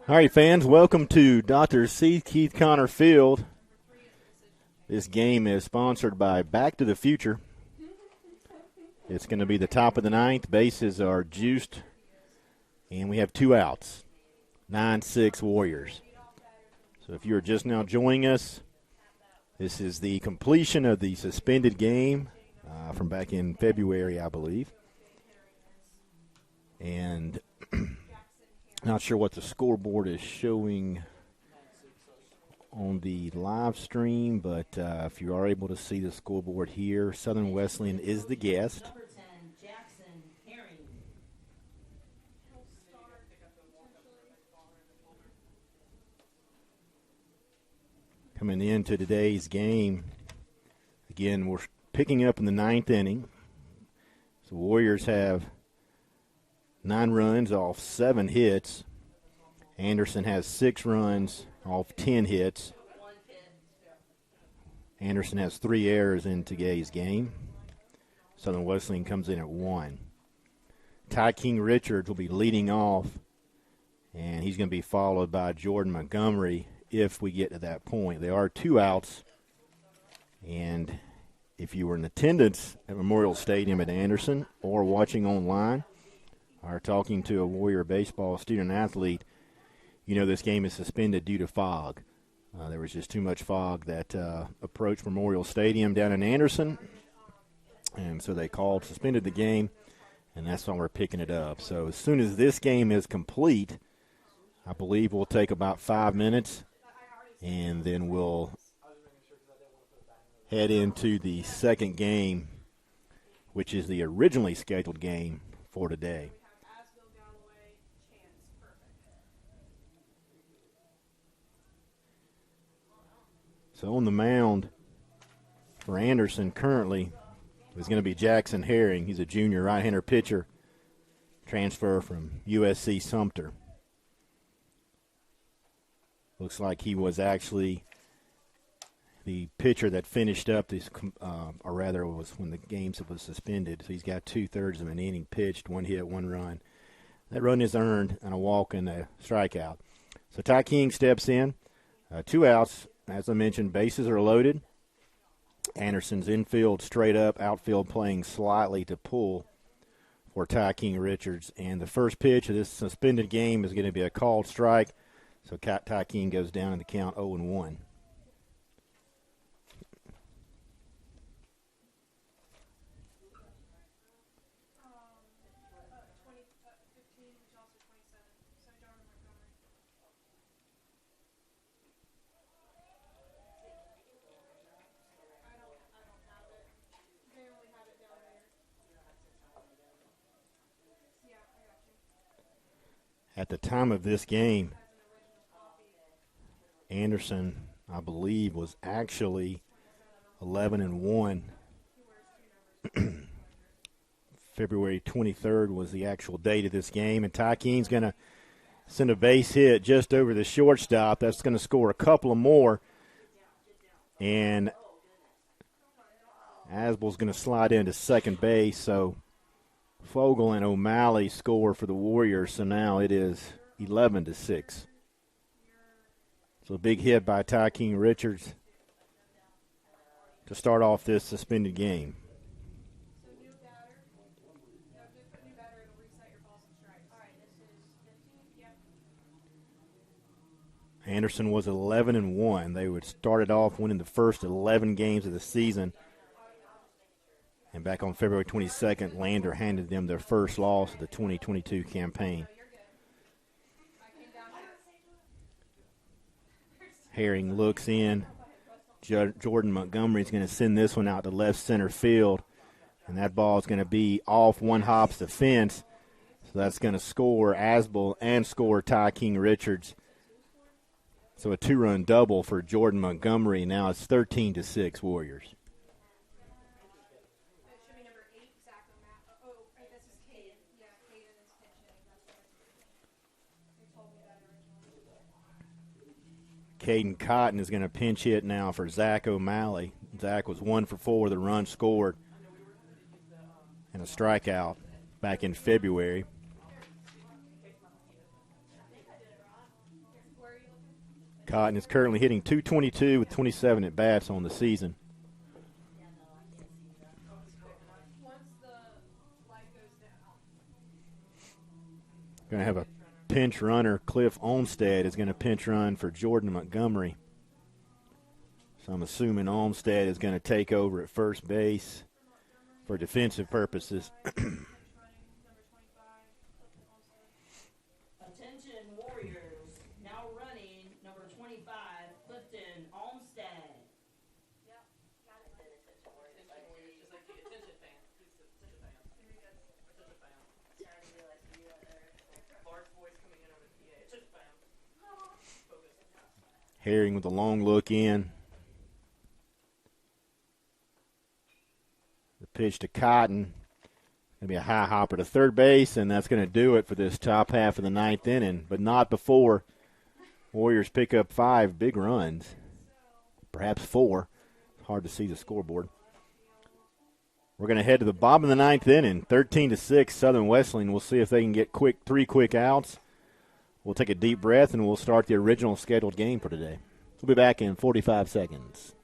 All right, fans, welcome to Dr. C. Keith Connor Field. This game is sponsored by Back to the Future. It's going to be the top of the ninth. Bases are juiced, and we have 2 outs. 9-6 Warriors. So if you're just now joining us, this is the completion of the suspended game from back in February, I believe. And not sure what the scoreboard is showing on the live stream, but if you are able to see the scoreboard here, Southern Wesleyan is the guest. Coming into today's game, again, we're picking up in the 9th inning. So Warriors have 9 runs off 7 hits. Anderson has 6 runs off 10 hits. Anderson has 3 errors in today's game. Southern Wesleyan comes in at 1. Ty King Richards will be leading off, and he's going to be followed by Jordan Montgomery if we get to that point. There are 2 outs, and if you were in attendance at Memorial Stadium at Anderson or watching online or talking to a Warrior baseball student-athlete, you know this game is suspended due to fog. There was just too much fog that approached Memorial Stadium down in Anderson, and so they suspended the game, and that's why we're picking it up. So as soon as this game is complete, I believe we'll take about 5 minutes, and then we'll head into the second game, which is the originally scheduled game for today. So on the mound for Anderson currently is going to be Jackson Herring. He's a junior right-hander pitcher, transfer from USC Sumter. Looks like he was actually the pitcher that finished up this, or rather it was when the games was suspended. So he's got 2/3 of an inning pitched, 1 hit, 1 run. That run is earned and a walk and a strikeout. So Ty King steps in, 2 outs. As I mentioned, bases are loaded. Anderson's infield straight up, outfield playing slightly to pull for Ty King Richards. And the first pitch of this suspended game is going to be a called strike. So Ty King goes down in the count 0-1. At the time of this game, Anderson, I believe, was actually 11-1. February 23rd was the actual date of this game, and Ty King's going to send a base hit just over the shortstop. That's going to score a couple of more, and Asbel's going to slide into second base, so Fogle and O'Malley score for the Warriors, so now it is 11-6. So a big hit by Ty King Richards to start off this suspended game. Anderson was 11-1. They would started off winning the first 11 games of the season. And back on February 22nd, Lander handed them their first loss of the 2022 campaign. Herring looks in. Jordan Montgomery's going to send this one out to left center field. And that ball is going to be off one hop's the fence. So that's going to score Asbel and score Ty King Richards. So a 2-run double for Jordan Montgomery. Now it's 13-6 Warriors. Caden Cotton is going to pinch hit now for Zach O'Malley. Zach was 1 for 4 with a run scored and a strikeout back in February. Cotton is currently hitting .222 with 27 at-bats on the season. Going to have a pinch runner. Cliff Olmstead is going to pinch run for Jordan Montgomery. So I'm assuming Olmstead is going to take over at first base for defensive purposes. Attention Warriors, now running number 25, Clifton Olmstead. Yep, got it. Attention Warriors, just like the attention fan. Who's the attention fan? Attention fan. Trying to realize you out there. Large voice coming in over the PA. Attention fan. Focus. Herring with a long look in. The pitch to Cotton. Going to be a high hopper to third base, and that's going to do it for this top half of the ninth inning, but not before Warriors pick up 5 big runs, perhaps 4. Hard to see the scoreboard. We're going to head to the bottom of the ninth inning, 13-6, Southern Wesleyan. We'll see if they can get 3 quick outs. We'll take a deep breath, and we'll start the original scheduled game for today. We'll be back in 45 seconds.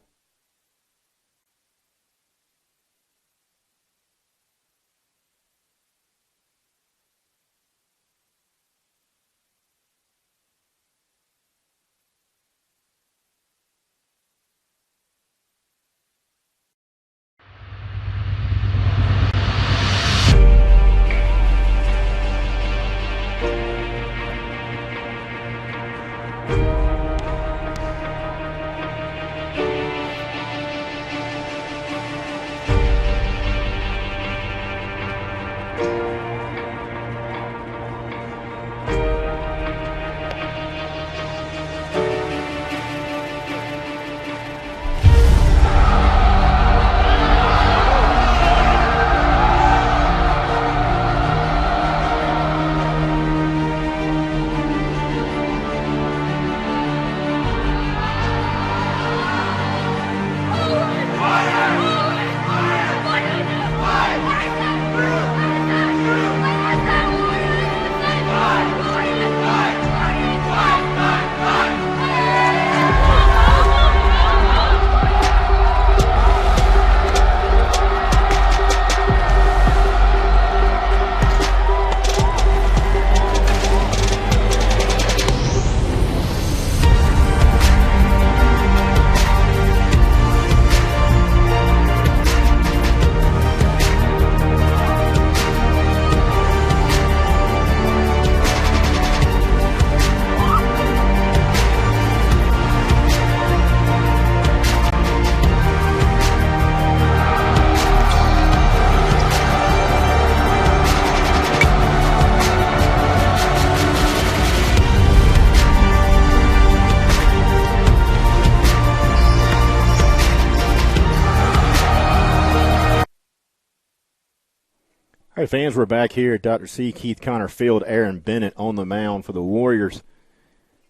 All right, fans, we're back here at Dr. C. Keith Connor Field. Aaron Bennett on the mound for the Warriors.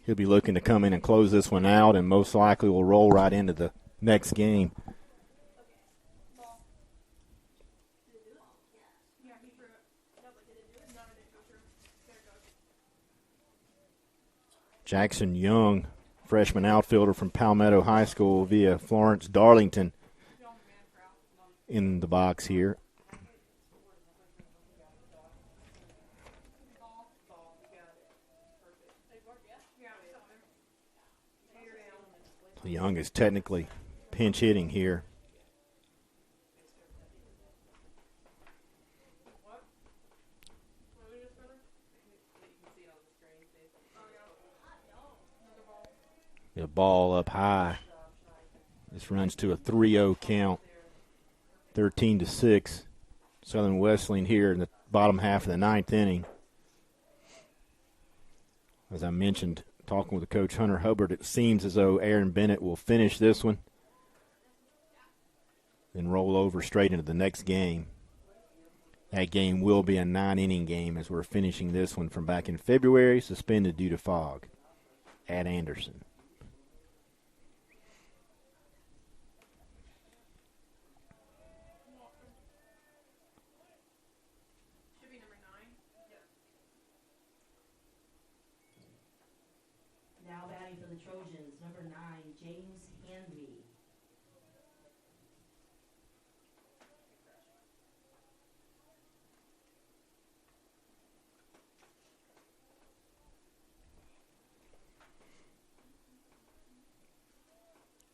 He'll be looking to come in and close this one out, and most likely will roll right into the next game. Jackson Young, freshman outfielder from Palmetto High School via Florence Darlington in the box here. Young is technically pinch hitting here. The ball up high. This runs to a 3-0 count. 13-6. Southern Wesleyan here in the bottom half of the ninth inning. As I mentioned, talking with Coach Hunter Hubbard, it seems as though Aaron Bennett will finish this one, then roll over straight into the next game. That game will be a 9-inning game as we're finishing this one from back in February, suspended due to fog at Anderson. Now batting for the Trojans, number 9, James Hanby.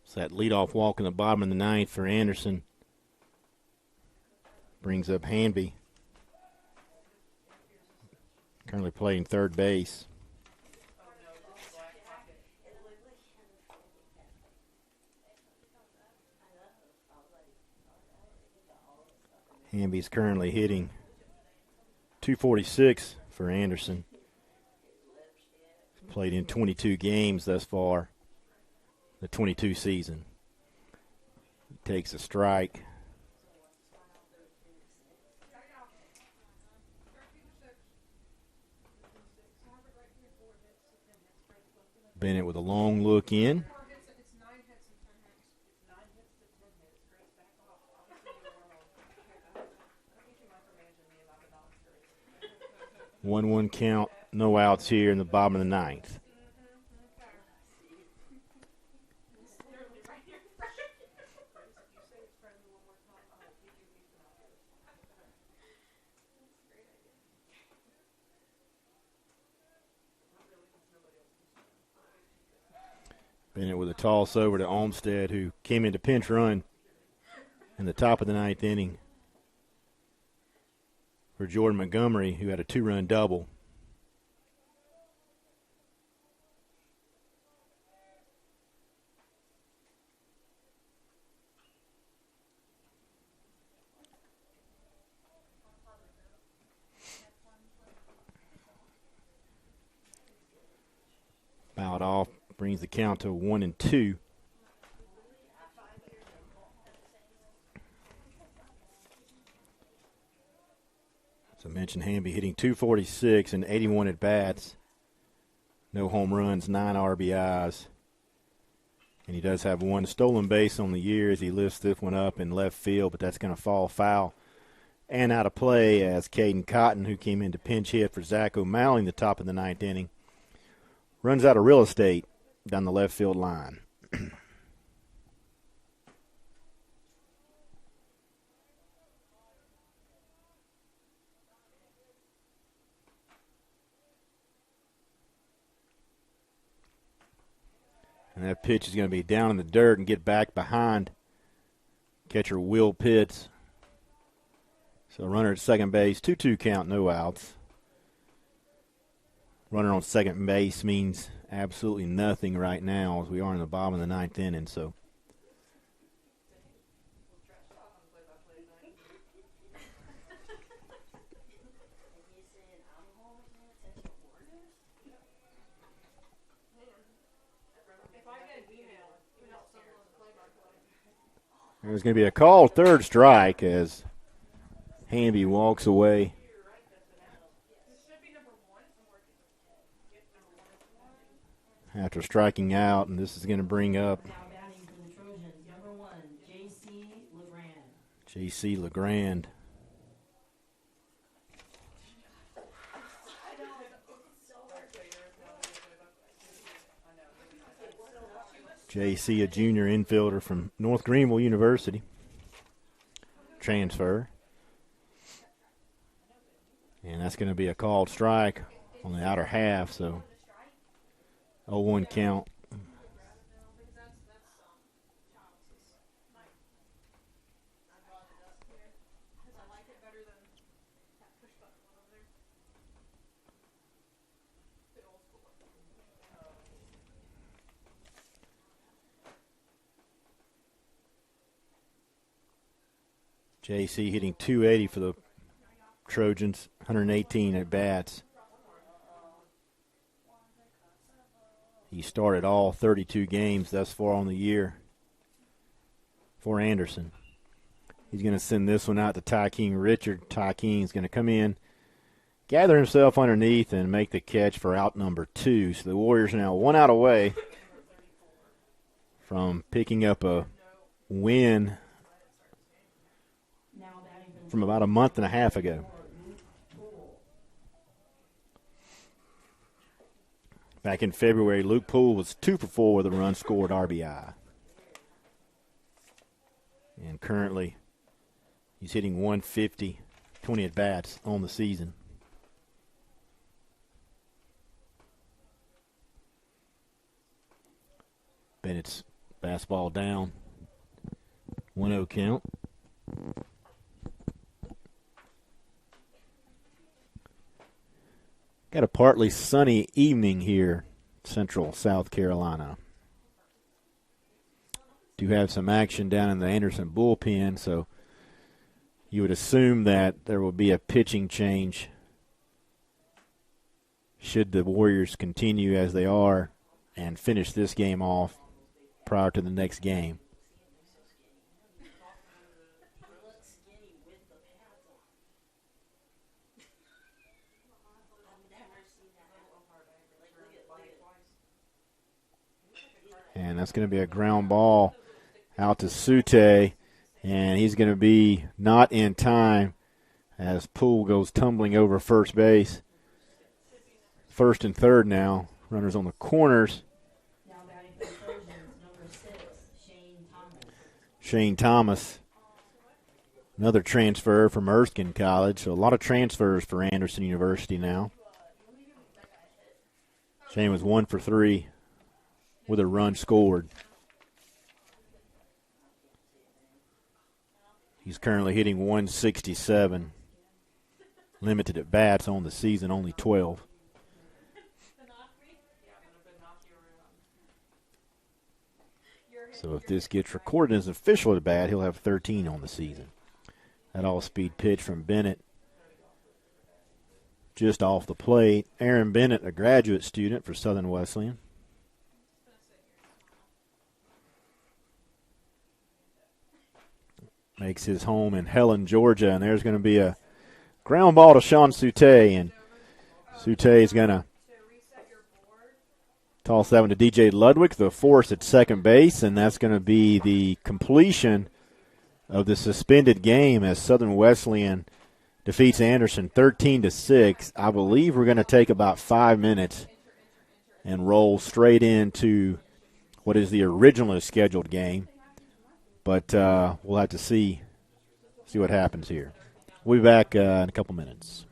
So that leadoff walk in the bottom of the ninth for Anderson brings up Hanby. Currently playing third base. Hanby's currently hitting .246 for Anderson. He's played in 22 games thus far, the 22 season. He takes a strike. Bennett with a long look in. It's 9 hits and 10 hits. It's 9 hits to 10 hits. Grace, back off. Obviously, you're I don't need you micromanaging me about the dogs, Grace. 1-1 count, no outs here in the bottom of the ninth. Bennett with a toss over to Olmstead, who came into pinch run in the top of the ninth inning for Jordan Montgomery, who had a 2-run double. Fouled off, brings the count to 1-2. As I mentioned, Hamby hitting .246 and 81 at bats. No home runs, 9 RBIs. And he does have 1 stolen base on the year as he lifts this one up in left field, but that's going to fall foul and out of play as Caden Cotton, who came in to pinch hit for Zach O'Malley in the top of the ninth inning, runs out of real estate down the left field line. And that pitch is going to be down in the dirt and get back behind catcher Will Pitts. So runner at second base, 2-2 count, no outs. Runner on second base means absolutely nothing right now as we are in the bottom of the ninth inning. So there's going to be a called third strike as Hamby walks away after striking out, and this is going to bring up Now batting for the Trojans, number 1, J.C. LeGrand. J.C. LeGrand. J.C., a junior infielder from North Greenville University. Transfer. And that's going to be a called strike on the outer half, so 0-1 count. JC hitting .280 for the Trojans, 118 at bats. He started all 32 games thus far on the year for Anderson. He's going to send this one out to Ty King Richard. Ty King's going to come in, gather himself underneath, and make the catch for out number 2. So the Warriors are now 1 out away from picking up a win from about a month and a half ago. Back in February, Luke Poole was 2 for 4 with a run scored RBI. And currently, he's hitting 150, 20 at-bats on the season. Bennett's fastball down. 1-0 count. Got a partly sunny evening here, Central South Carolina. Do have some action down in the Anderson bullpen, so you would assume that there will be a pitching change should the Warriors continue as they are and finish this game off prior to the next game. And that's going to be a ground ball out to Sute, and he's going to be not in time as Poole goes tumbling over first base. First and third now. Runners on the corners. Now batting for the Trojans, number 6, Shane Thomas. Shane Thomas, another transfer from Erskine College. So a lot of transfers for Anderson University now. Shane was 1 for 3 with a run scored. He's currently hitting 167. Limited at bats on the season, only 12. So if this gets recorded as an official at bat, he'll have 13 on the season. That all-speed pitch from Bennett just off the plate. Aaron Bennett, a graduate student for Southern Wesleyan. Makes his home in Helen, Georgia, and there's going to be a ground ball to Sean Sute, and Sute is going to toss that one to DJ Ludwig, the force at second base, and that's going to be the completion of the suspended game as Southern Wesleyan defeats Anderson 13-6. I believe we're going to take about 5 minutes and roll straight into what is the originally scheduled game. But we'll have to see what happens here. We'll be back in a couple minutes.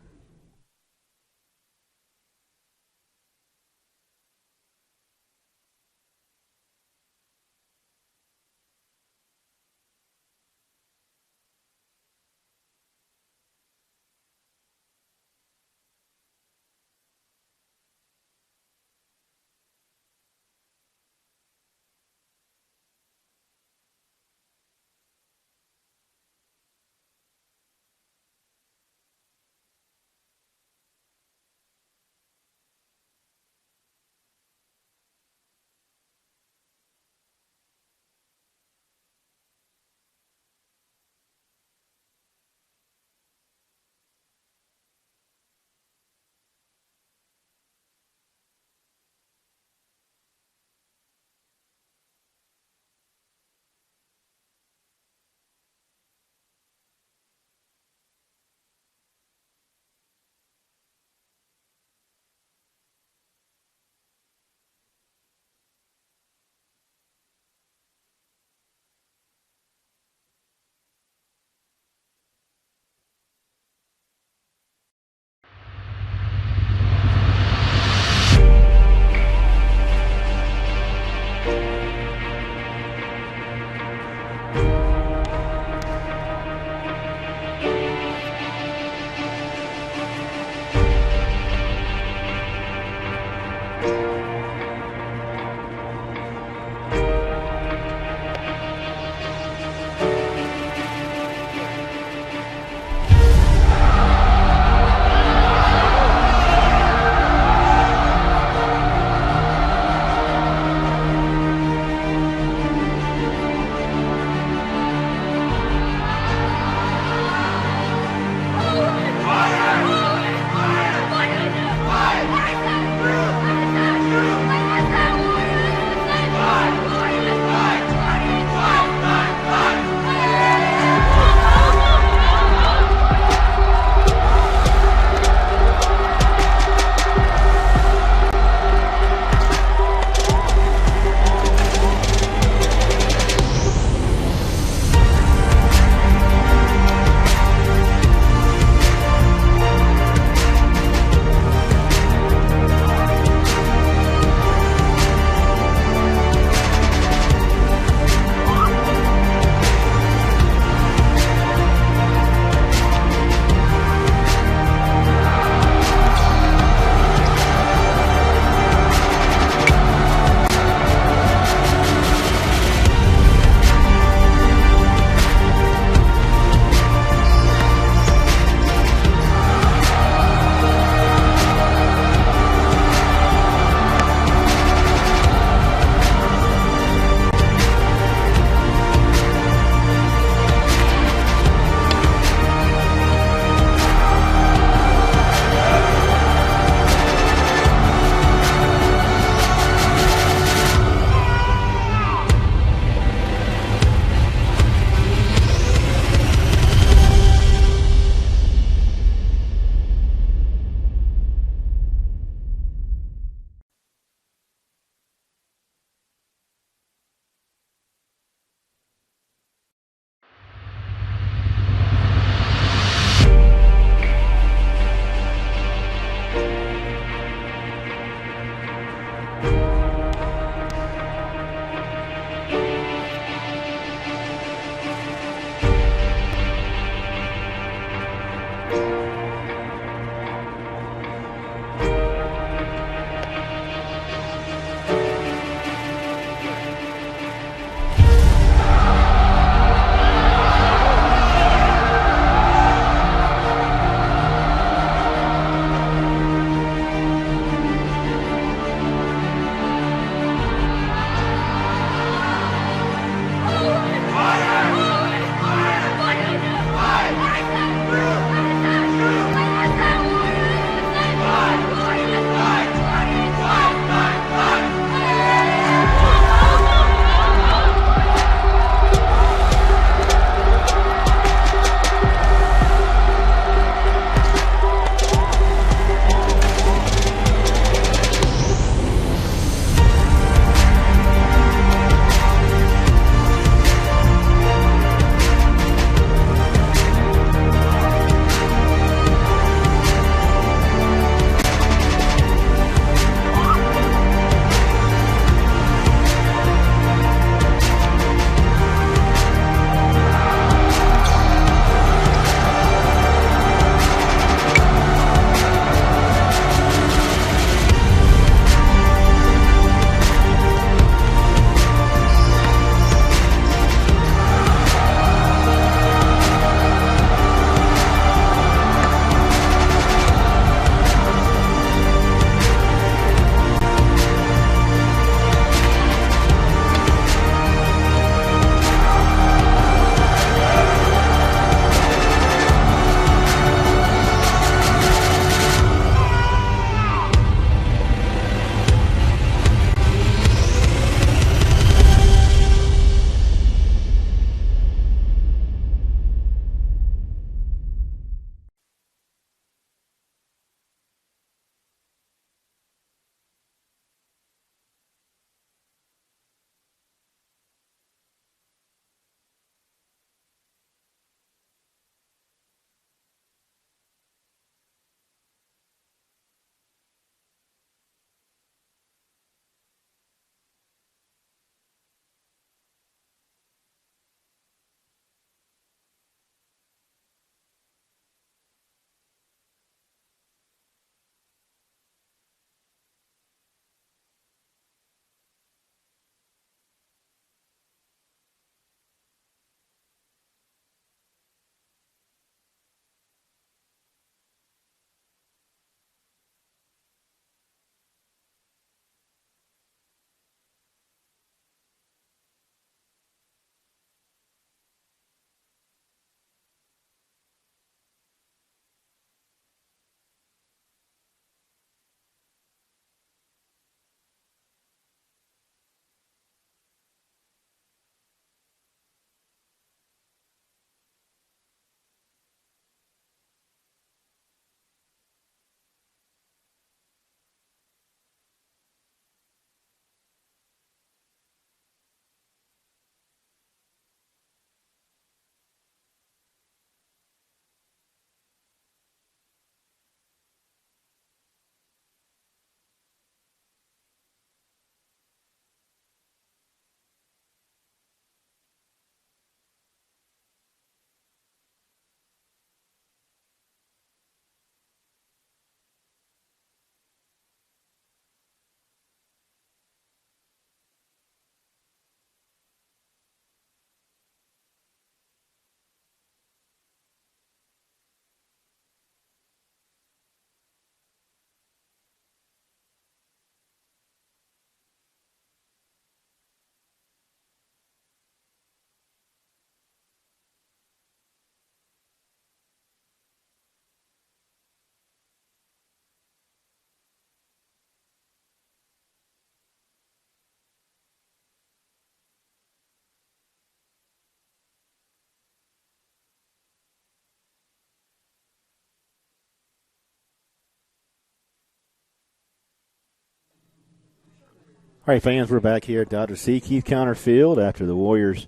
All right, fans, we're back here at Dodger C. Keith Connor Field after the Warriors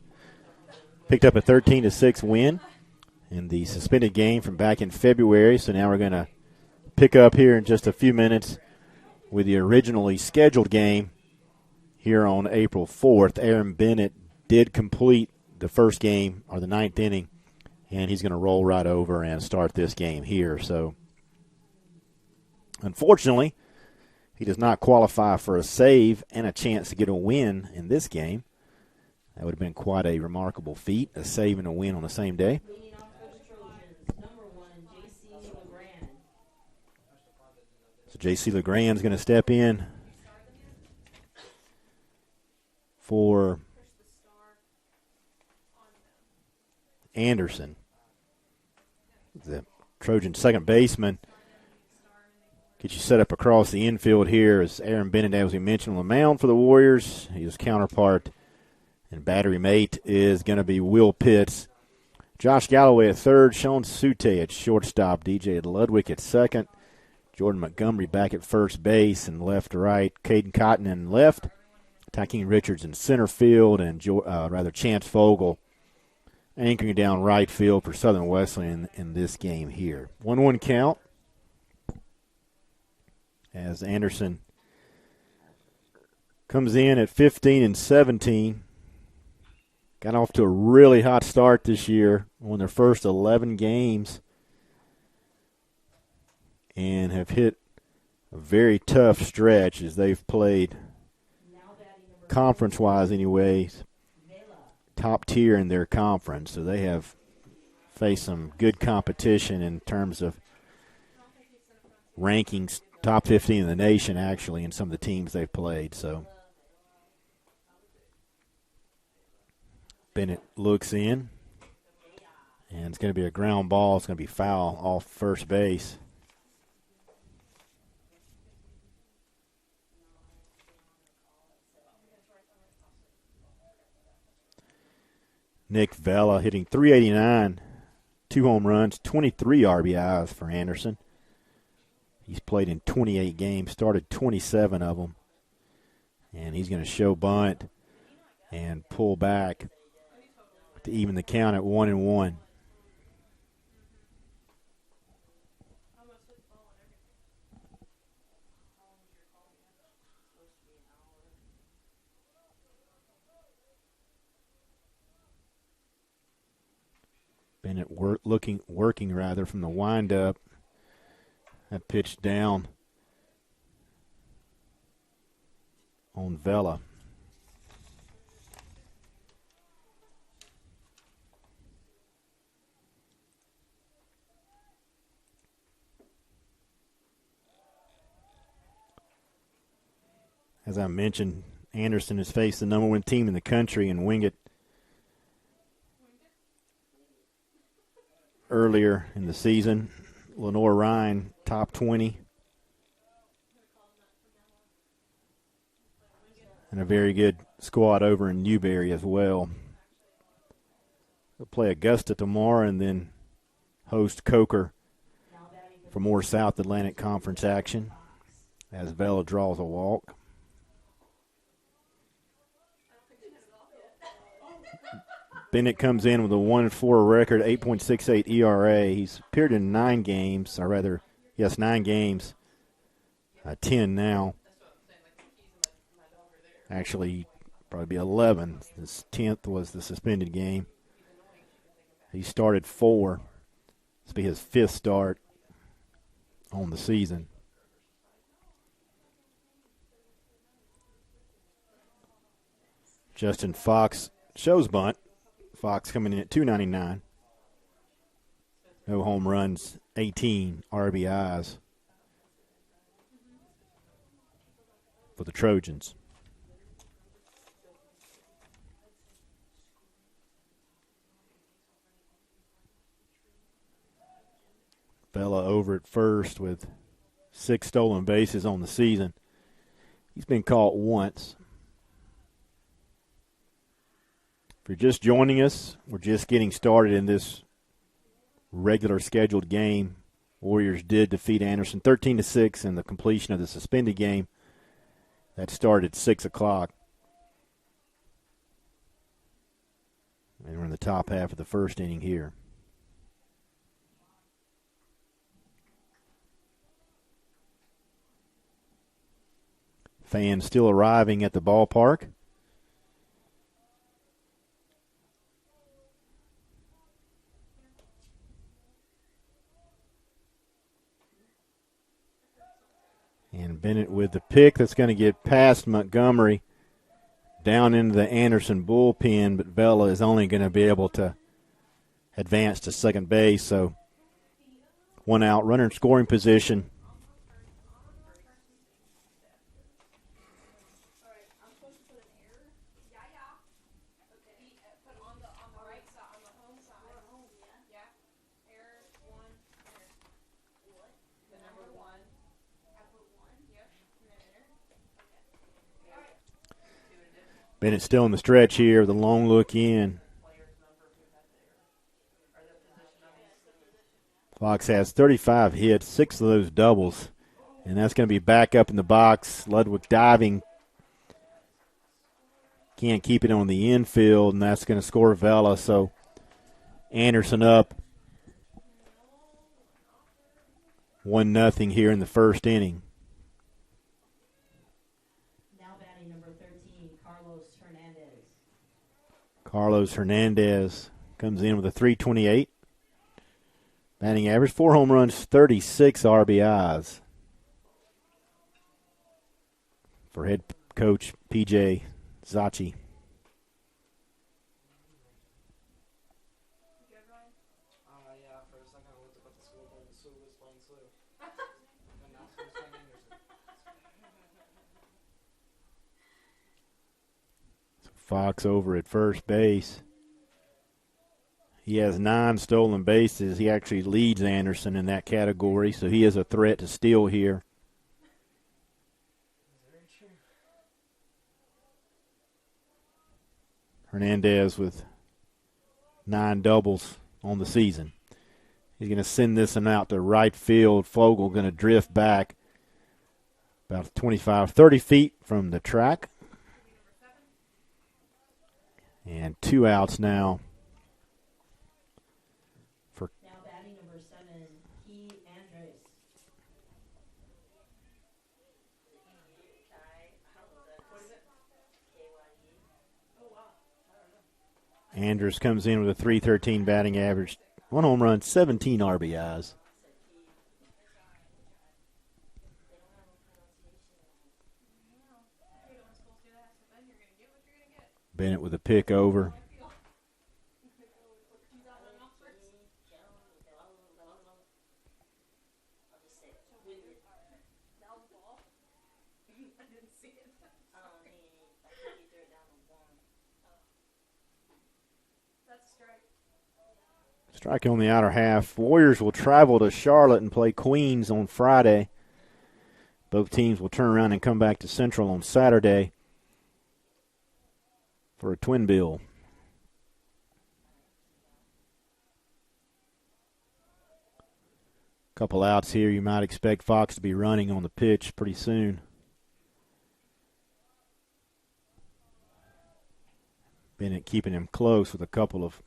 picked up a 13-6 win in the suspended game from back in February. So now we're going to pick up here in just a few minutes with the originally scheduled game here on April 4th. Aaron Bennett did complete the first game, or the ninth inning, and he's going to roll right over and start this game here. So, unfortunately, he does not qualify for a save and a chance to get a win in this game. That would have been quite a remarkable feat, a save and a win on the same day. Leading off for the Trojans, number 1, J.C. LeGrand. So J.C. LeGrand's going to step in for Anderson, the Trojan second baseman. Get you set up across the infield here as Aaron Bennett, as we mentioned, on the mound for the Warriors. His counterpart and battery mate is going to be Will Pitts. Josh Galloway at third, Sean Sute at shortstop, DJ Ludwig at second, Jordan Montgomery back at first base, and left to right, Caden Cotton in left, Tykeem Richards in center field, and Chance Fogle anchoring down right field for Southern Wesleyan in this game here. 1-1 count as Anderson comes in at 15-17. Got off to a really hot start this year, won their first 11 games, and have hit a very tough stretch as they've played, conference-wise anyways, top tier in their conference. So they have faced some good competition in terms of rankings, top 15 in the nation, actually, in some of the teams they've played. So Bennett looks in, and it's going to be a ground ball. It's going to be foul off first base. Nick Vela hitting .389, 2 home runs, 23 RBIs for Anderson. He's played in 28 games, started 27 of them. And he's going to show bunt and pull back to even the count at 1-1. Bennett working from the windup. That pitch down on Vela. As I mentioned, Anderson has faced the number 1 team in the country in Wingate earlier in the season. Lenore Ryan, top 20. And a very good squad over in Newberry as well. They'll play Augusta tomorrow and then host Coker for more South Atlantic Conference action as Vela draws a walk. Bennett comes in with a 1-4 record, 8.68 ERA. He's appeared in 9 games, 9 games, 10 now. Actually, probably be 11. His 10th was the suspended game. He started 4. This will be his 5th start on the season. Justin Fox shows bunt. Fox coming in at .299. No home runs, 18 RBIs for the Trojans. Vela over at first with 6 stolen bases on the season. He's been caught once. If you're just joining us, we're just getting started in this regular scheduled game. Warriors did defeat Anderson 13-6 in the completion of the suspended game. That started at 6 o'clock. And we're in the top half of the first inning here. Fans still arriving at the ballpark. And Bennett with the pick that's going to get past Montgomery down into the Anderson bullpen, but Vela is only going to be able to advance to second base. So 1 out, runner in scoring position. Bennett still in the stretch here with a long look in. Fox has 35 hits, 6 of those doubles, and that's going to be back up in the box. Ludwig diving. Can't keep it on the infield, and that's going to score Vela. So Anderson up 1-0 here in the first inning. Carlos Hernandez comes in with a .328 batting average, 4 home runs, 36 RBIs for head coach P.J. Zachi. Yeah, for a second I looked up at the scoreboard and SWU was playing SWU. And now SWU's playing Anderson. Fox over at first base. He has 9 stolen bases. He actually leads Anderson in that category, so he is a threat to steal here. Very true. Hernandez with 9 doubles on the season. He's going to send this one out to right field. Fogle going to drift back about 25, 30 feet from the track. And 2 outs now. Now batting number 7, Key Andres. Andrews comes in with a .313 batting average, 1 home run, 17 RBIs. Bennett with a pick over. Strike on the outer half. Warriors will travel to Charlotte and play Queens on Friday. Both teams will turn around and come back to Central on Saturday for a twin bill. Couple outs here. You might expect Fox to be running on the pitch pretty soon. Bennett keeping him close with a couple of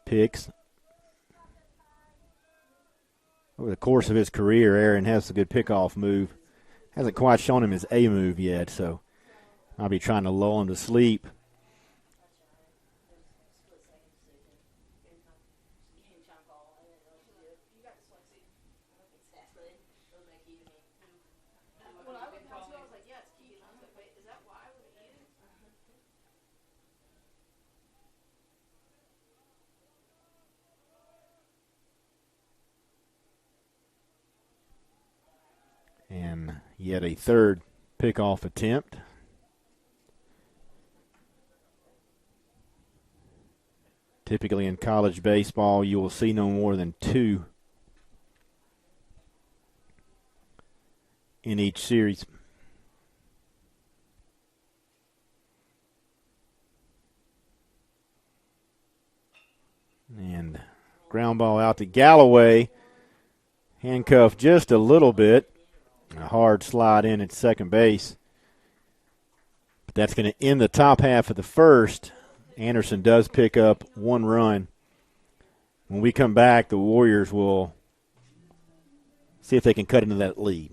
picks. Over the course of his career, Aaron has a good pickoff move. Hasn't quite shown him his A move yet, so I'll be trying to lull him to sleep. And yet a third pickoff attempt. Typically in college baseball, you will see no more than 2 in each series. And ground ball out to Galloway. Handcuffed just a little bit. A hard slide in at second base. But that's going to end the top half of the first. Anderson does pick up 1 run. When we come back, the Warriors will see if they can cut into that lead.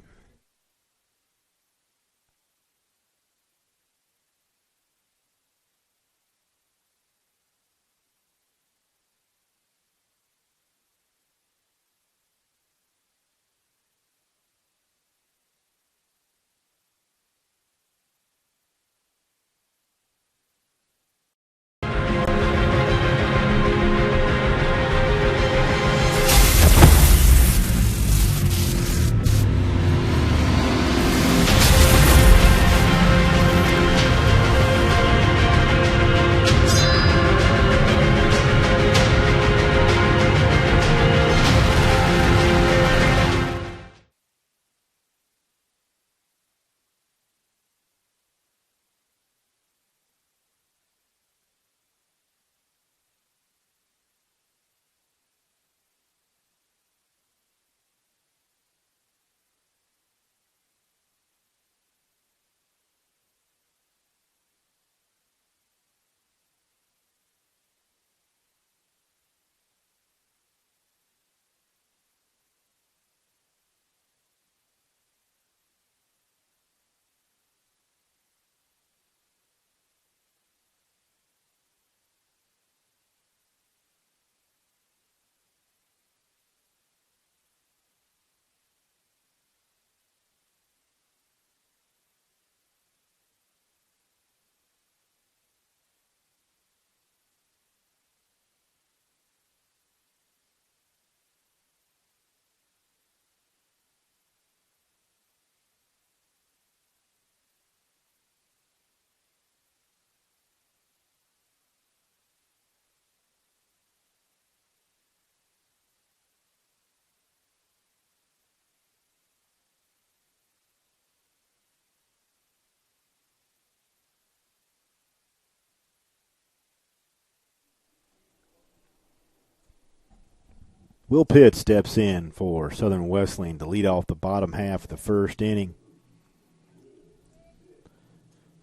Will Pitt steps in for Southern Wesleyan to lead off the bottom half of the first inning.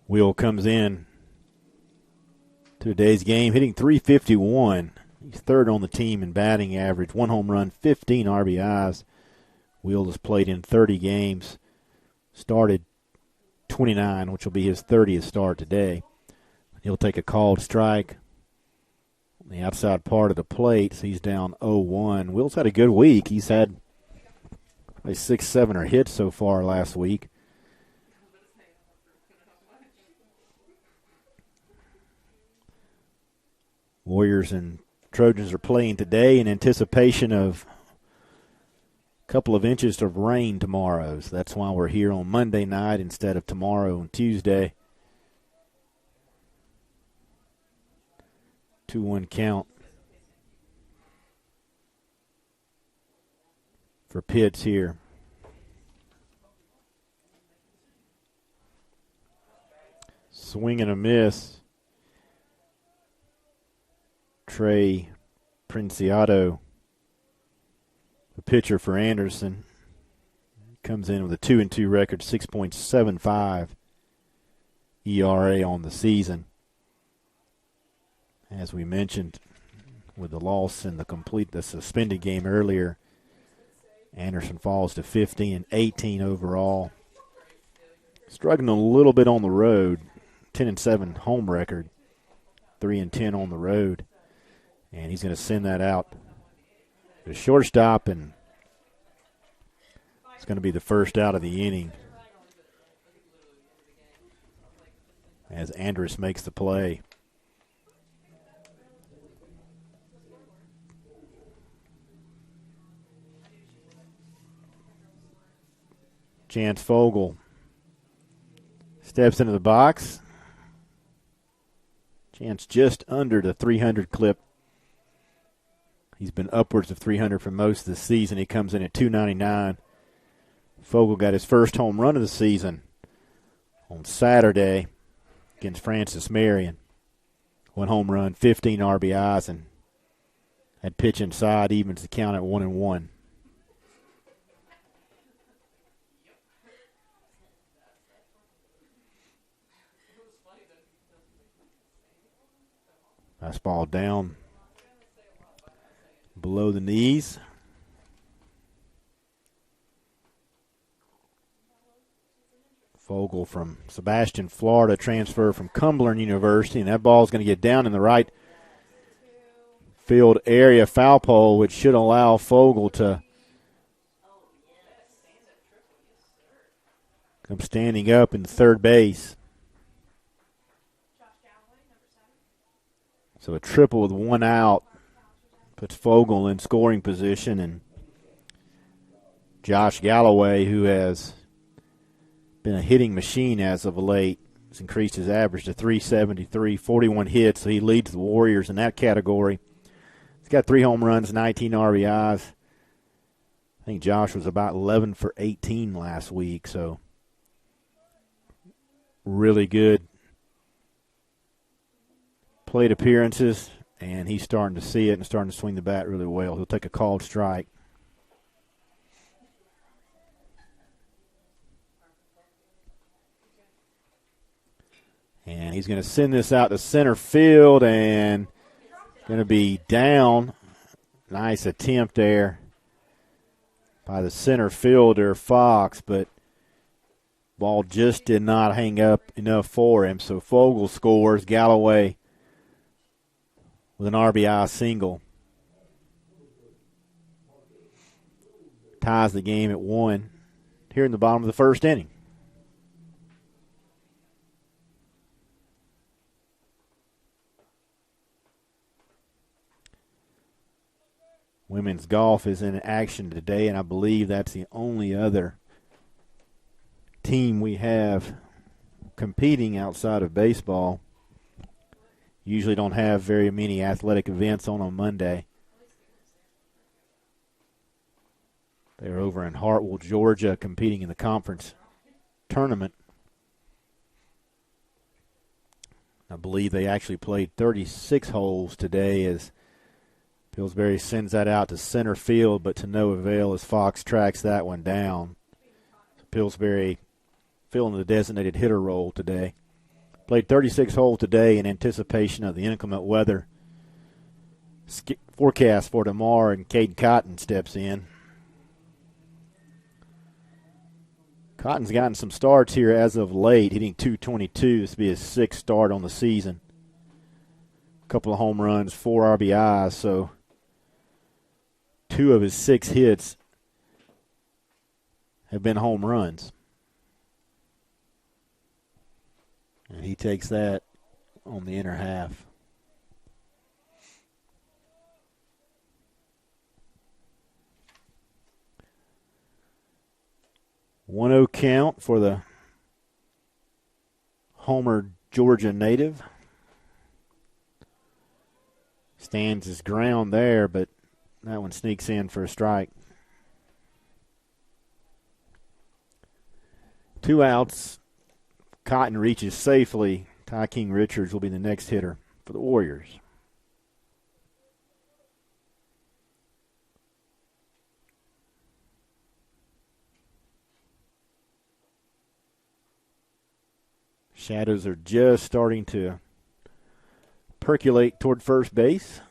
Will comes in to today's game, hitting .351. He's third on the team in batting average, 1 home run, 15 RBIs. Will has played in 30 games, started 29, which will be his 30th start today. He'll take a called strike on the outside part of the plate, so he's down 0-1. Will's had a good week. He's had 6-7 hits so far last week. Warriors and Trojans are playing today in anticipation of a couple of inches of rain tomorrow. So that's why we're here on Monday night instead of tomorrow and Tuesday. 2-1 count for Pitts here. Swing and a miss. Trey Princiato, the pitcher for Anderson, comes in with a 2-2 record, 6.75 ERA on the season. As we mentioned, with the loss and the suspended game earlier, Anderson falls to 15-18 overall. Struggling a little bit on the road, 10-7 home record, 3-10 on the road. And he's going to send that out to shortstop, and it's going to be the first out of the inning as Andrus makes the play. Chance Fogle steps into the box. Chance just under the 300 clip. He's been upwards of 300 for most of the season. He comes in at 299. Fogle got his first home run of the season on Saturday against Francis Marion. 1 home run, 15 RBIs, and had pitch inside, evens the count at 1-1. Fastball down below the knees. Fogle from Sebastian, Florida, transfer from Cumberland University, and that ball's going to get down in the right field area foul pole, which should allow Fogle to come standing up in third base. So a triple with one out puts Fogle in scoring position, and Josh Galloway, who has been a hitting machine as of late, has increased his average to 373, 41 hits, so he leads the Warriors in that category. He's got 3 home runs, 19 RBIs. I think Josh was about 11 for 18 last week, so really good plate appearances, and he's starting to see it and starting to swing the bat really well. He'll take a called strike. And he's going to send this out to center field, and going to be down. Nice attempt there by the center fielder, Fox, but ball just did not hang up enough for him. So Fogle scores. Galloway with an RBI single ties the game at 1 here in the bottom of the first inning. Women's golf is in action today, and I believe that's the only other team we have competing outside of baseball. Usually don't have very many athletic events on Monday. They're over in Hartwell, Georgia, competing in the conference tournament. I believe they actually played 36 holes today as Pillsbury sends that out to center field, but to no avail as Fox tracks that one down. So Pillsbury filling the designated hitter role today. Played 36 holes today in anticipation of the inclement weather forecast for tomorrow, and Caden Cotton steps in. Cotton's gotten some starts here as of late, hitting .222. This will be his 6th start on the season. A couple of home runs, 4 RBIs, so 2 of his 6 hits have been home runs. And he takes that on the inner half. 1-0 count for the Homer, Georgia native. Stands his ground there, but that one sneaks in for a strike. 2 outs. Cotton reaches safely. Ty King Richards will be the next hitter for the Warriors. Shadows are just starting to percolate toward first base.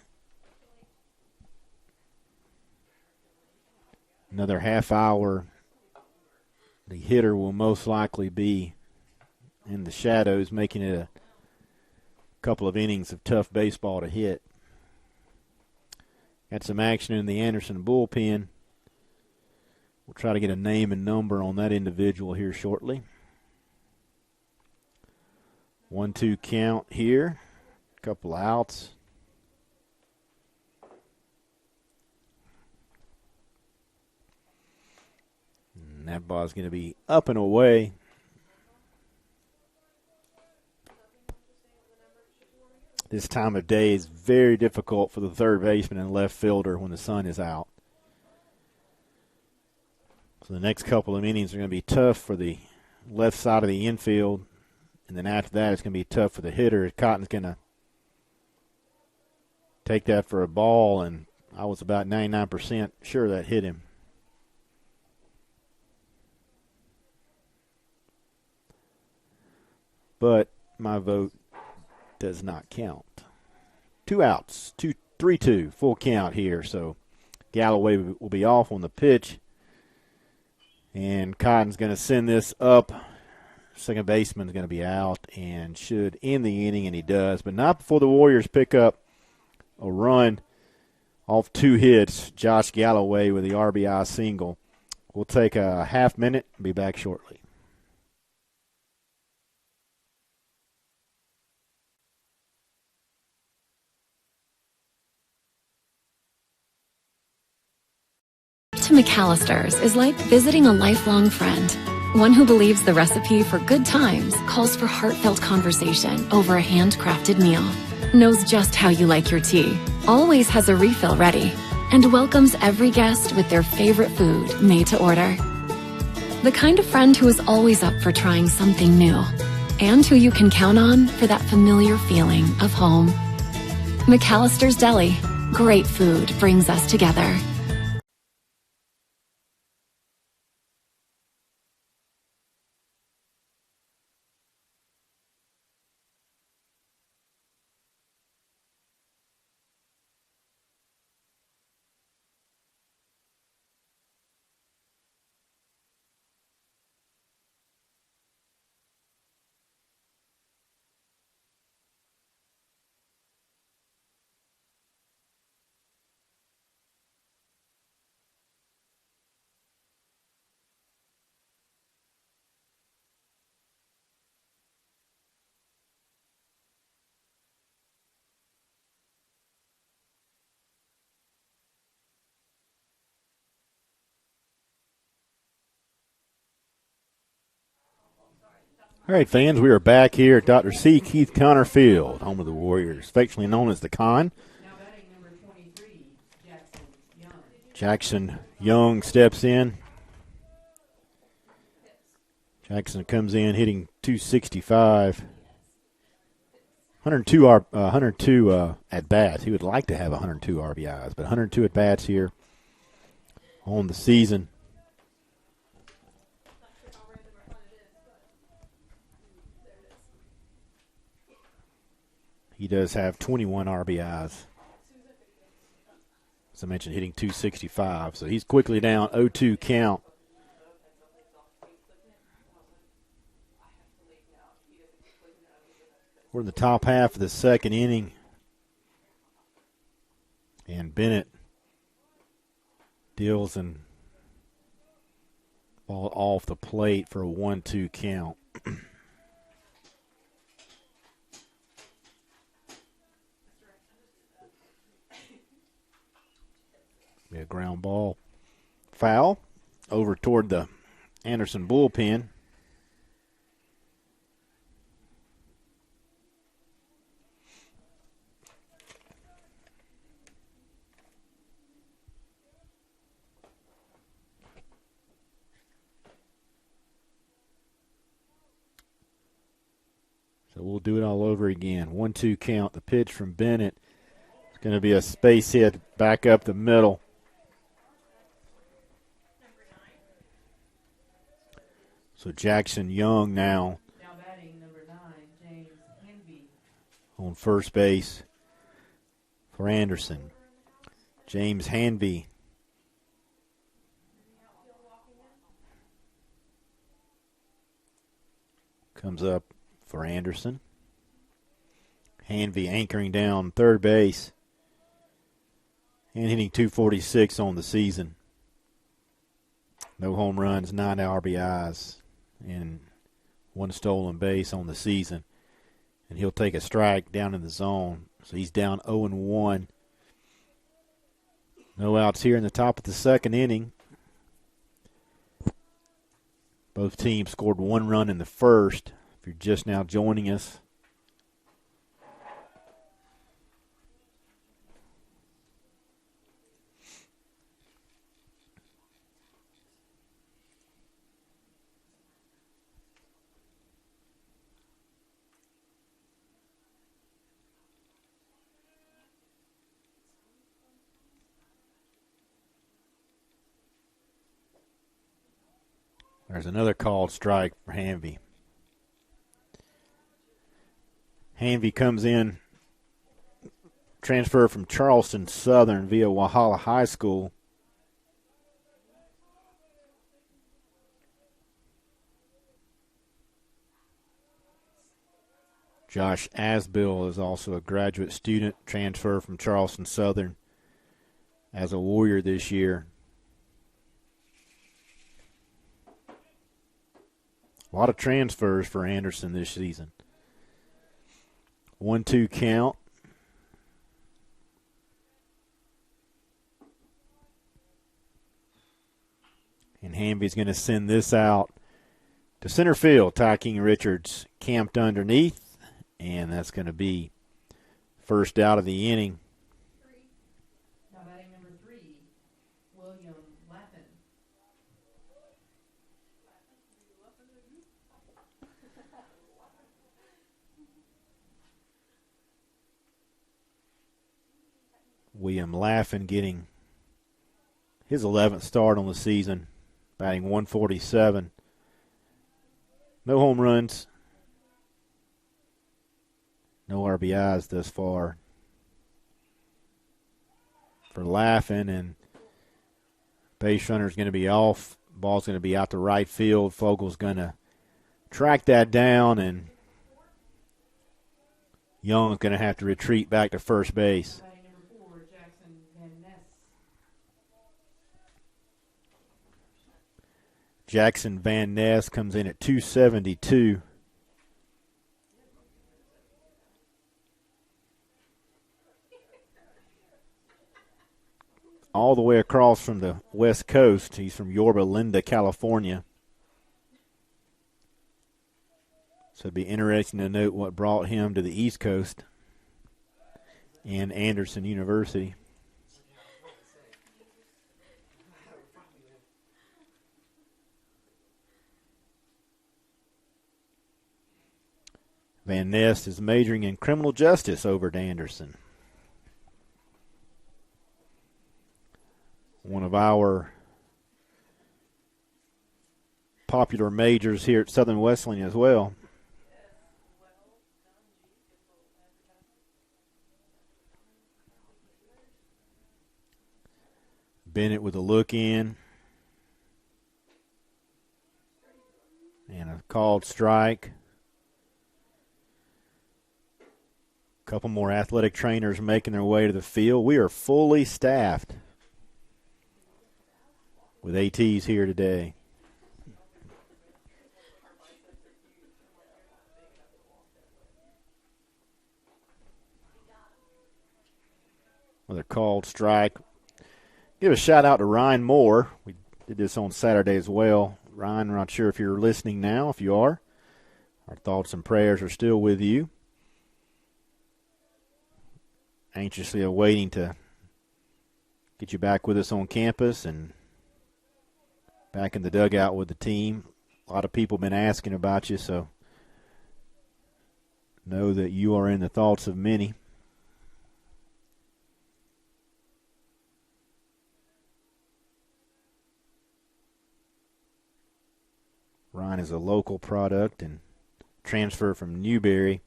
Another half hour, the hitter will most likely be in the shadows, making it a couple of innings of tough baseball to hit. Got some action in the Anderson bullpen. We'll try to get a name and number on that individual here shortly. 1-2 count here. Couple outs. And that ball's going to be up and away. This time of day is very difficult for the third baseman and left fielder when the sun is out. So the next couple of innings are going to be tough for the left side of the infield. And then after that, it's going to be tough for the hitter. Cotton's going to take that for a ball, and I was about 99% sure that hit him. But my vote does not count. 2 outs, 3-2, full count here. So Galloway will be off on the pitch. And Cotton's going to send this up. Second baseman's going to be out and should end the inning, and he does. But not before the Warriors pick up a run off 2 hits. Josh Galloway with the RBI single. We'll take a half minute and be back shortly. To McAllister's is like visiting a lifelong friend. One who believes the recipe for good times calls for heartfelt conversation over a handcrafted meal. Knows just how you like your tea. Always has a refill ready. And welcomes every guest with their favorite food made to order. The kind of friend who is always up for trying something new. And who you can count on for that familiar feeling of home. McAllister's Deli. Great food brings us together. All right, fans, we are back here at Dr. C. Keith Connor Field, home of the Warriors, affectionately known as the Con. Now batting number 23, Jackson Young. Jackson Young steps in. Jackson comes in hitting 265. 102 at-bats. He would like to have 102 RBIs, but 102 at-bats here on the season. He does have 21 RBIs. As I mentioned, hitting 265. So he's quickly down 0-2 count. We're in the top half of the second inning. And Bennett deals and ball off the plate for a 1-2 count. A ground ball foul over toward the Anderson bullpen. So we'll do it all over again. 1-2 count. The pitch from Bennett. It's going to be a space hit back up the middle. So Jackson Young now batting number 9, James Henby. on first base for Anderson. James Hanby comes up for Anderson. Hanby anchoring down third base and hitting 246 on the season. No home runs, 9 RBIs, and 1 stolen base on the season. And he'll take a strike down in the zone. So he's down 0-1. No outs here in the top of the second inning. Both teams scored 1 run in the first. If you're just now joining us, there's another called strike for Hanby. Hanby comes in transfer from Charleston Southern via Walhalla High School. Josh Asbill is also a graduate student, transfer from Charleston Southern as a Warrior this year. A lot of transfers for Anderson this season. 1-2 count. And Hamby's going to send this out to center field. Ty King Richards camped underneath. And that's going to be first out of the inning. Now batting number 3, William Lappin. William Laffin getting his 11th start on the season, batting 147. No home runs. No RBIs thus far for Laffin, and base runner's going to be off. Ball's going to be out to right field. Fogel's going to track that down, and Young's going to have to retreat back to first base. Batting number 4, Jackson Van Ness. Jackson Van Ness comes in at 272. All the way across from the West Coast. He's from Yorba Linda, California. So it'd be interesting to note what brought him to the East Coast and Anderson University. Van Ness is majoring in criminal justice over at Anderson. One of our popular majors here at Southern Wesleyan as well. Bennett with a look in. And a called strike. A couple more athletic trainers making their way to the field. We are fully staffed with ATs here today. Another called strike. Give a shout out to Ryan Moore. We did this on Saturday as well. Ryan, I'm not sure if you're listening now. If you are, our thoughts and prayers are still with you. Anxiously awaiting to get you back with us on campus and back in the dugout with the team. A lot of people have been asking about you, so know that you are in the thoughts of many. Ryan is a local product and transfer from Newberry,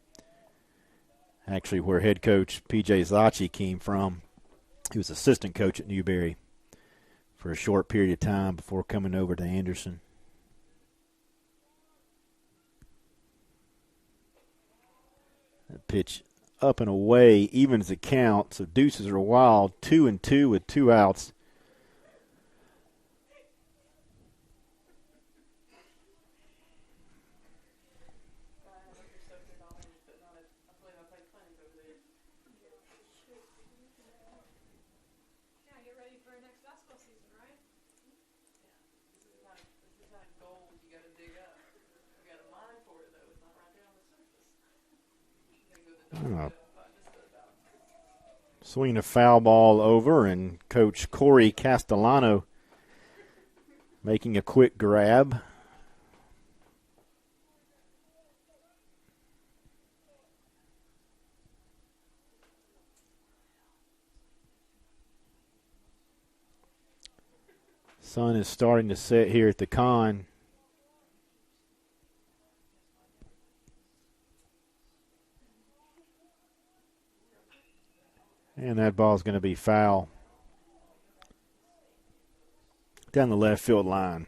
actually where head coach P.J. Zacci came from. He was assistant coach at Newberry for a short period of time before coming over to Anderson. That pitch up and away, evens the count, so deuces are wild. 2-2 with 2 outs. Swinging a foul ball over, and Coach Corey Castellano making a quick grab. Sun is starting to set here at the con. And that ball's going to be foul down the left field line.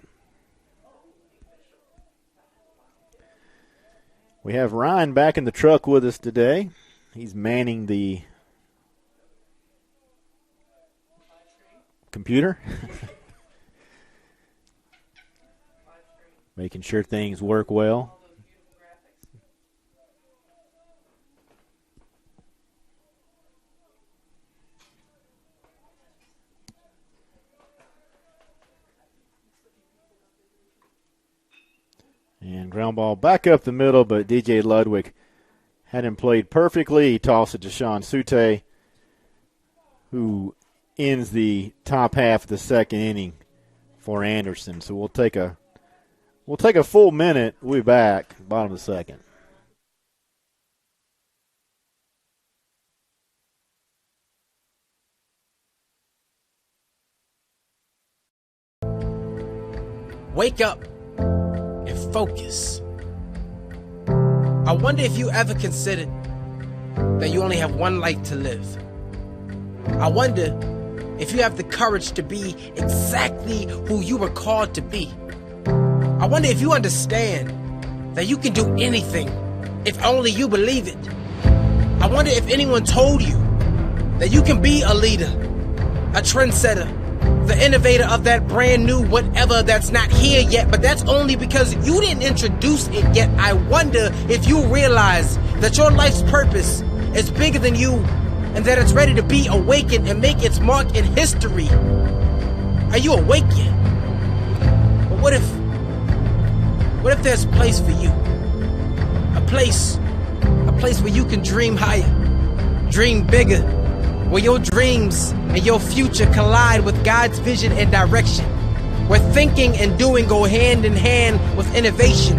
We have Ryan back in the truck with us today. He's manning the computer. Making sure things work well. And ground ball back up the middle, but DJ Ludwig had him played perfectly. He tossed it to Sean Sute, who ends the top half of the second inning for Anderson. So we'll take a full minute. We'll be back, bottom of the second. Wake up and focus. I wonder if you ever considered that you only have one life to live. I wonder if you have the courage to be exactly who you were called to be. I wonder if you understand that you can do anything if only you believe it. I wonder if anyone told you that you can be a leader, a trendsetter, the innovator of that brand new whatever that's not here yet, but that's only because you didn't introduce it yet. I wonder if you realize that your life's purpose is bigger than you and that it's ready to be awakened and make its mark in history. Are you awake yet? But what if there's a place for you? A place where you can dream higher, dream bigger, where your dreams and your future collide with God's vision and direction, where thinking and doing go hand in hand with innovation,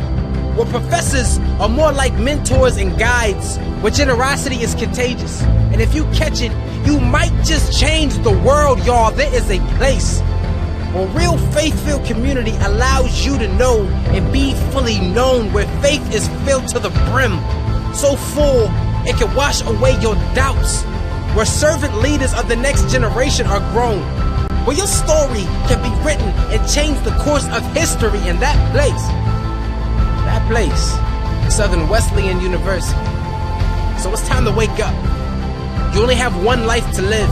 where professors are more like mentors and guides, where generosity is contagious. And if you catch it, you might just change the world, y'all. There is a place where real faith-filled community allows you to know and be fully known, where faith is filled to the brim, so full it can wash away your doubts, where servant leaders of the next generation are grown, where your story can be written and change the course of history. In that place, Southern Wesleyan University. So it's time to wake up. You only have one life to live,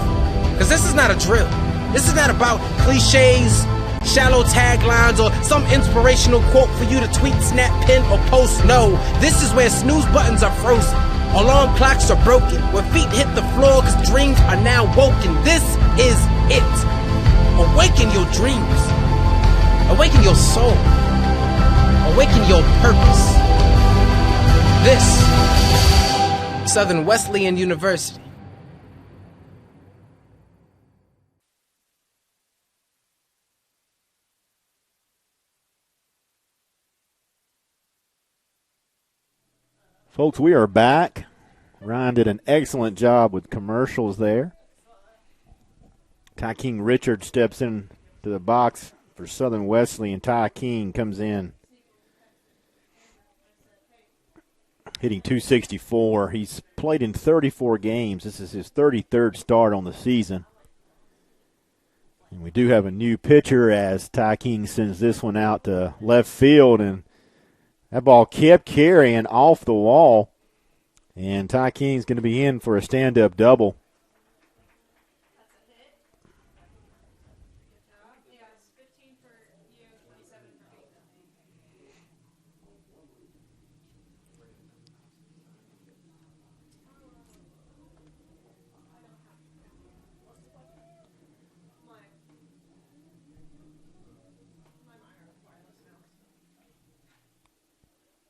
because this is not a drill. This is not about cliches, shallow taglines, or some inspirational quote for you to tweet, snap, pin, or post. No, this is where snooze buttons are frozen, alarm clocks are broken, where feet hit the floor because dreams are now woken. This is it. Awaken your dreams. Awaken your soul. Awaken your purpose. This, Southern Wesleyan University. Folks, we are back. Ryan did an excellent job with commercials there. Ty King Richard steps in to the box for Southern Wesley, and Ty King comes in hitting .264. He's played in 34 games. This is his 33rd start on the season. And we do have a new pitcher as Ty King sends this one out to left field, and that ball kept carrying off the wall, and Ty King's going to be in for a stand-up double.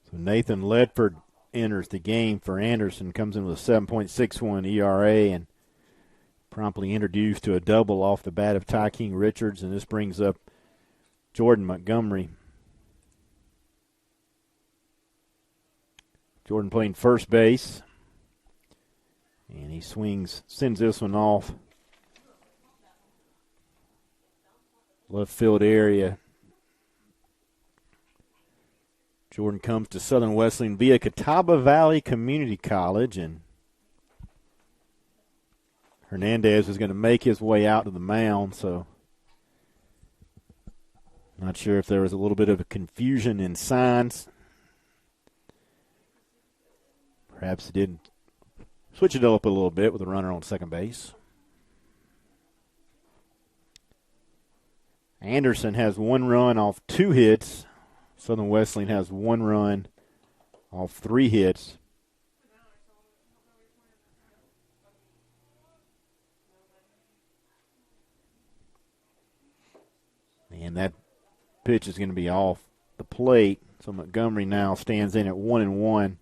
So Nathan Ledford enters the game for Anderson, comes in with a 7.61 ERA, and promptly introduced to a double off the bat of Ty King Richards, and this brings up Jordan Montgomery. Jordan playing first base, and he sends this one off left field area. Jordan comes to Southern Wesleyan via Catawba Valley Community College, and Hernandez is going to make his way out to the mound, so not sure if there was a little bit of a confusion in signs. Perhaps he didn't switch it up a little bit with a runner on second base. Anderson has 1 run off 2 hits. Southern Wesleyan has 1 run off 3 hits. And that pitch is going to be off the plate. So Montgomery now stands in at 1-1.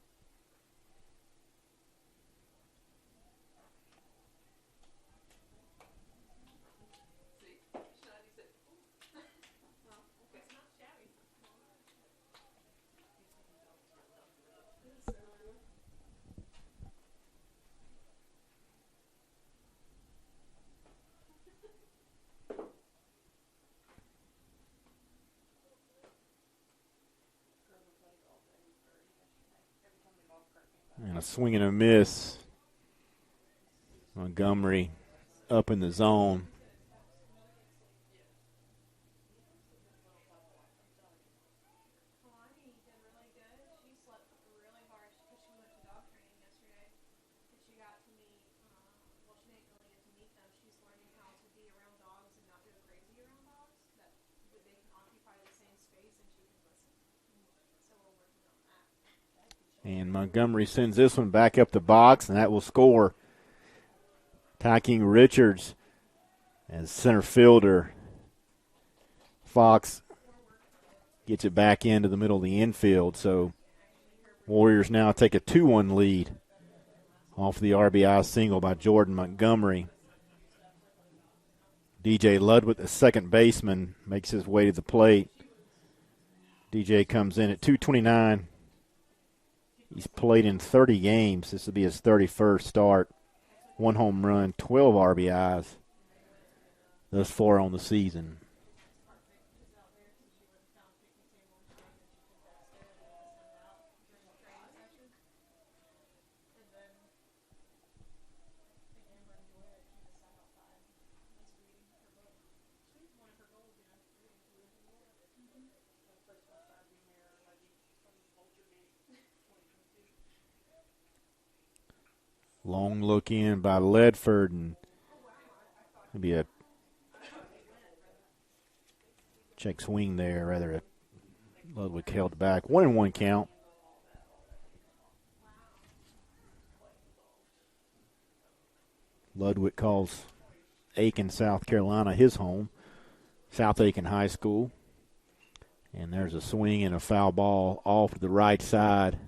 And a swing and a miss. Montgomery up in the zone. Kalani did really good. She slept really hard because she went to dog training yesterday. And she got to meet, well, she didn't really get to meet them. She's learning how to be around dogs and not go crazy around dogs. That they can occupy the same space and she can listen. So we're working on that. And Montgomery sends this one back up the box, and that will score. Attacking Richards as center fielder. Fox gets it back into the middle of the infield. So Warriors now take a 2-1 lead off the RBI single by Jordan Montgomery. DJ Ludwig, the second baseman, makes his way to the plate. DJ comes in at 229. He's played in 30 games. This will be his 31st start. 1 home run, 12 RBIs thus far on the season. Long look in by Ledford, and maybe a check swing there, rather. Ludwig held back. 1-1 count. Ludwig calls Aiken, South Carolina, his home. South Aiken High School. And there's a swing and a foul ball off to the right side.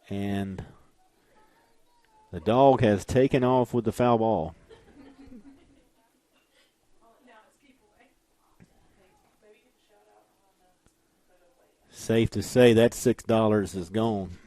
And the dog has taken off with the foul ball. Safe to say that $6 is gone.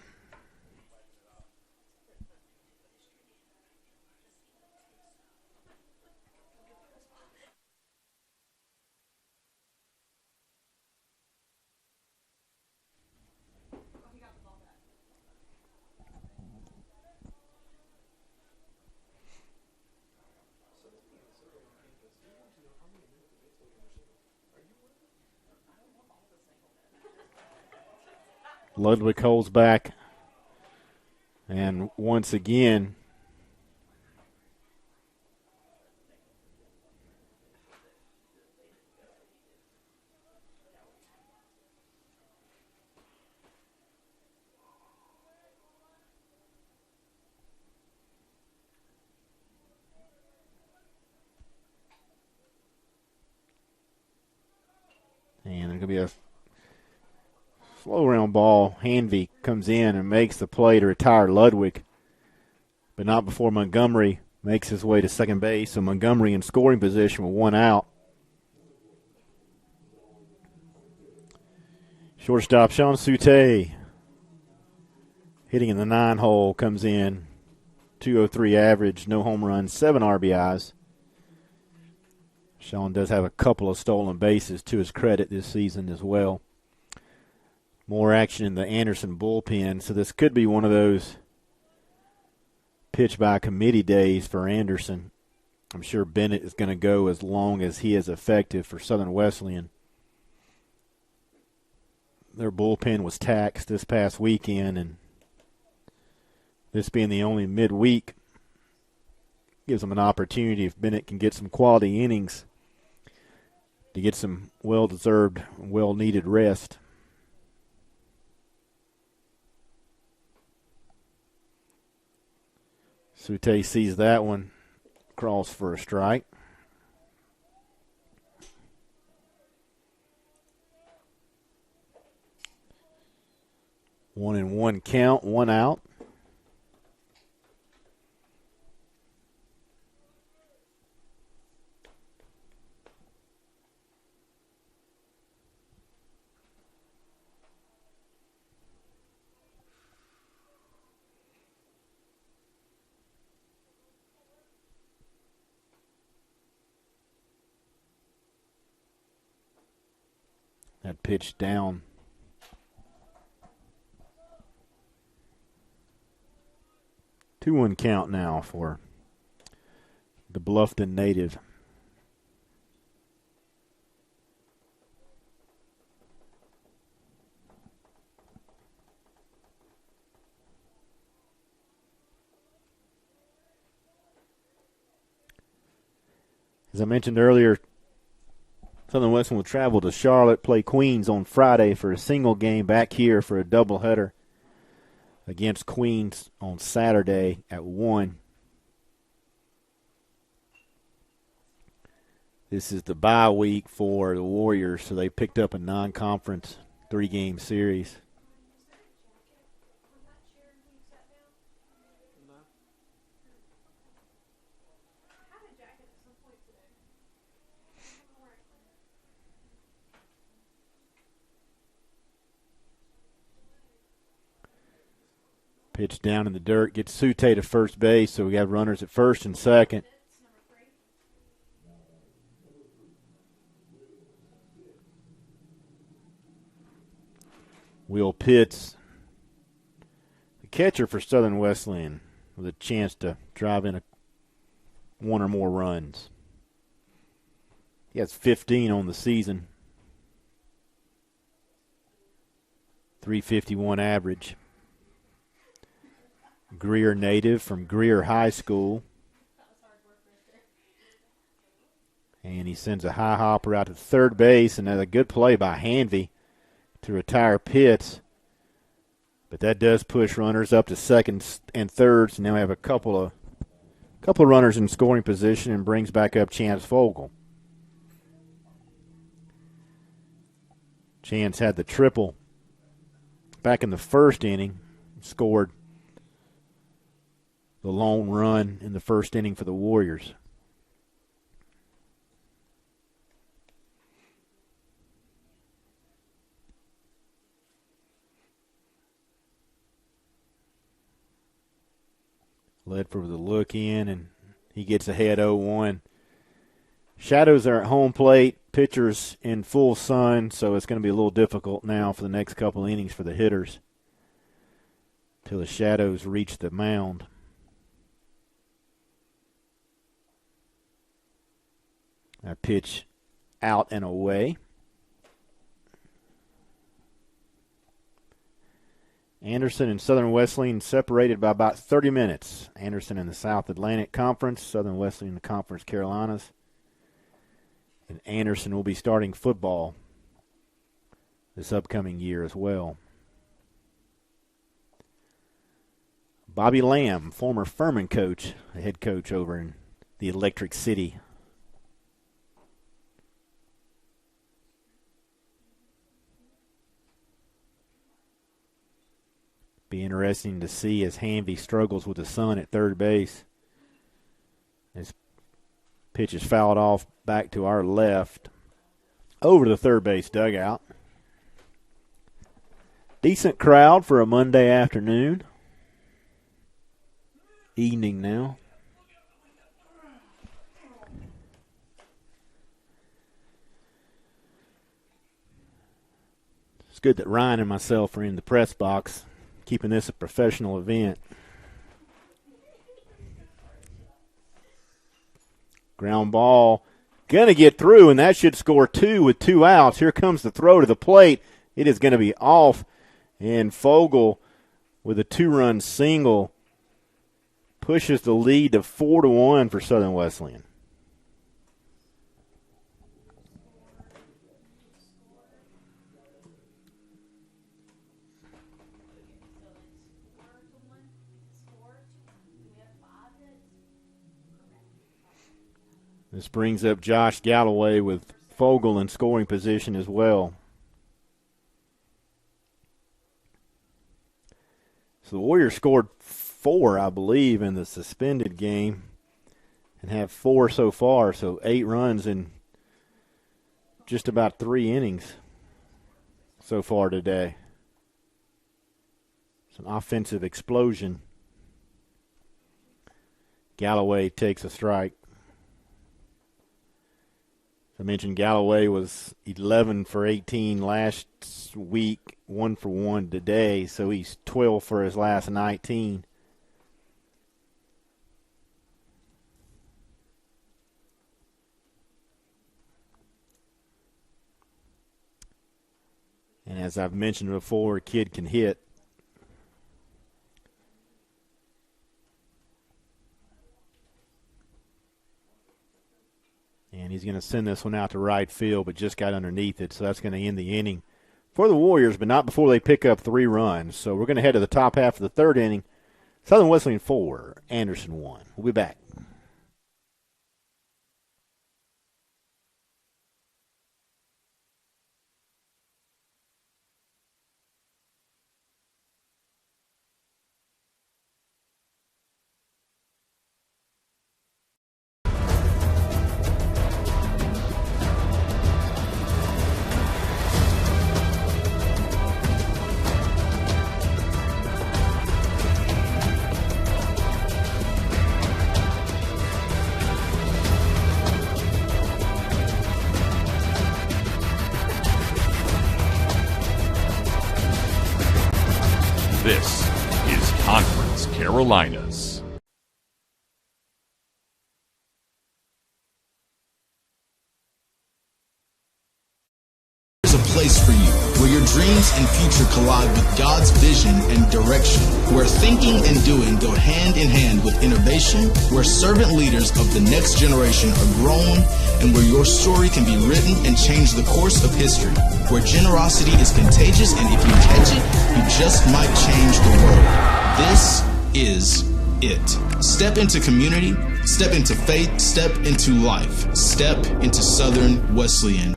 Ludwig holds back. And once again, and there's going to be a slow round ball. Hanvey comes in and makes the play to retire Ludwig, but not before Montgomery makes his way to second base. So Montgomery in scoring position with 1 out. Shortstop Sean Sute Hitting in the 9-hole, comes in 203 average, no home runs, 7 RBIs. Sean does have a couple of stolen bases to his credit this season as well. More action in the Anderson bullpen, so this could be one of those pitch by committee days for Anderson. I'm sure Bennett is going to go as long as he is effective for Southern Wesleyan. Their bullpen was taxed this past weekend, and this being the only midweek gives them an opportunity, if Bennett can get some quality innings, to get some well-deserved, well-needed rest. Sute sees that one, crawls for a strike. 1-1 count, 1 out. That pitch down. Two 2-1 count now for the Bluffton native. As I mentioned earlier, Southern Western will travel to Charlotte, play Queens on Friday for a single game, back here for a doubleheader against Queens on Saturday at 1. This is the bye week for the Warriors, so they picked up a non-conference 3-game series. Pitch down in the dirt, gets Sute to first base, so we have runners at first and second. Will Pitts, the catcher for Southern Wesleyan, with a chance to drive in one or more runs. He has 15 on the season. 351 average. Greer native from Greer High School. And he sends a high hopper out to third base, and a good play by Hanvey to retire Pitts. But that does push runners up to seconds and thirds. Now we have a couple of runners in scoring position and brings back up Chance Fogle. Chance had the triple back in the first inning, scored the lone run in the first inning for the Warriors. Ledford with a look in, and he gets ahead 0-1. Shadows are at home plate, pitchers in full sun, so it's going to be a little difficult now for the next couple innings for the hitters till the Shadows reach the mound. A pitch out and away. Anderson and Southern Wesleyan separated by about 30 minutes. Anderson in the South Atlantic Conference, Southern Wesleyan in the Conference Carolinas. And Anderson will be starting football this upcoming year as well. Bobby Lamb, former Furman coach, the head coach over in the Electric City. Be interesting to see as Hanvey struggles with the sun at third base. His pitch is fouled off back to our left, over to the third base dugout. Decent crowd for a Monday afternoon. evening now. It's good that Ryan and myself are in the press box, keeping this a professional event. Ground ball, gonna get through, and that should score 2 with 2 outs. Here comes the throw to the plate. It is going to be off, and Fogel with a 2-run single pushes the lead to 4-1 for Southern Wesleyan. This brings up Josh Galloway with Fogel in scoring position as well. So the Warriors scored 4, I believe, in the suspended game and have 4 so far, so 8 runs in just about 3 innings so far today. It's an offensive explosion. Galloway takes a strike. I mentioned Galloway was 11 for 18 last week, 1 for 1 today, so he's 12 for his last 19. And as I've mentioned before, kid can hit. And he's going to send this one out to right field, but just got underneath it, so that's going to end the inning for the Warriors, but not before they pick up 3 runs. So we're going to head to the top half of the 3rd inning. Southern Wesleyan 4, Anderson 1. We'll be back. This is Conference Carolinas. There's a place for you where your dreams and future collide with God's vision and direction, where thinking and doing go hand in hand with innovation, where servant leaders of the next generation are grown, and where your story can be written and change the course of history, where generosity is contagious, and if you catch it, you just might change the world. This is it. Step into community, step into faith, step into life, step into Southern Wesleyan.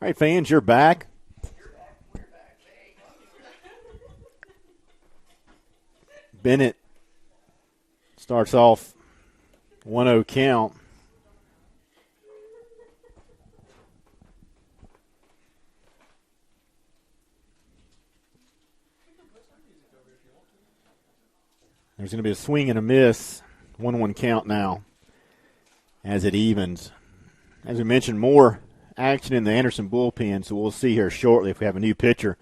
All right, fans, you're back. Bennett starts off 1-0 count. There's going to be a swing and a miss. 1-1 count now as it evens. As we mentioned, more action in the Anderson bullpen, so we'll see here shortly if we have a new pitcher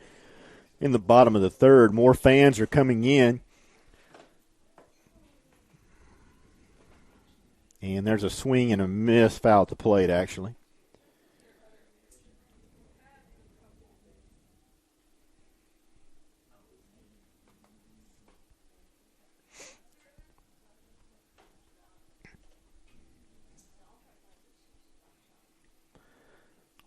in the bottom of the 3rd. More fans are coming in. And there's a swing and a miss, foul at the plate, actually.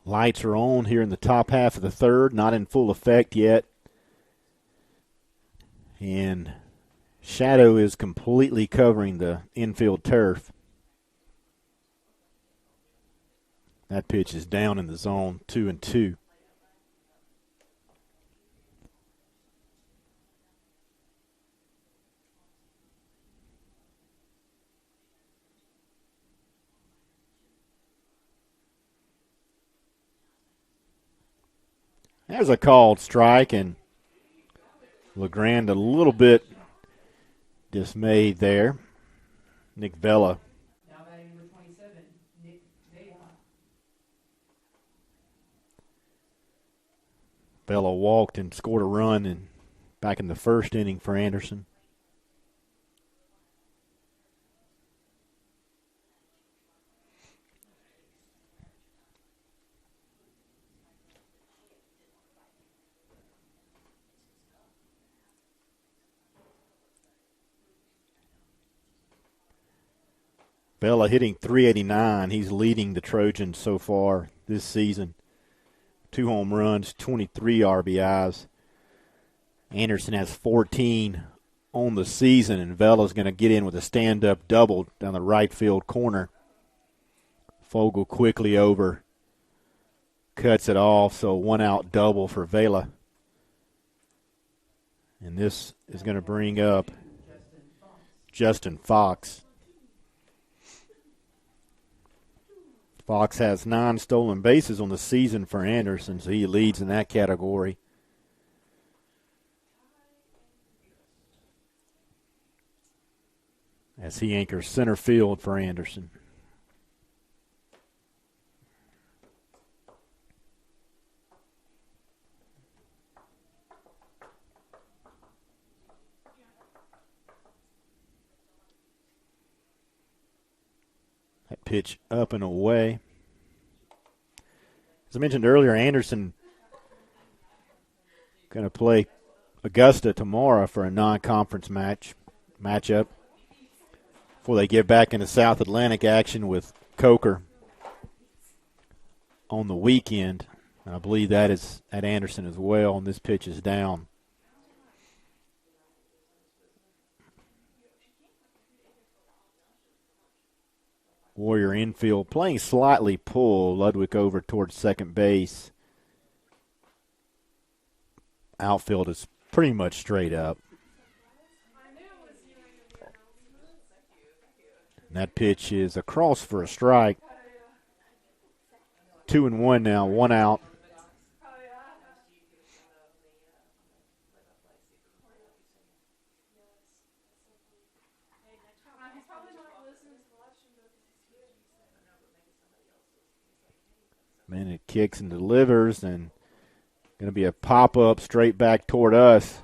A Lights are on here in the top half of the third, not in full effect yet. And shadow is completely covering the infield turf. That pitch is down in the zone, 2-2. There's a called strike, and LeGrand a little bit dismayed there. Nick Vela. Now batting number 27, Nick Vela. Vela walked and scored a run back in the first inning for Anderson. Vela hitting .389. He's leading the Trojans so far this season. 2 home runs, 23 RBIs. Anderson has 14 on the season, and Vela's going to get in with a stand-up double down the right field corner. Fogle quickly over, cuts it off, so 1-out double for Vela. And this is going to bring up Justin Fox. Fox has 9 stolen bases on the season for Anderson, so he leads in that category. As he anchors center field for Anderson. That pitch up and away. As I mentioned earlier, Anderson going to play Augusta tomorrow for a non-conference matchup before they get back into South Atlantic action with Coker on the weekend. I believe that is at Anderson as well, and this pitch is down. Warrior infield playing slightly pull. Ludwig over towards second base. Outfield is pretty much straight up. And that pitch is across for a strike. 2-1 now, 1 out. Man, it kicks and delivers, and going to be a pop-up straight back toward us.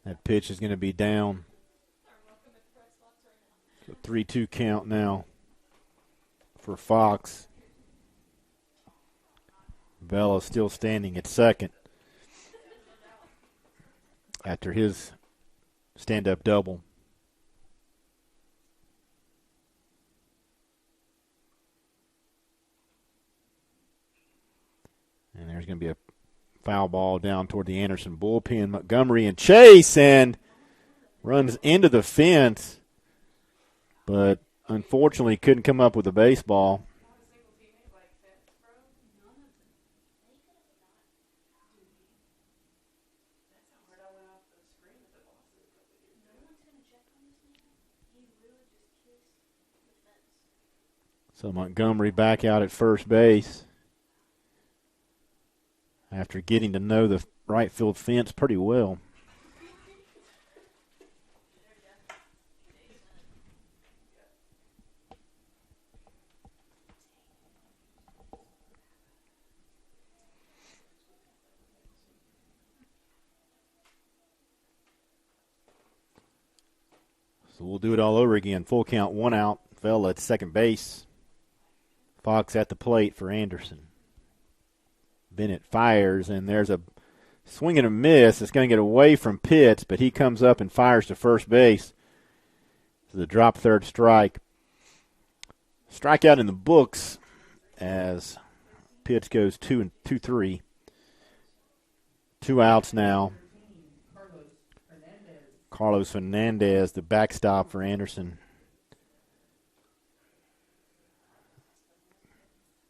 That pitch is going to be down. 3-2 count now for Fox. Vela still standing at second after his stand-up double. And there's going to be a foul ball down toward the Anderson bullpen. Montgomery and Chase, and runs into the fence, but unfortunately couldn't come up with a baseball. So Montgomery back out at first base after getting to know the right field fence pretty well. So we'll do it all over again. Full count, 1 out. Vela at second base. Fox at the plate for Anderson. Bennett fires, and there's a swing and a miss. It's going to get away from Pitts, but he comes up and fires to first base. So the drop third strike. Strikeout in the books as Pitts goes 2-3. 2 outs now. Carlos Fernandez, the backstop for Anderson.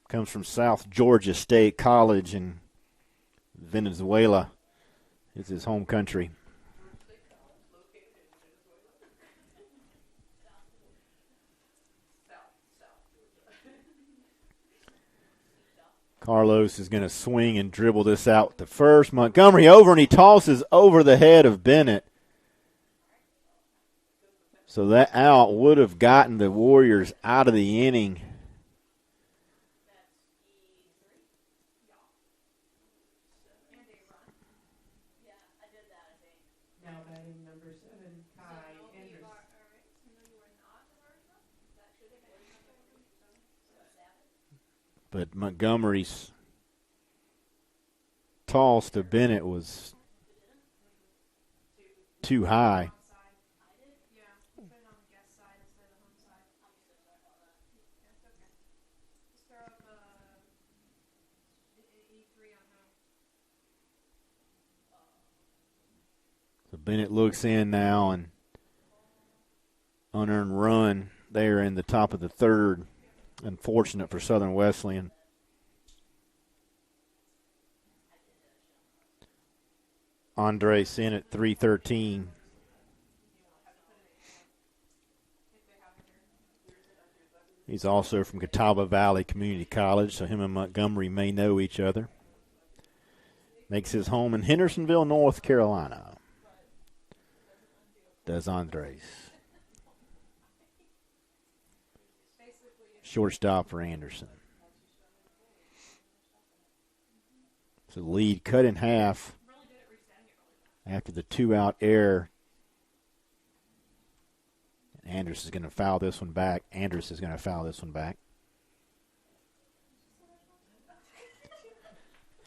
Comes from South Georgia State College in Venezuela. It's his home country. Carlos is going to swing and dribble this out to first. Montgomery over, and he tosses over the head of Bennett. So that out would have gotten the Warriors out of the inning. Now batting number 7, Kai Anderson. But Montgomery's toss to Bennett was too high. So Bennett looks in now, and unearned run there in the top of the third. Unfortunate for Southern Wesleyan. Andres in at 3:13. He's also from Catawba Valley Community College, so him and Montgomery may know each other. Makes his home in Hendersonville, North Carolina. Does Andres. Shortstop for Anderson. So the lead cut in half after the 2-out error. Andrus is going to foul this one back. Andrus is going to foul this one back.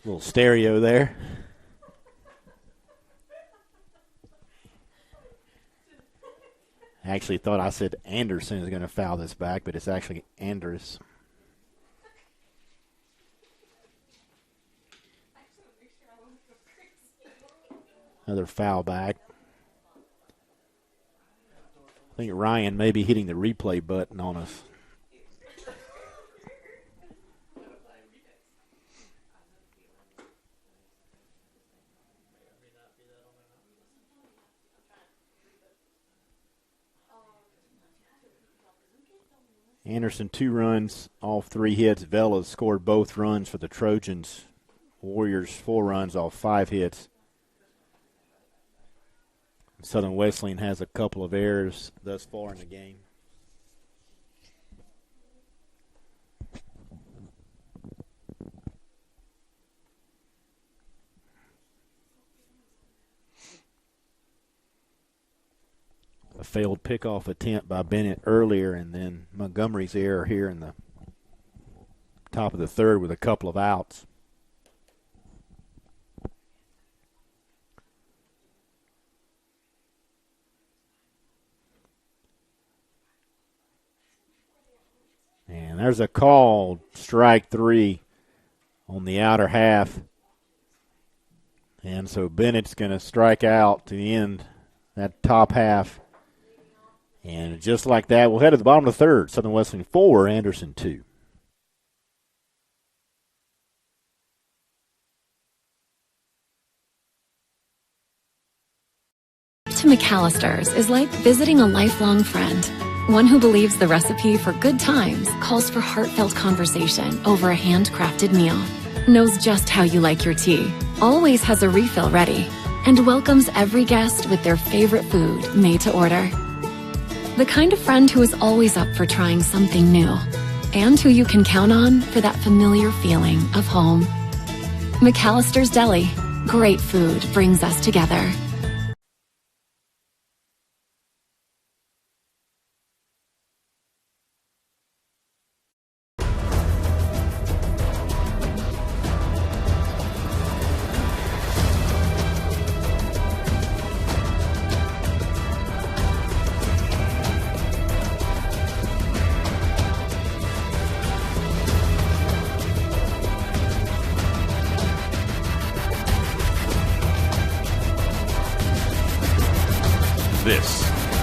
Little stereo there. I actually thought I said Anderson is going to foul this back, but it's actually Andrus. Another foul back. I think Ryan may be hitting the replay button on us. Anderson 2 runs, off 3 hits. Vela scored both runs for the Trojans. Warriors 4 runs off 5 hits. Southern Wesleyan has a couple of errors thus far in the game. A failed pickoff attempt by Bennett earlier, and then Montgomery's error here in the top of the third with a couple of outs. And there's a call, strike 3 on the outer half. And so Bennett's going to strike out to end that top half. And just like that, we'll head to the bottom of the third. Southern Wesleyan 4, Anderson 2. To McAllister's is like visiting a lifelong friend. One who believes the recipe for good times calls for heartfelt conversation over a handcrafted meal. Knows just how you like your tea. Always has a refill ready. And welcomes every guest with their favorite food made to order. The kind of friend who is always up for trying something new. And who you can count on for that familiar feeling of home. McAllister's Deli. Great food brings us together.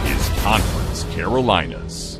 is Conference Carolinas.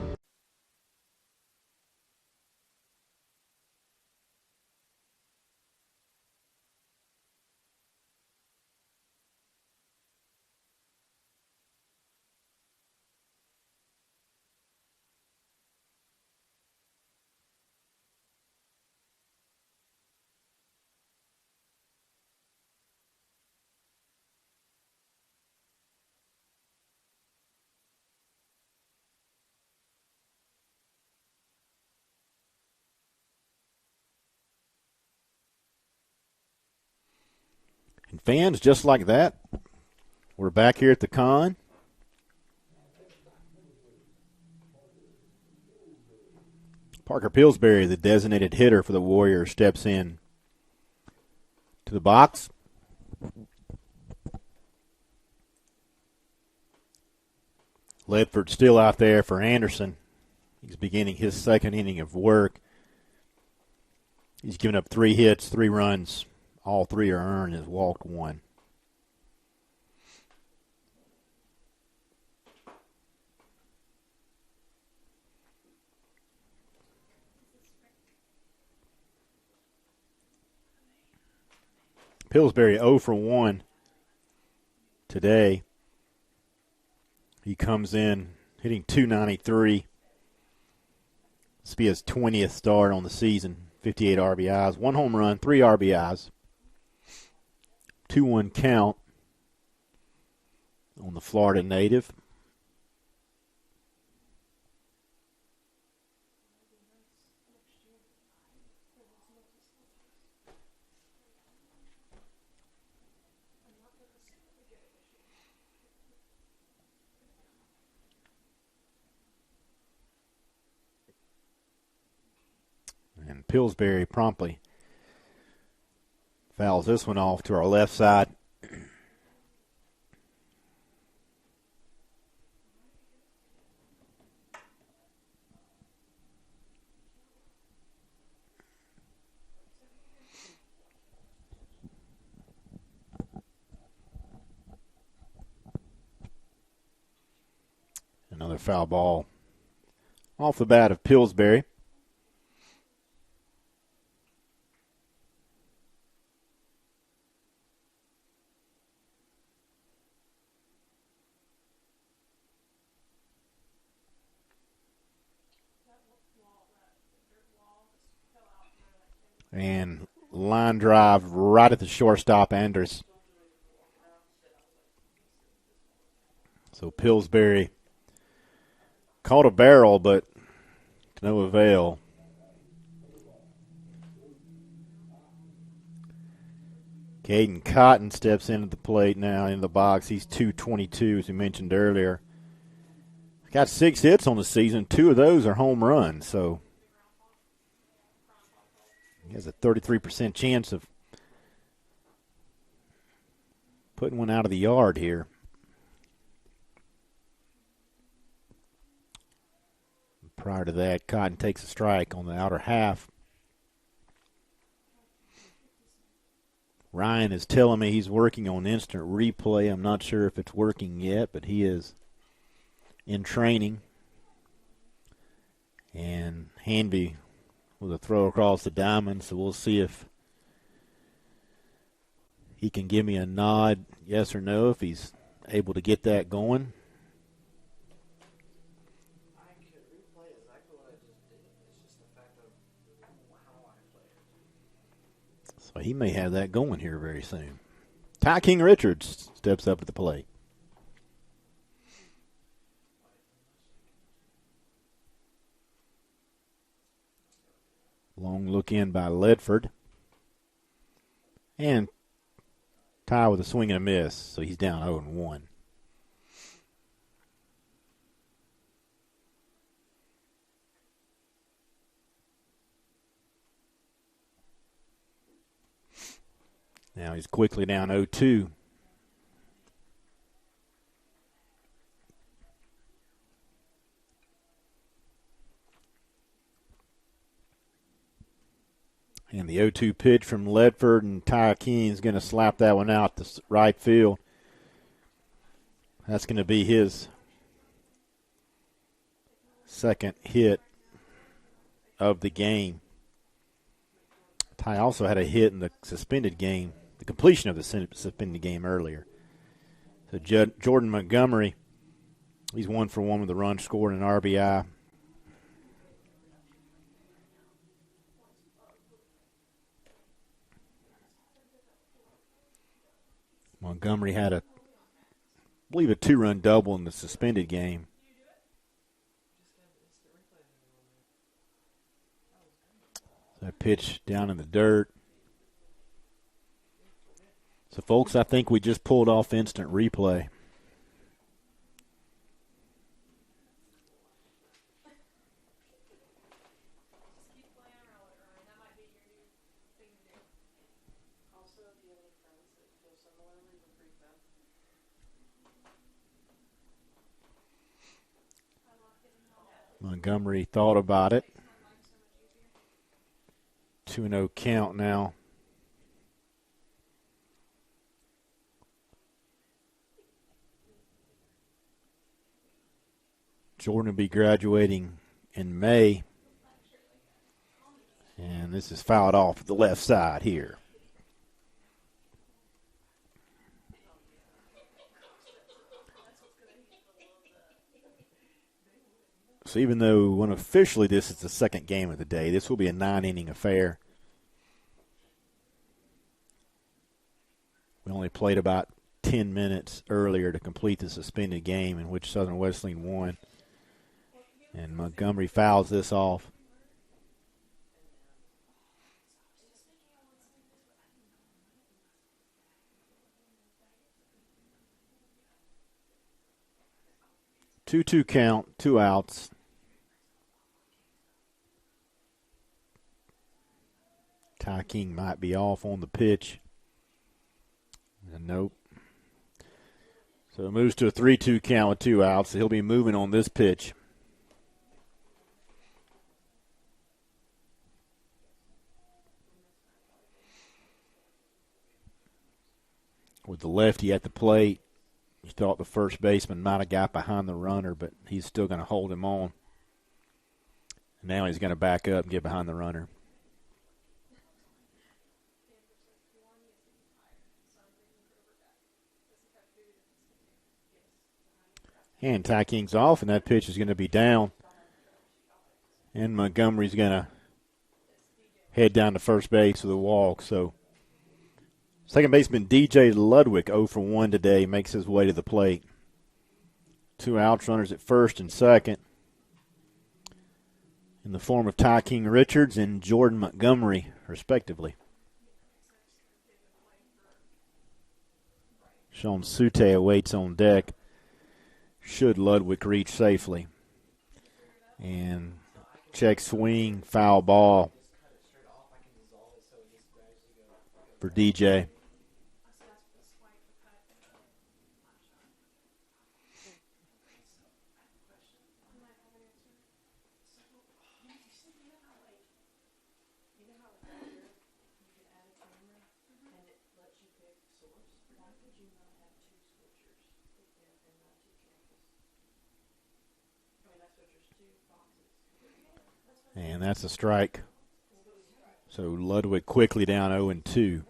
And fans, just like that, we're back here at the con. Parker Pillsbury, the designated hitter for the Warriors, steps in to the box. Ledford still out there for Anderson. He's beginning his second inning of work. He's given up 3 hits, 3 runs. All 3 are earned, has walked 1. Pillsbury 0 for 1 today. He comes in hitting .293. This will be his 20th start on the season. 58 RBIs, 1 home run, 3 RBIs. 2-1 count on the Florida native. And Pillsbury promptly fouls this one off to our left side. Another foul ball off the bat of Pillsbury. And line drive right at the shortstop, Anders. So Pillsbury caught a barrel, but to no avail. Caden Cotton steps into the plate now in the box. He's .222, as we mentioned earlier. Got 6 hits on the season. 2 of those are home runs, so he has a 33% chance of putting one out of the yard here. Prior to that, Cotton takes a strike on the outer half. Ryan is telling me he's working on instant replay. I'm not sure if it's working yet, but he is in training. And Hanby with a throw across the diamond, so we'll see if he can give me a nod, yes or no, if he's able to get that going. I could replay exactly what I just did. It's just the fact of how I played. So he may have that going here very soon. Ty King Richards steps up at the plate. Long look in by Ledford. And Ty with a swing and a miss, so he's down 0-1. Now he's quickly down 0-2. And the 0-2 pitch from Ledford, and Ty Keen's going to slap that one out to right field. That's going to be his second hit of the game. Ty also had a hit in the suspended game, the completion of the suspended game earlier. So Jordan Montgomery, he's 1 for 1 with a run scored and an RBI. Montgomery had I believe a 2-run double in the suspended game. That pitch down in the dirt. So, folks, I think we just pulled off instant replay. Montgomery thought about it. 2-0 count now. Jordan will be graduating in May. And this is fouled off the left side here. So even though unofficially this is the second game of the day, this will be a 9-inning affair. We only played about 10 minutes earlier to complete the suspended game in which Southern Wesleyan won. And Montgomery fouls this off. Two count, 2 outs. Ty King might be off on the pitch. And nope. So it moves to a 3-2 count with 2 outs. He'll be moving on this pitch. With the lefty at the plate, you thought the first baseman might have got behind the runner, but he's still going to hold him on. Now he's going to back up and get behind the runner. And Ty King's off, and that pitch is going to be down. And Montgomery's going to head down to first base with a walk. So second baseman DJ Ludwig, 0 for 1 today, makes his way to the plate. 2 outs, runners at first and second, in the form of Ty King Richards and Jordan Montgomery, respectively. Sean Sute awaits on deck, should Ludwig reach safely. And check swing, foul ball for DJ. And that's a strike. So Ludwig quickly down 0-2.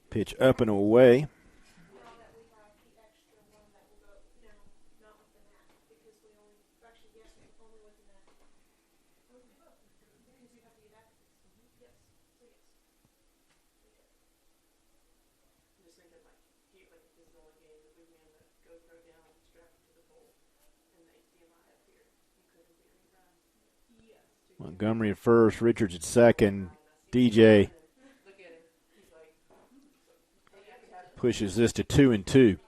Pitch up and away. Montgomery at first, Richards at second. DJ pushes this to 2-2.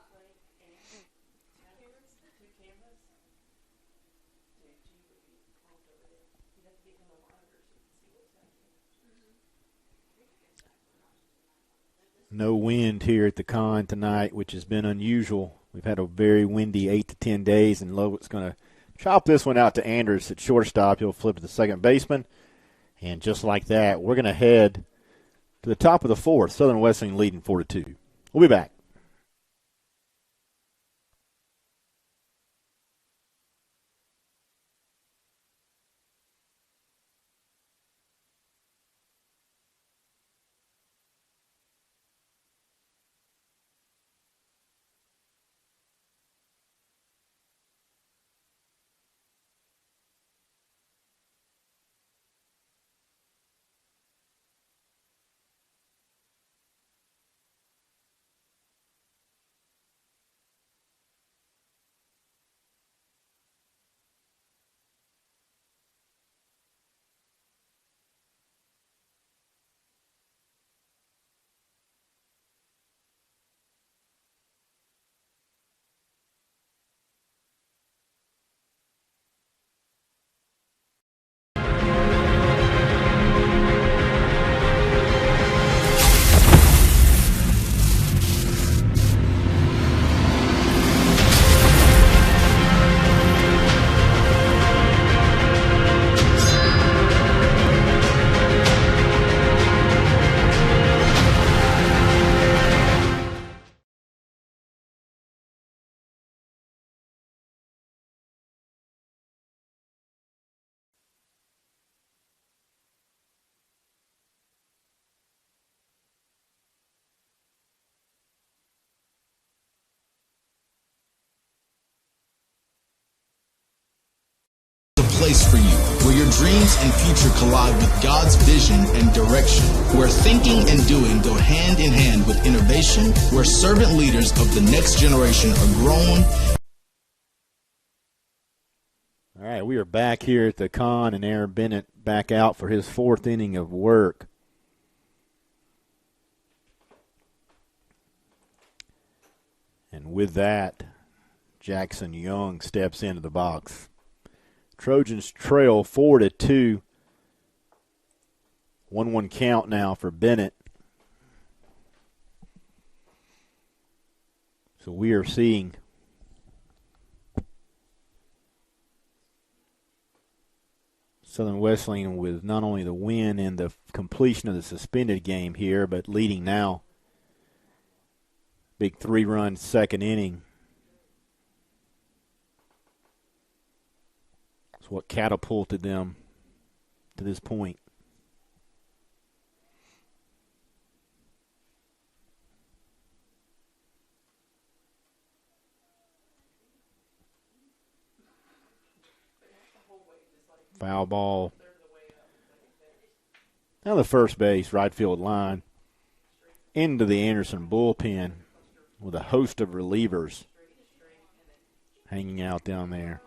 No wind here at the con tonight, which has been unusual. We've had a very windy 8 to 10 days, and Lovett's going to chop this one out to Anders at shortstop. He'll flip to the second baseman. And just like that, we're going to head to the top of the fourth. Southern Wesleyan leading 4-2. We'll be back. Place for you, where your dreams and future collide with God's vision and direction, where thinking and doing go hand in hand with innovation, where servant leaders of the next generation are grown. All right, we are back here at the con, and Aaron Bennett back out for his fourth inning of work. And with that, Jackson Young steps into the box. Trojans trail 4-2. 1-1 count now for Bennett. So we are seeing Southern Wesleyan with not only the win and the completion of the suspended game here, but leading now. Big 3-run second inning. What catapulted them to this point. Foul ball. Now the first base, right field line, into the Anderson bullpen with a host of relievers hanging out down there.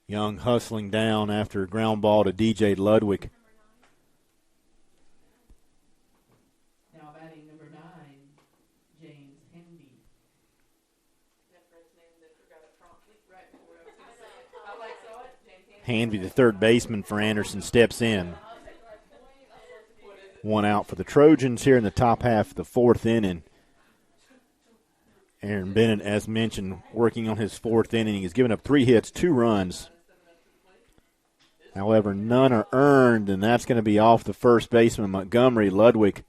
Young hustling down after a ground ball to DJ Ludwig. Now batting number 9, James Handy. Hanby, the third baseman for Anderson, steps in. One out for the Trojans here in the top half of the fourth inning. Aaron Bennett, as mentioned, working on his fourth inning. He's given up 3 hits, 2 runs. However, none are earned, and that's going to be off the first baseman, Montgomery. Ludwig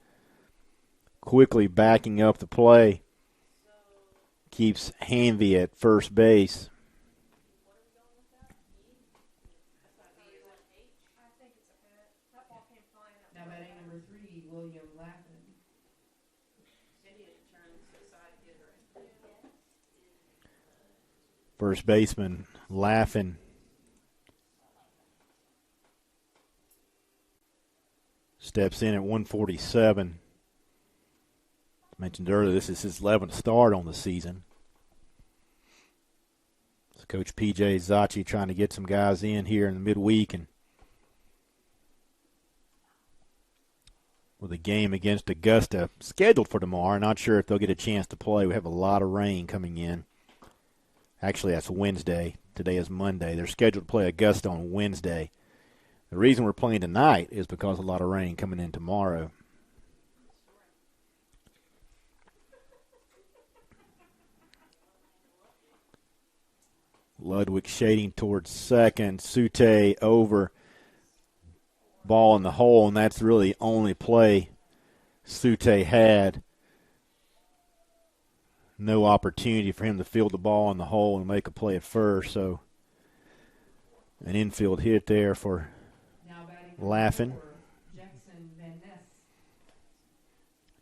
quickly backing up the play. Keeps Hanvey at first base. Now batting number 3, William Lappin. First baseman Laffin steps in at 147. As mentioned earlier, this is his 11th start on the season. So Coach P.J. Zachi trying to get some guys in here in the midweek, and with a game against Augusta scheduled for tomorrow. Not sure if they'll get a chance to play. We have a lot of rain coming in. Actually, that's Wednesday. Today is Monday. They're scheduled to play Augusta on Wednesday. The reason we're playing tonight is because of a lot of rain coming in tomorrow. Ludwig shading towards second. Sute over. Ball in the hole, and that's really the only play Sute had. No opportunity for him to field the ball in the hole and make a play at first. So an infield hit there for Laughing.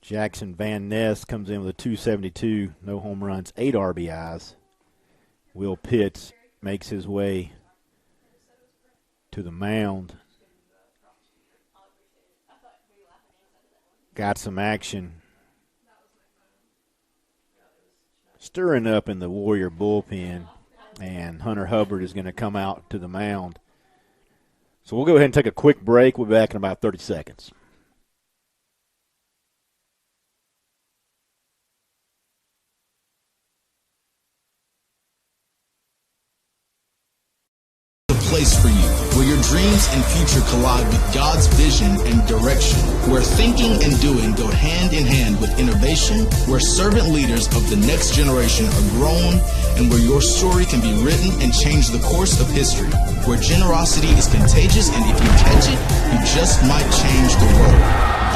Jackson Van Ness comes in with a 272, no home runs, 8 RBIs. Will Pitts makes his way to the mound. Got some action stirring up in the Warrior bullpen, and Hunter Hubbard is going to come out to the mound. So we'll go ahead and take a quick break. We'll be back in about 30 seconds. Place for you, where your dreams and future collide with God's vision and direction, where thinking and doing go hand in hand with innovation, where servant leaders of the next generation are grown, and where your story can be written and change the course of history, where generosity is contagious, and if you catch it, you just might change the world.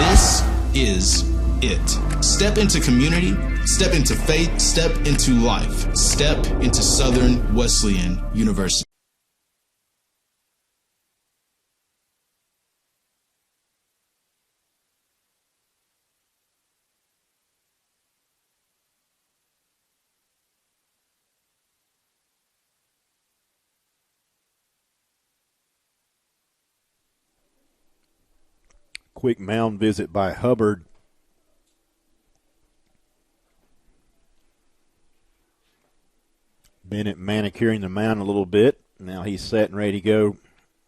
This is it. Step into community, step into faith, step into life, step into Southern Wesleyan University. Quick mound visit by Hubbard. Bennett manicuring the mound a little bit. Now he's set and ready to go.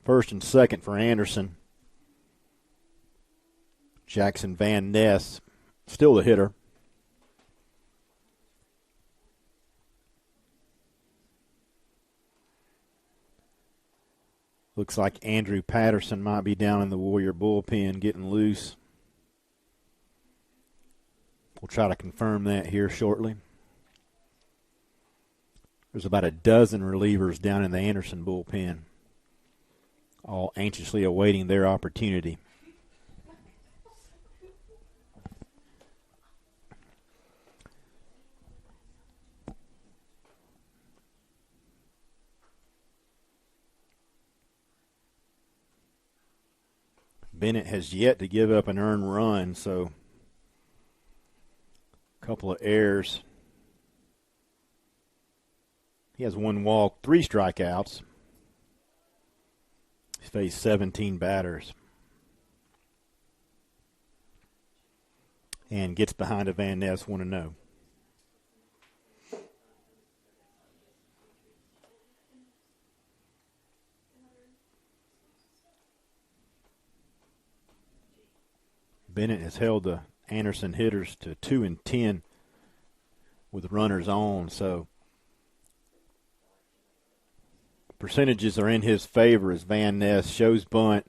First and second for Anderson. Jackson Van Ness, still the hitter. Looks like Andrew Patterson might be down in the Warrior bullpen getting loose. We'll try to confirm that here shortly. There's about a dozen relievers down in the Anderson bullpen, all anxiously awaiting their opportunity. Bennett has yet to give up an earned run, so a couple of errors. He has 1 walk, 3 strikeouts. He's faced 17 batters. And gets behind a Van Ness 1-0. Bennett has held the Anderson hitters to 2-10 with runners on, so percentages are in his favor as Van Ness shows bunt,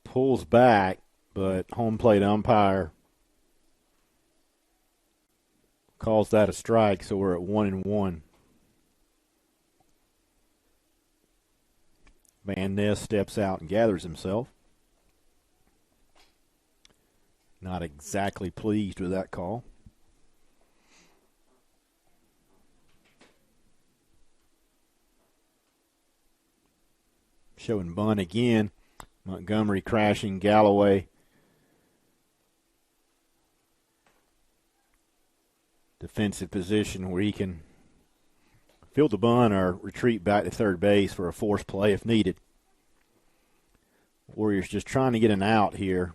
pulls back, but home plate umpire calls that a strike, so we're at 1-1. Van Ness steps out and gathers himself. Not exactly pleased with that call. Showing bunt again. Montgomery crashing Galloway. Defensive position where he can field the bunt or retreat back to third base for a forced play if needed. Warriors just trying to get an out here.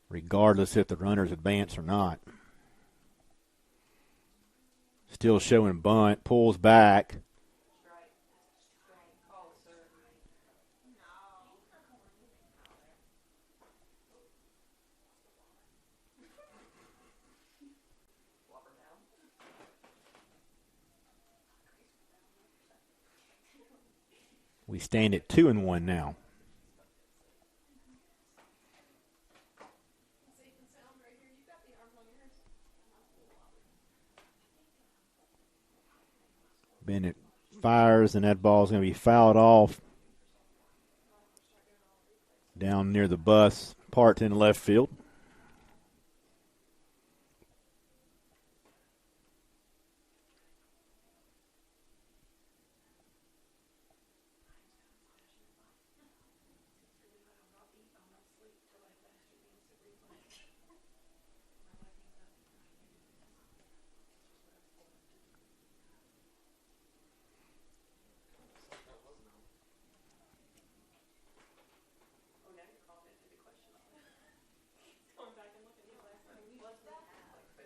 Regardless if the runners advance or not. Still showing bunt, pulls back. We stand at 2-1 now. Bennett fires, and that ball's going to be fouled off down near the bus, parked in left field.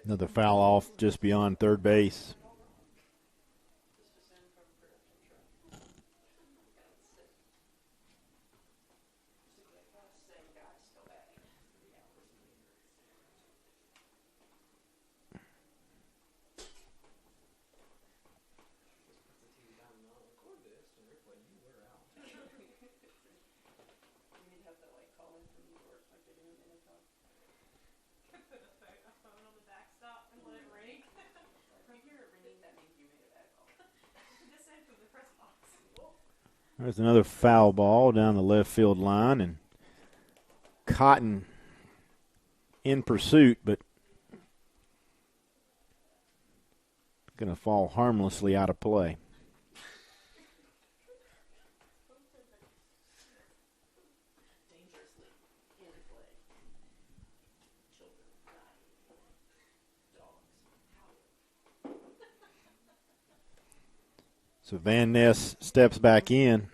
Another foul off just beyond third base. There's another foul ball down the left field line, and Cotton in pursuit, but going to fall harmlessly out of play. So Van Ness steps back in.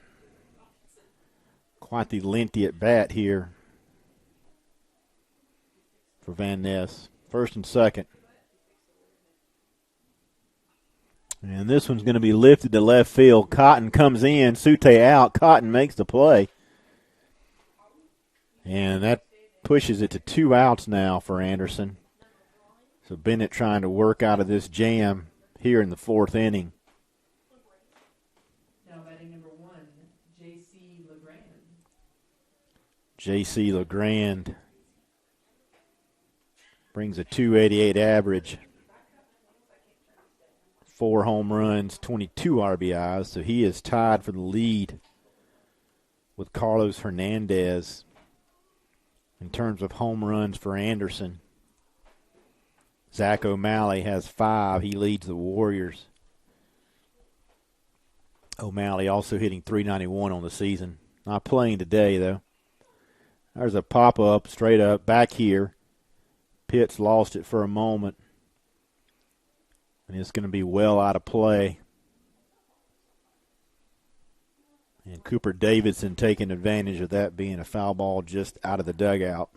Quite the lengthy at bat here for Van Ness. First and second. And this one's going to be lifted to left field. Cotton comes in. Sute out. Cotton makes the play. And that pushes it to 2 outs now for Anderson. So Bennett trying to work out of this jam here in the 4th inning. J.C. LeGrand brings a .288 average, 4 home runs, 22 RBIs, so he is tied for the lead with Carlos Hernandez in terms of home runs for Anderson. Zach O'Malley has 5. He leads the Warriors. O'Malley also hitting .391 on the season. Not playing today, though. There's a pop-up, straight up, back here. Pitts lost it for a moment. And it's going to be well out of play. And Cooper Davidson taking advantage of that being a foul ball just out of the dugout.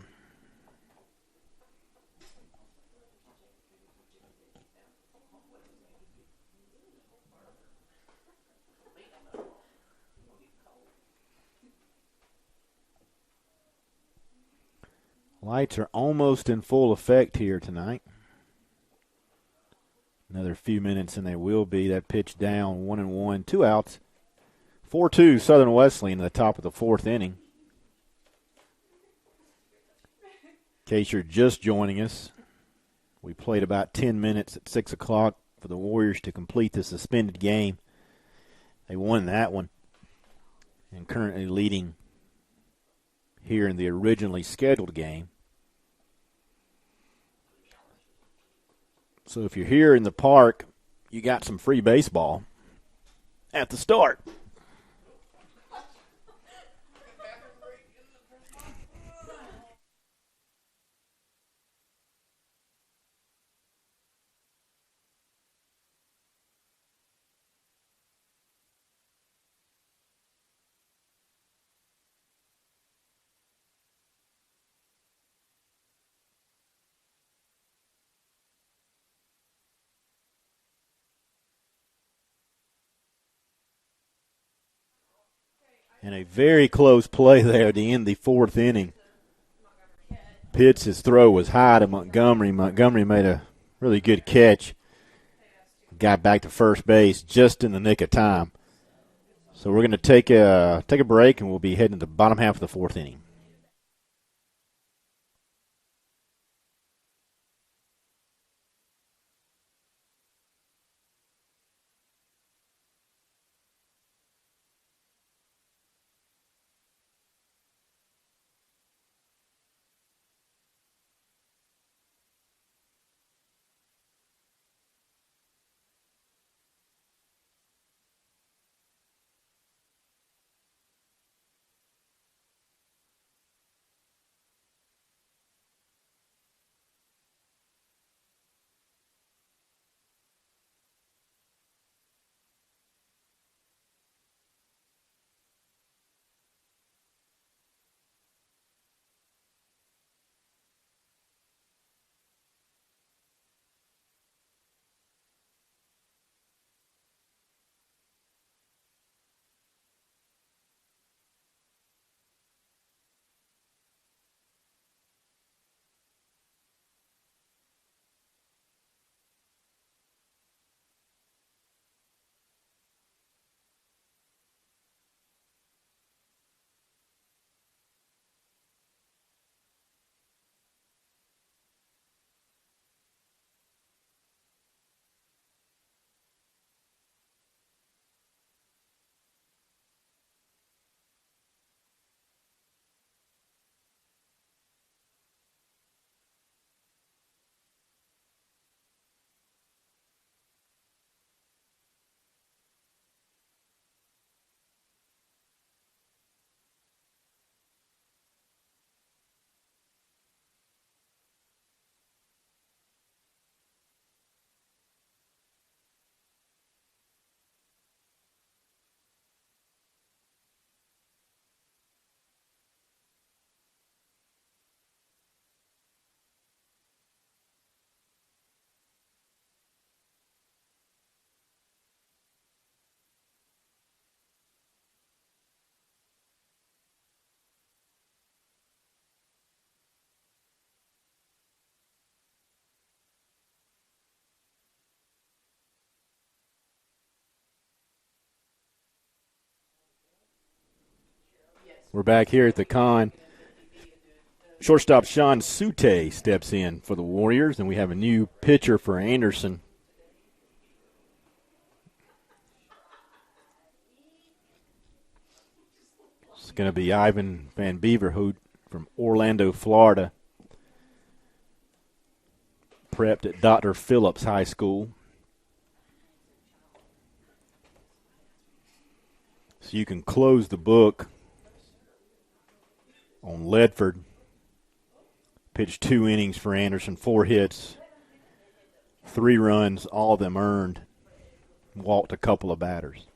Lights are almost in full effect here tonight. Another few minutes and they will be. That pitch down, 1-1, 2 outs. 4-2 Southern Wesleyan in the top of the 4th inning. In case you're just joining us, we played about 10 minutes at 6 o'clock for the Warriors to complete the suspended game. They won that one and currently leading here in the originally scheduled game. So if you're here in the park, you got some free baseball at the start. And a very close play there at the end of the fourth inning. Pitts' throw was high to Montgomery. Montgomery made a really good catch. Got back to first base just in the nick of time. So we're going to take a break, and we'll be heading to the bottom half of the fourth inning. We're back here at the Con. Shortstop Sean Sute steps in for the Warriors, and we have a new pitcher for Anderson. It's going to be Ivan Van Beverhout from Orlando, Florida. Prepped at Dr. Phillips High School. So you can close the book on Ledford. Pitched 2 innings for Anderson, 4 hits, 3 runs, all of them earned. Walked a couple of batters.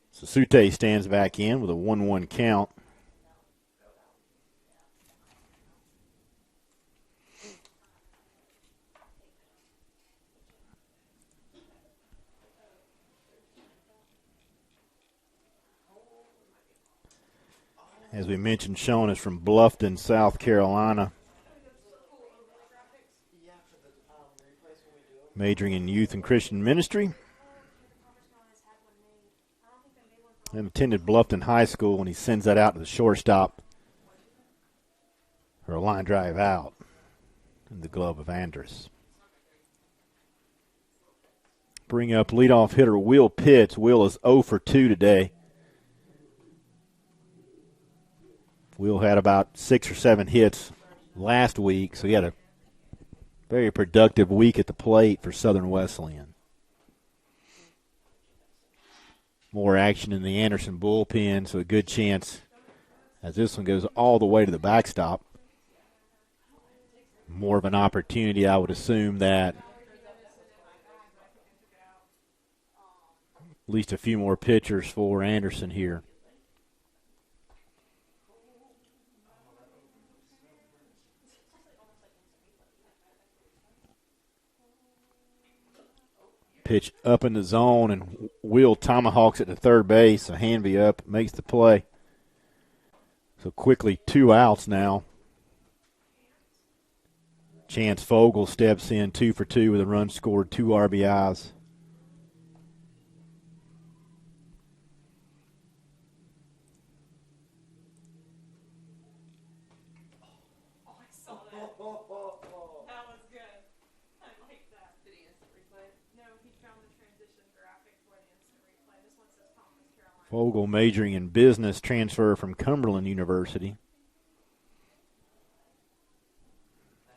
So Sute stands back in with a 1-1 count. As we mentioned, Sean is from Bluffton, South Carolina. Majoring in youth and Christian ministry. And attended Bluffton High School, and he sends that out to the shortstop for a line drive out in the glove of Andrus. Bring up leadoff hitter Will Pitts. Will is 0 for 2 today. Will had about 6 or 7 hits last week, so he had a very productive week at the plate for Southern Wesleyan. More action in the Anderson bullpen, so a good chance as this one goes all the way to the backstop. More of an opportunity, I would assume, that at least a few more pitchers for Anderson here. Pitch up in the zone, and Will tomahawks it to third base. So Hanvey up, makes the play. So quickly 2 outs now. Chance Fogle steps in 2 for 2 with a run scored, 2 RBIs. Fogle majoring in business, transfer from Cumberland University.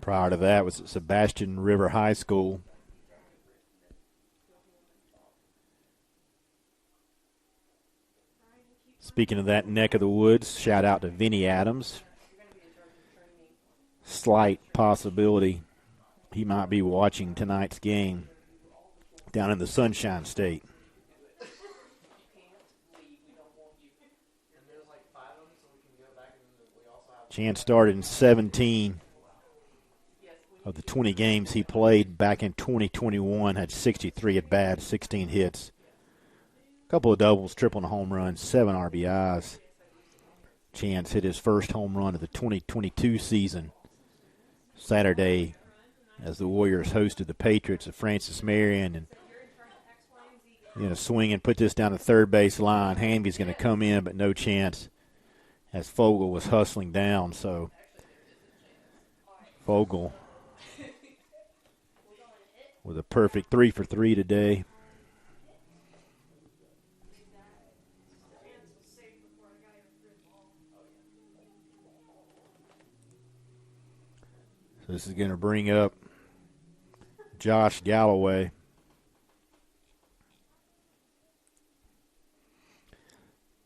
Prior to that was at Sebastian River High School. Speaking of that neck of the woods, shout out to Vinny Adams. Slight possibility he might be watching tonight's game down in the Sunshine State. Chance started in 17 of the 20 games he played back in 2021, had 63 at bats, 16 hits, a couple of doubles, triple and a home run, 7 RBIs. Chance hit his first home run of the 2022 season Saturday as the Warriors hosted the Patriots at Francis Marion, and swing and put this down the third base line. Hanvey's going to come in, but no chance, as Fogle was hustling down. So Fogle with a perfect 3 for 3 today. So this is going to bring up Josh Galloway.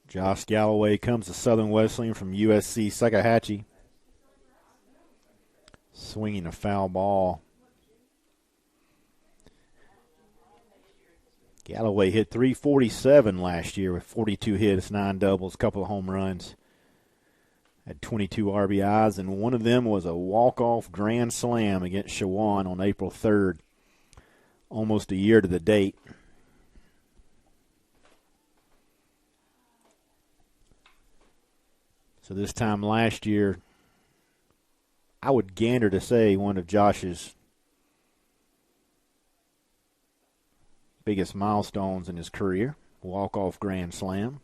Josh Galloway comes to Southern Wesleyan from USC Sakahatchee. Swinging a foul ball. Galloway hit .347 last year with 42 hits, 9 doubles, a couple of home runs. Had 22 RBIs, and one of them was a walk-off grand slam against Shawan on April 3rd, almost a year to the date. So this time last year, I would gander to say one of Josh's biggest milestones in his career, walk-off grand slam.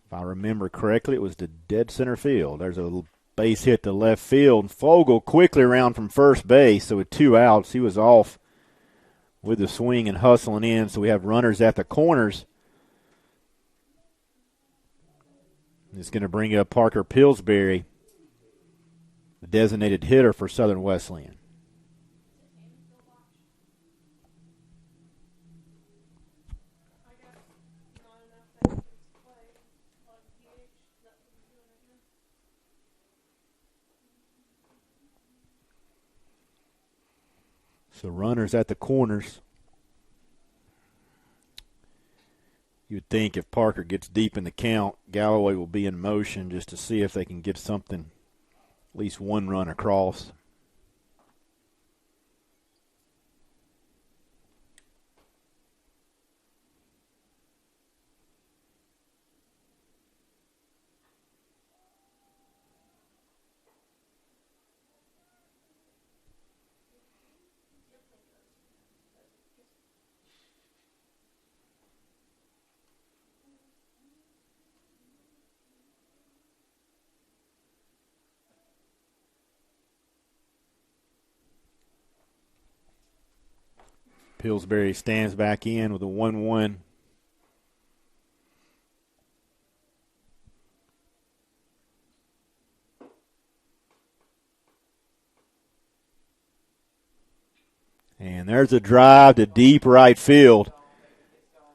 If I remember correctly, it was to dead center field. There's a base hit to left field, and Fogle quickly around from first base. So with 2 outs, he was off with the swing and hustling in. So we have runners at the corners. It's going to bring up Parker Pillsbury, the designated hitter for Southern Wesleyan. So runners at the corners. You'd think if Parker gets deep in the count, Galloway will be in motion just to see if they can get something, at least one run across. Pillsbury stands back in with a 1-1. And there's a drive to deep right field.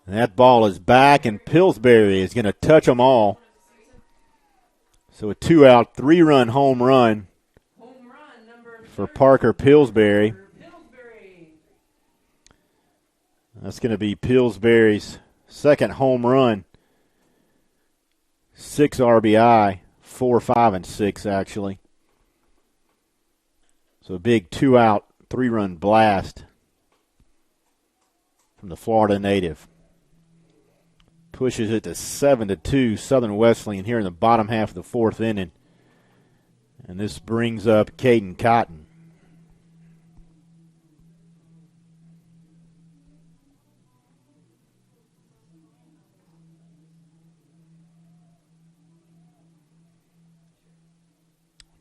And that ball is back, and Pillsbury is going to touch them all. So a 2-out, 3-run home run for Parker Pillsbury. That's going to be Pillsbury's second home run. 6 RBI, 4, 5, and 6 actually. So a big 2-out, 3-run blast from the Florida native. Pushes it to 7-2 Southern Wesleyan here in the bottom half of the fourth inning. And this brings up Caden Cotton.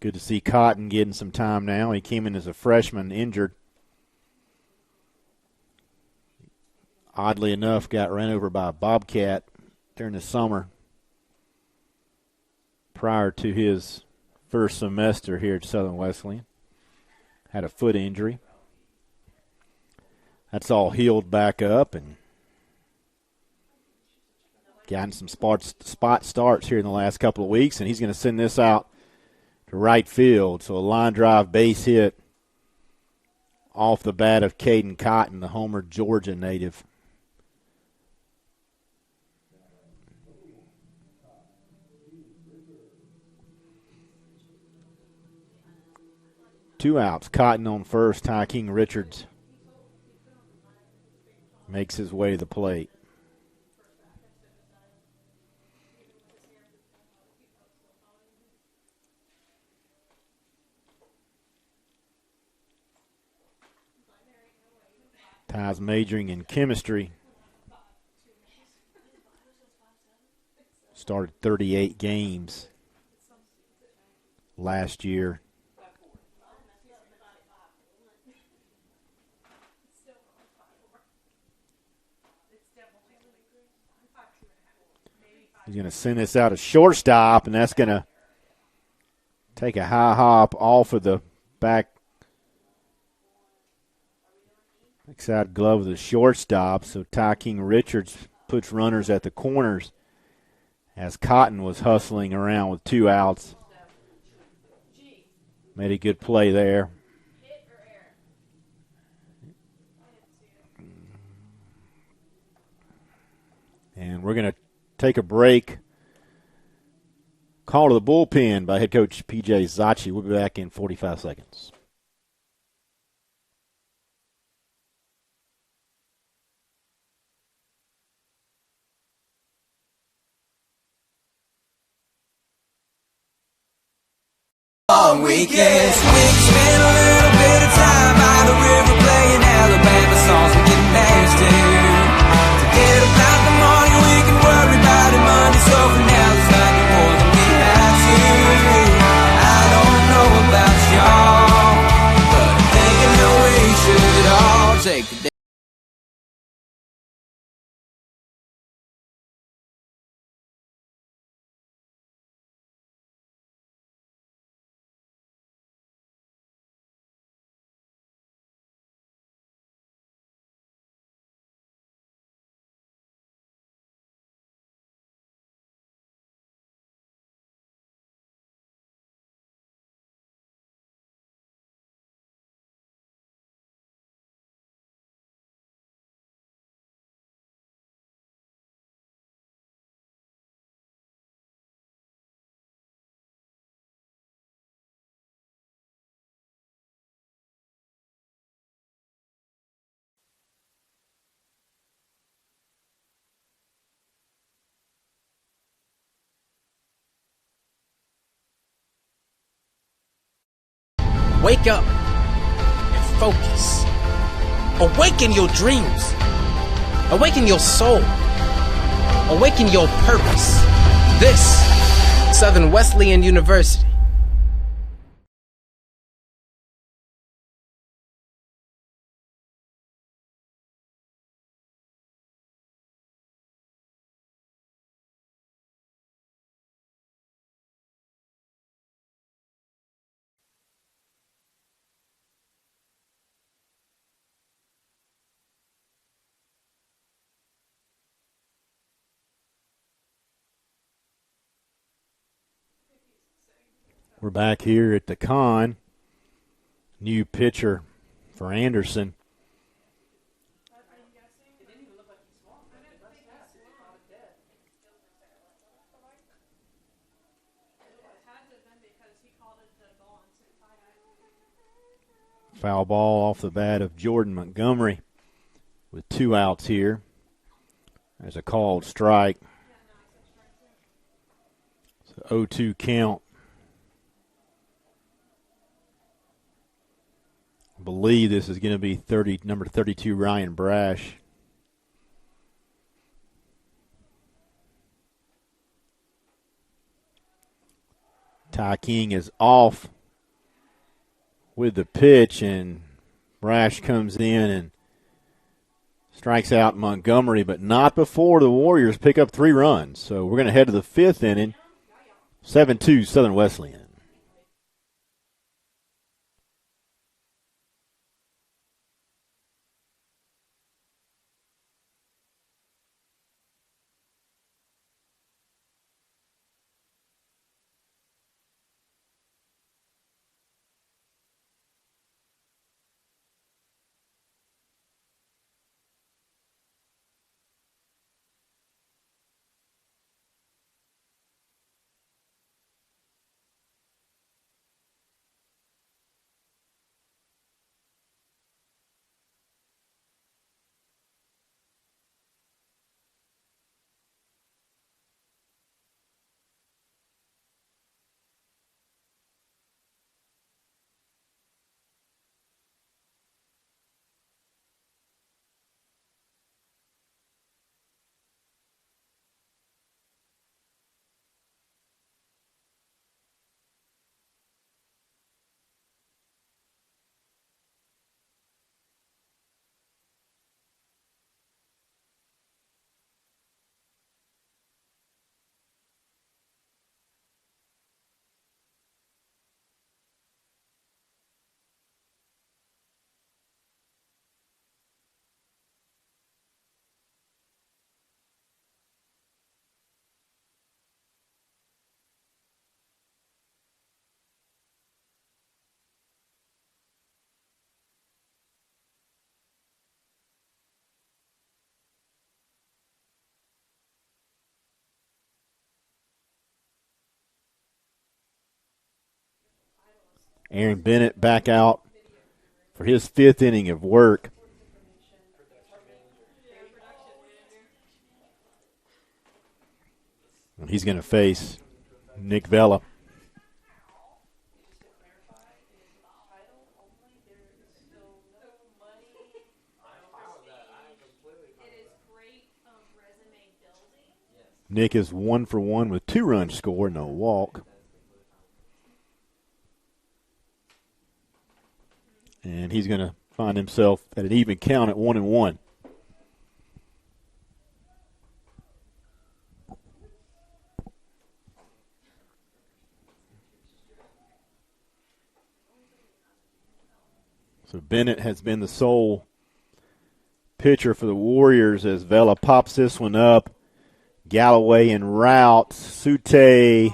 Good to see Cotton getting some time now. He came in as a freshman injured. Oddly enough, got ran over by a Bobcat during the summer prior to his first semester here at Southern Wesleyan. Had a foot injury. That's all healed back up and gotten some spot starts here in the last couple of weeks, and he's going to send this out to right field. So a line drive base hit off the bat of Caden Cotton, the Homer, Georgia native. Two outs. Cotton on first. Ty King Richards makes his way to the plate. Ty's majoring in chemistry. Started 38 games last year. He's going to send this out a shortstop, and that's going to take a high hop off of the backside glove of the shortstop. So Ty King Richards puts runners at the corners as Cotton was hustling around with two outs. Made a good play there. And we're going to take a break. Call to the bullpen by head coach P.J. Zachi. We'll be back in 45 seconds. Long weekends, we can spend a little bit of time by the river playing Alabama songs we can dance to. Forget about the morning, we can worry about it Monday, so for now there's nothing more than we have to. I don't know about y'all, but I'm thinking that we should all take the day. Wake up and focus. Awaken your dreams. Awaken your soul. Awaken your purpose. This, Southern Wesleyan University. We're back here at the Con. New pitcher for Anderson. Foul ball off the bat of Jordan Montgomery. with 2 outs here. There's a called strike. So 0-2 count. I believe this is going to be number 32, Ryan Brash. Ty King is off with the pitch, and Brash comes in and strikes out Montgomery, but not before the Warriors pick up 3 runs. So we're going to head to the 5th inning, 7-2 Southern Wesleyan. Aaron Bennett back out for his 5th inning of work. And he's going to face Nick Vela. Nick is 1 for 1 with 2 runs scored, no walk. And he's going to find himself at an even count at 1-1. So Bennett has been the sole pitcher for the Warriors as Vela pops this one up. Galloway en route. Sute,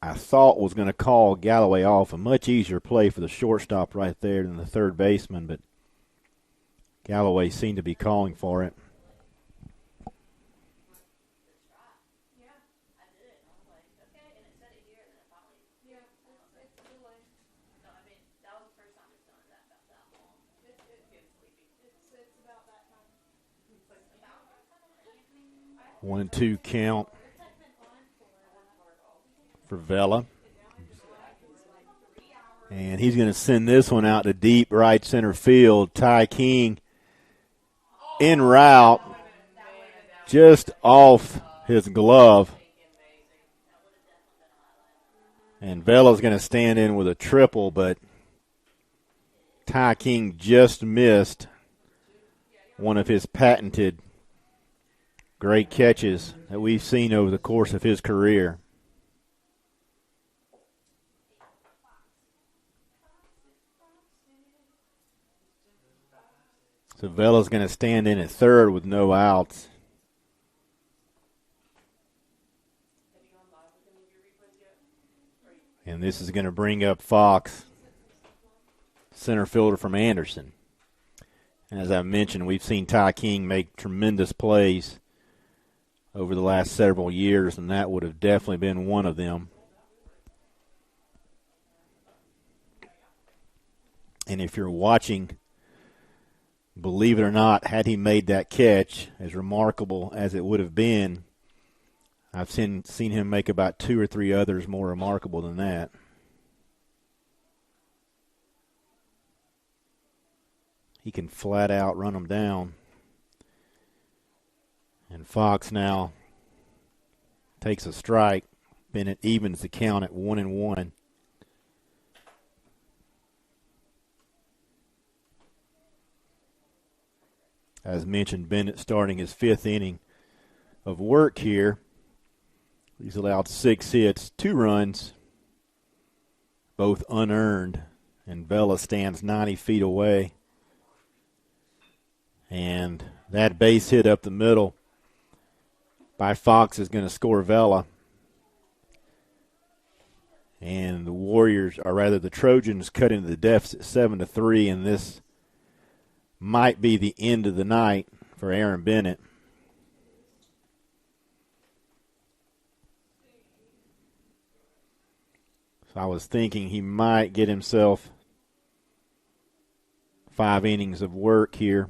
I thought, was going to call Galloway off. A much easier play for the shortstop right there than the third baseman, but Galloway seemed to be calling for it. One and 2 count for Vela. And he's going to send this one out to deep right center field. Ty King en route, just off his glove. And Vela's going to stand in with a triple, but Ty King just missed one of his patented great catches that we've seen over the course of his career. So Vela's going to stand in at third with no outs. And this is going to bring up Fox, center fielder from Anderson. And as I mentioned, we've seen Ty King make tremendous plays over the last several years, and that would have definitely been one of them. And if you're watching believe it or not, had he made that catch, as remarkable as it would have been, I've seen him make about 2 or 3 others more remarkable than that. He can flat out run them down. And Fox now takes a strike. Bennett evens the count at 1-1. As mentioned, Bennett starting his 5th inning of work here. He's allowed 6 hits, 2 runs, both unearned, and Vela stands 90 feet away. And that base hit up the middle by Fox is going to score Vela. And the Warriors, or rather the Trojans, cut into the deficit 7-3, and this might be the end of the night for Aaron Bennett. So I was thinking he might get himself 5 innings of work here.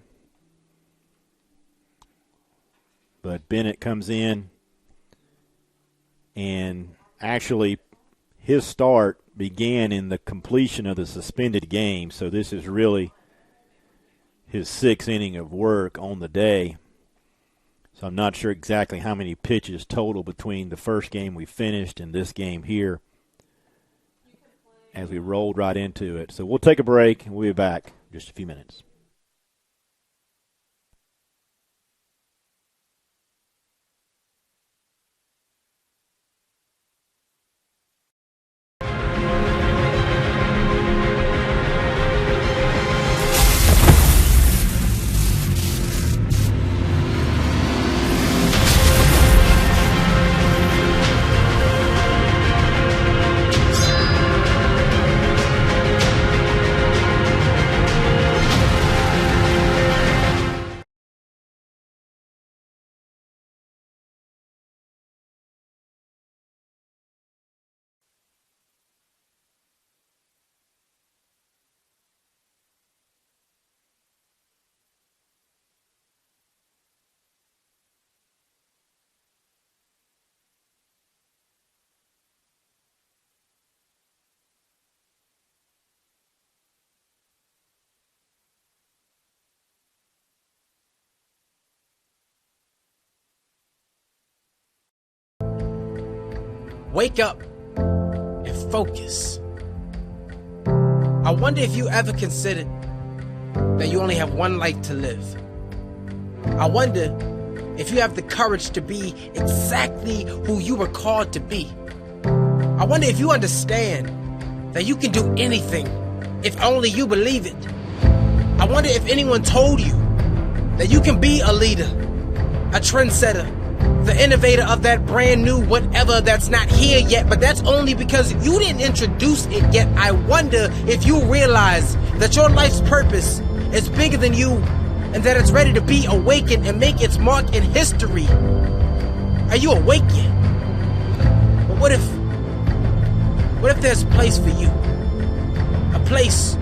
But Bennett comes in, and actually his start began in the completion of the suspended game, so this is really his 6th inning of work on the day. So I'm not sure exactly how many pitches total between the first game we finished and this game here as we rolled right into it. So we'll take a break, and we'll be back in just a few minutes. Wake up and focus. I wonder if you ever considered that you only have one life to live. I wonder if you have the courage to be exactly who you were called to be. I wonder if you understand that you can do anything if only you believe it. I wonder if anyone told you that you can be a leader, a trendsetter, the innovator of that brand new whatever that's not here yet, but that's only because you didn't introduce it yet. I wonder if you realize that your life's purpose is bigger than you and that it's ready to be awakened and make its mark in history. Are you awake yet? But what if there's a place for you? A place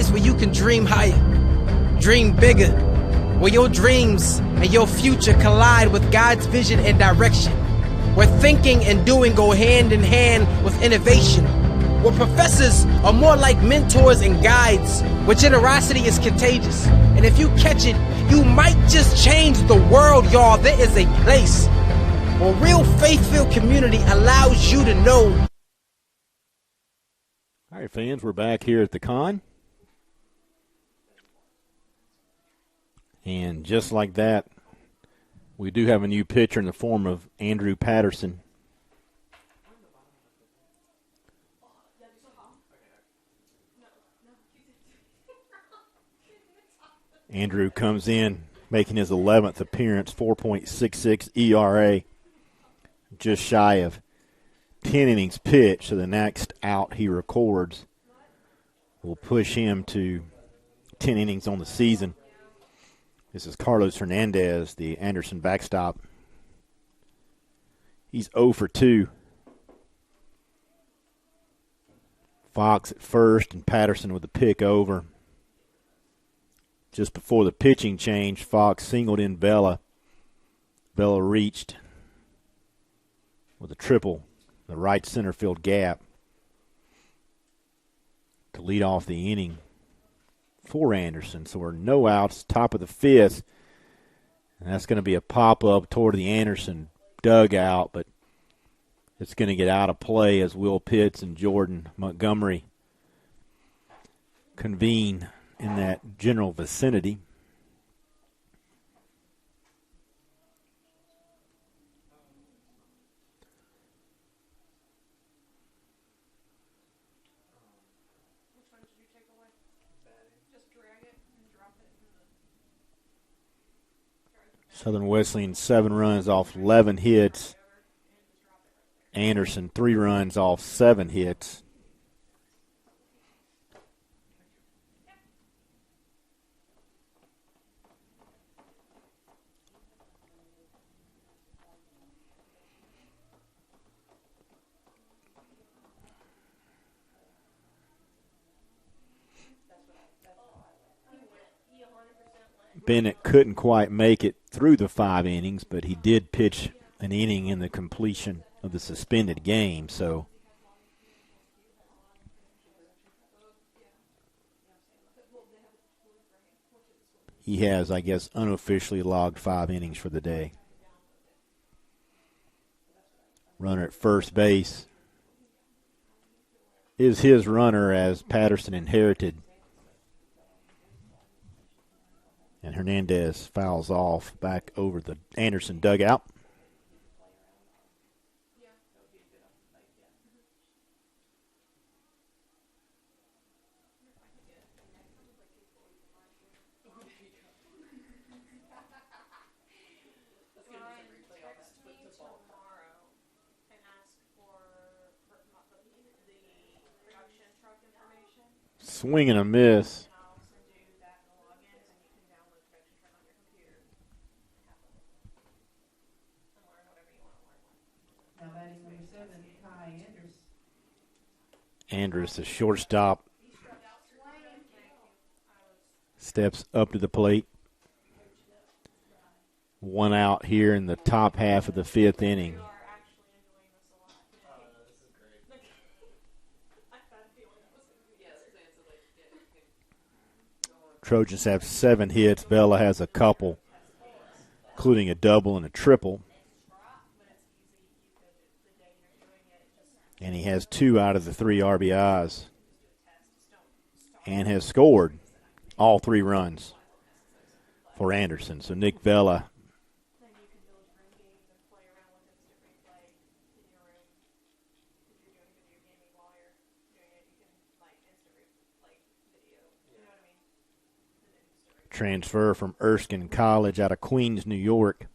where you can dream higher, dream bigger, where your dreams and your future collide with God's vision and direction, where thinking and doing go hand in hand with innovation, where professors are more like mentors and guides, where generosity is contagious, and if you catch it, you might just change the world, y'all. There is a place where real faith-filled community allows you to know. All right, fans, we're back here at the Con. And just like that, we do have a new pitcher in the form of Andrew Patterson. Andrew comes in, making his 11th appearance, 4.66 ERA, just shy of 10 innings pitched. So the next out he records will push him to 10 innings on the season. This is Carlos Hernandez, the Anderson backstop. He's 0 for 2. Fox at first and Patterson with the pick over. just before the pitching change, Fox singled in Vela. Vela reached with a triple, the right center field gap, to lead off the inning for Anderson. So we're no outs, top of the fifth. And that's going to be a pop-up toward the Anderson dugout, but it's going to get out of play as Will Pitts and Jordan Montgomery convene in that general vicinity. Which one did you take away? Just drag it and drop it in the. Southern Wesleyan 7 runs off 11 hits. Anderson 3 runs off 7 hits. Bennett couldn't quite make it through the 5 innings, but he did pitch an inning in the completion of the suspended game. So he has, I guess, unofficially logged 5 innings for the day. Runner at first base is his runner as Patterson inherited. And Hernandez fouls off back over the Anderson dugout. Swing and a miss. Andrus, the shortstop, steps up to the plate. 1 out here in the top half of the 5th inning. Trojans have 7 hits. Vela has a couple, including a double and a triple. And he has 2 out of the 3 RBIs and has scored all 3 runs for Anderson. So Nick Vela transfer from Erskine College out of Queens, New York.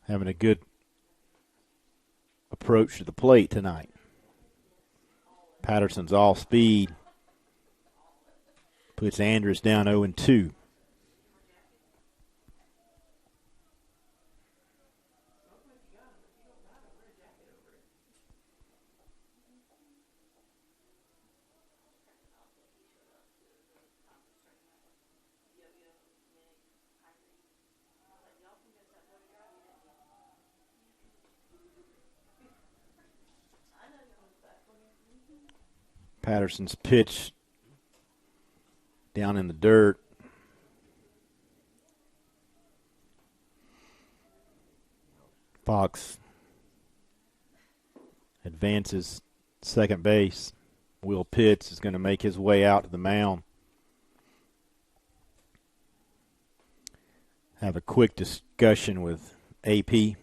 Having a good approach to the plate tonight. Patterson's off speed. Puts Andrus down 0-2. Patterson's pitch down in the dirt. Fox advances second base. Will Pitts is going to make his way out to the mound. Have a quick discussion with AP.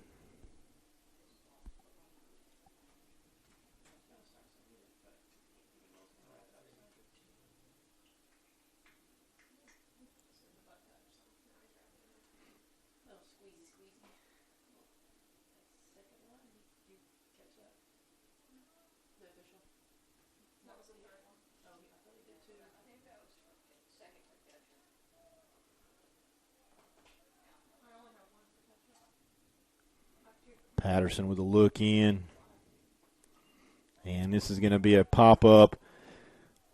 Patterson with a look in. And this is going to be a pop-up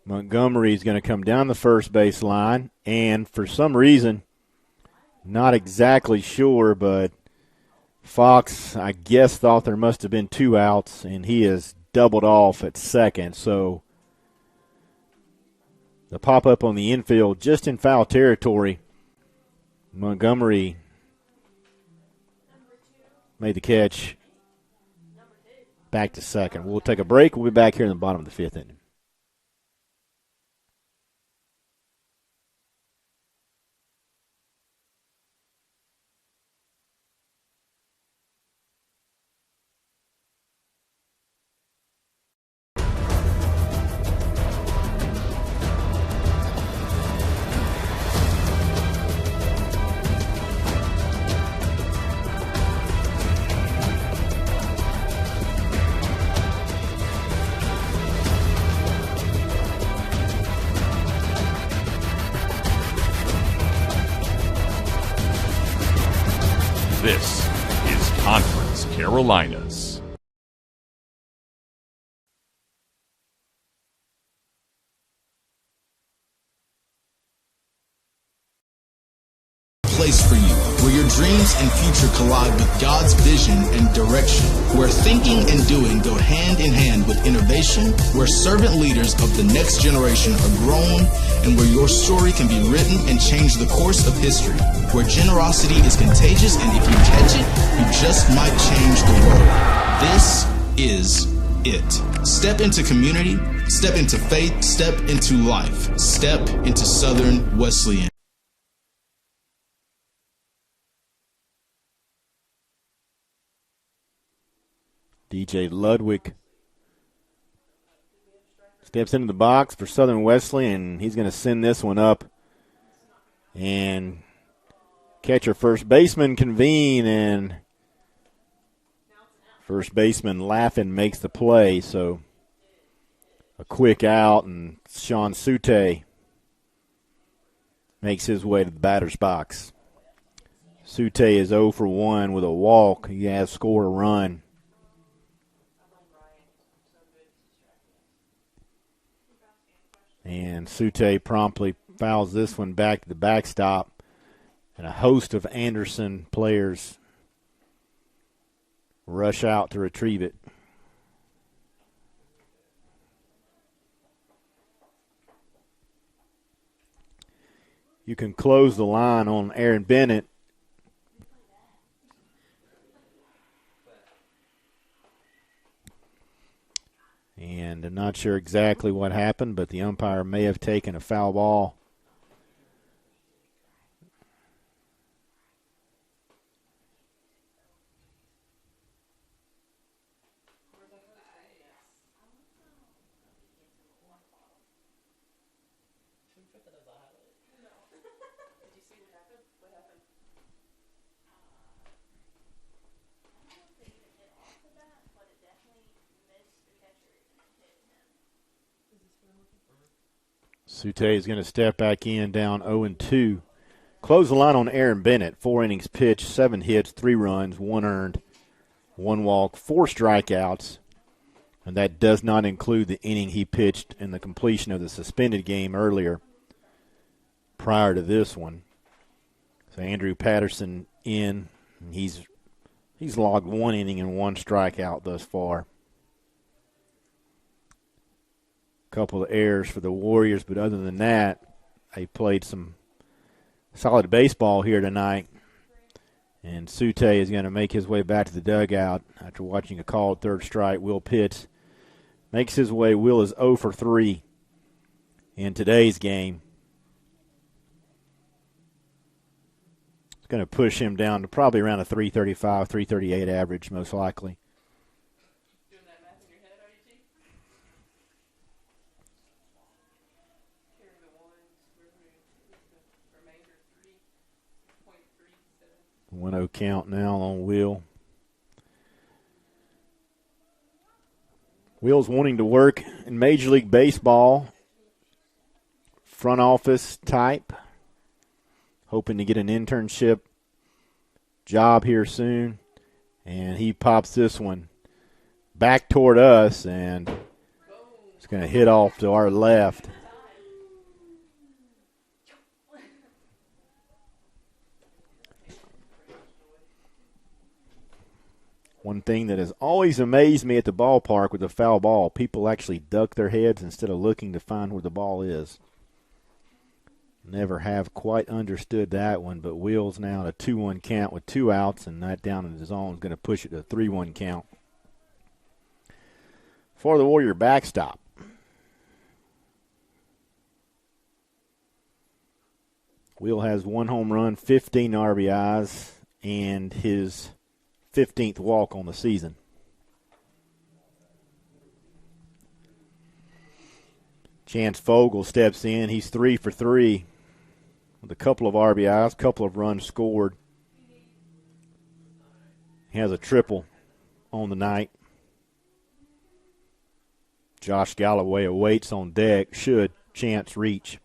Montgomery is going to come down the first base line, and for some reason, not exactly sure, but Fox, I guess, thought there must have been 2 outs, and he is doubled off at second. So the pop-up on the infield just in foul territory. Montgomery made the catch back to second. We'll take a break. We'll be back here in the bottom of the 5th inning. This is Conference Carolinas. Place for you where your dreams and future collide with God's vision and direction, where thinking and doing go hand in hand with innovation, where servant leaders of the next generation are grown, and where your story can be written and change the course of history, where generosity is contagious, and if you catch it, you just might change the world. This is it. Step into community, step into faith, step into life, step into Southern Wesleyan. DJ Ludwig steps into the box for Southern Wesley, and he's going to send this one up. And catcher first baseman convene, and first baseman Laffin makes the play. So a quick out, and Sean Sute makes his way to the batter's box. Sute is 0 for 1 with a walk. He has scored a run. And Sute promptly fouls this one back to the backstop, and a host of Anderson players rush out to retrieve it. You can close the line on Aaron Bennett. And I'm not sure exactly what happened, but the umpire may have taken a foul ball. Sute is going to step back in down 0-2. Close the line on Aaron Bennett. 4 innings pitched, 7 hits, 3 runs, 1 earned, 1 walk, 4 strikeouts. And that does not include the inning he pitched in the completion of the suspended game earlier prior to this one. So Andrew Patterson in. He's logged 1 inning and 1 strikeout thus far. Couple of errors for the Warriors, but other than that, they played some solid baseball here tonight. And Sute is going to make his way back to the dugout after watching a called third strike. Will Pitts makes his way. Will is 0 for 3 in today's game. It's going to push him down to probably around a 335, 338 average, most likely. One 1-0 count now on Will. Will's wanting to work in Major League Baseball, front office type, hoping to get an internship job here soon. And he pops this one back toward us, and it's going to hit off to our left. One thing that has always amazed me at the ballpark with a foul ball, people actually duck their heads instead of looking to find where the ball is. Never have quite understood that one, but Will's now at a 2-1 count with 2 outs, and that down in the zone is going to push it to a 3-1 count. For the Warrior backstop. Will has 1 home run, 15 RBIs, and his 15th walk on the season. Chance Fogle steps in. He's 3 for 3 with a couple of RBIs, couple of runs scored. He has a triple on the night. Josh Galloway awaits on deck should Chance reach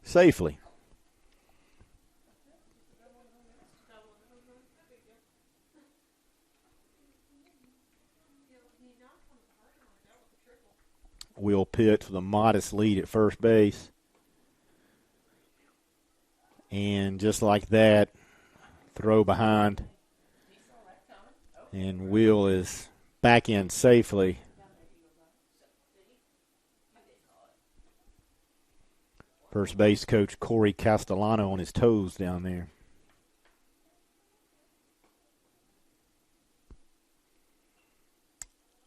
safely. Will pitch with a modest lead at first base. And just like that, throw behind. And Will is back in safely. First base coach Corey Castellano on his toes down there.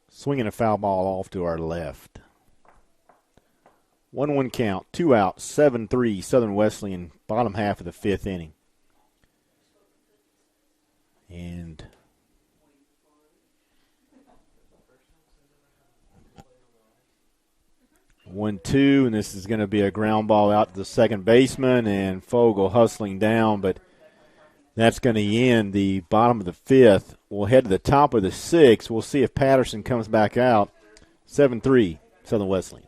Swinging a foul ball off to our left. 1-1 count, 2 outs, 7-3 Southern Wesleyan, bottom half of the 5th inning. And one, two, and this is going to be a ground ball out to the second baseman, and Fogle hustling down, but that's going to end the bottom of the 5th. We'll head to the top of the 6th. We'll see if Patterson comes back out. 7-3 Southern Wesleyan.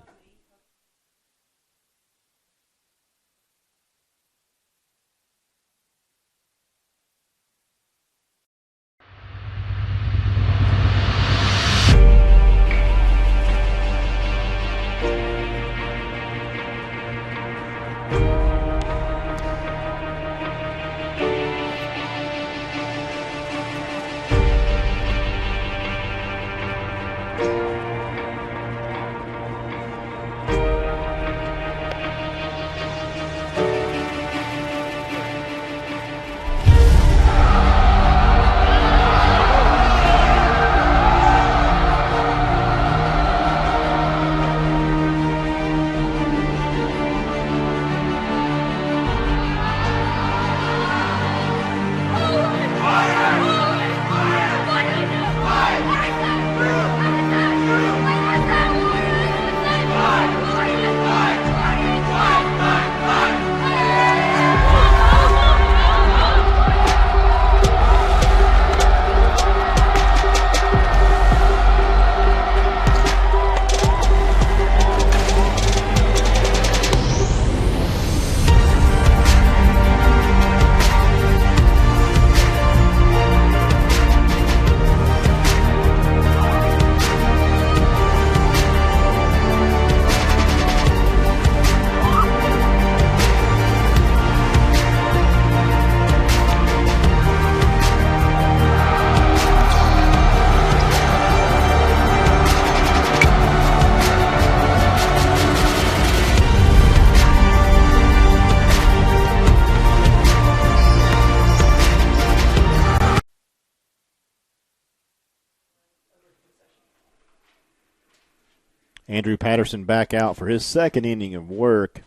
Andrew Patterson back out for his second inning of work.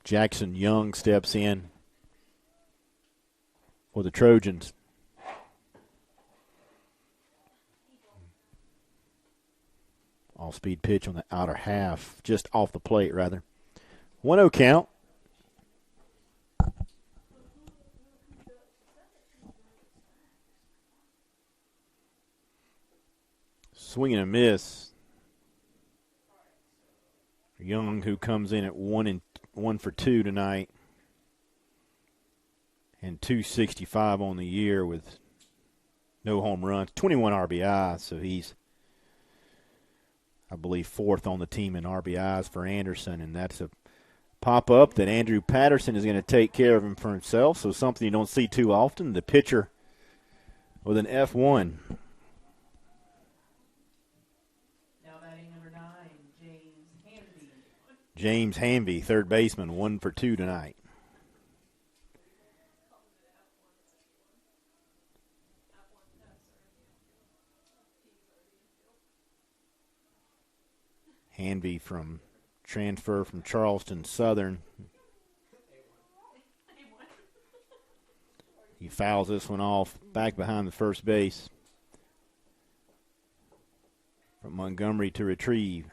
Jackson Young steps in for the Trojans. All-speed pitch on the outer half, just off the plate, rather. 1-0 count. Swing and a miss. Young, who comes in at 1 for 2 tonight, and 265 on the year with no home runs, 21 RBIs, so he's, I believe, 4th on the team in RBIs for Anderson, and that's a pop-up that Andrew Patterson is going to take care of him for himself, so something you don't see too often. The pitcher with an F1. James Hanvey, third baseman, 1 for 2 tonight. Hanvey from transfer from Charleston Southern. He fouls this one off back behind the first base. From Montgomery to retrieve.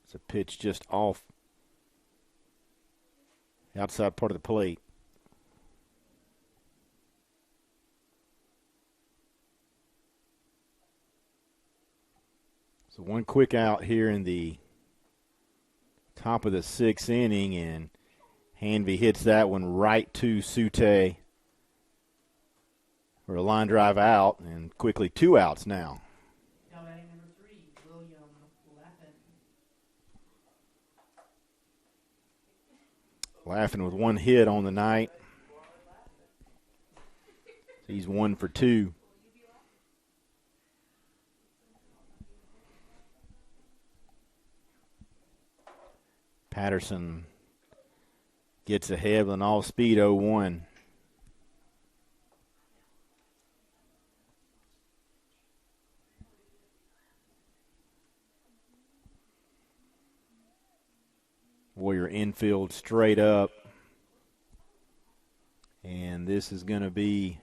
It's a pitch just off outside part of the plate. So one quick out here in the top of the 6th inning, and Hanvey hits that one right to Sute for a line drive out, and quickly 2 outs now. Now batting number 3, William Laffin. Laffin with 1 hit on the night. He's 1 for 2. Patterson gets ahead with an all-speed 0-1. Warrior infield straight up. And this is going to be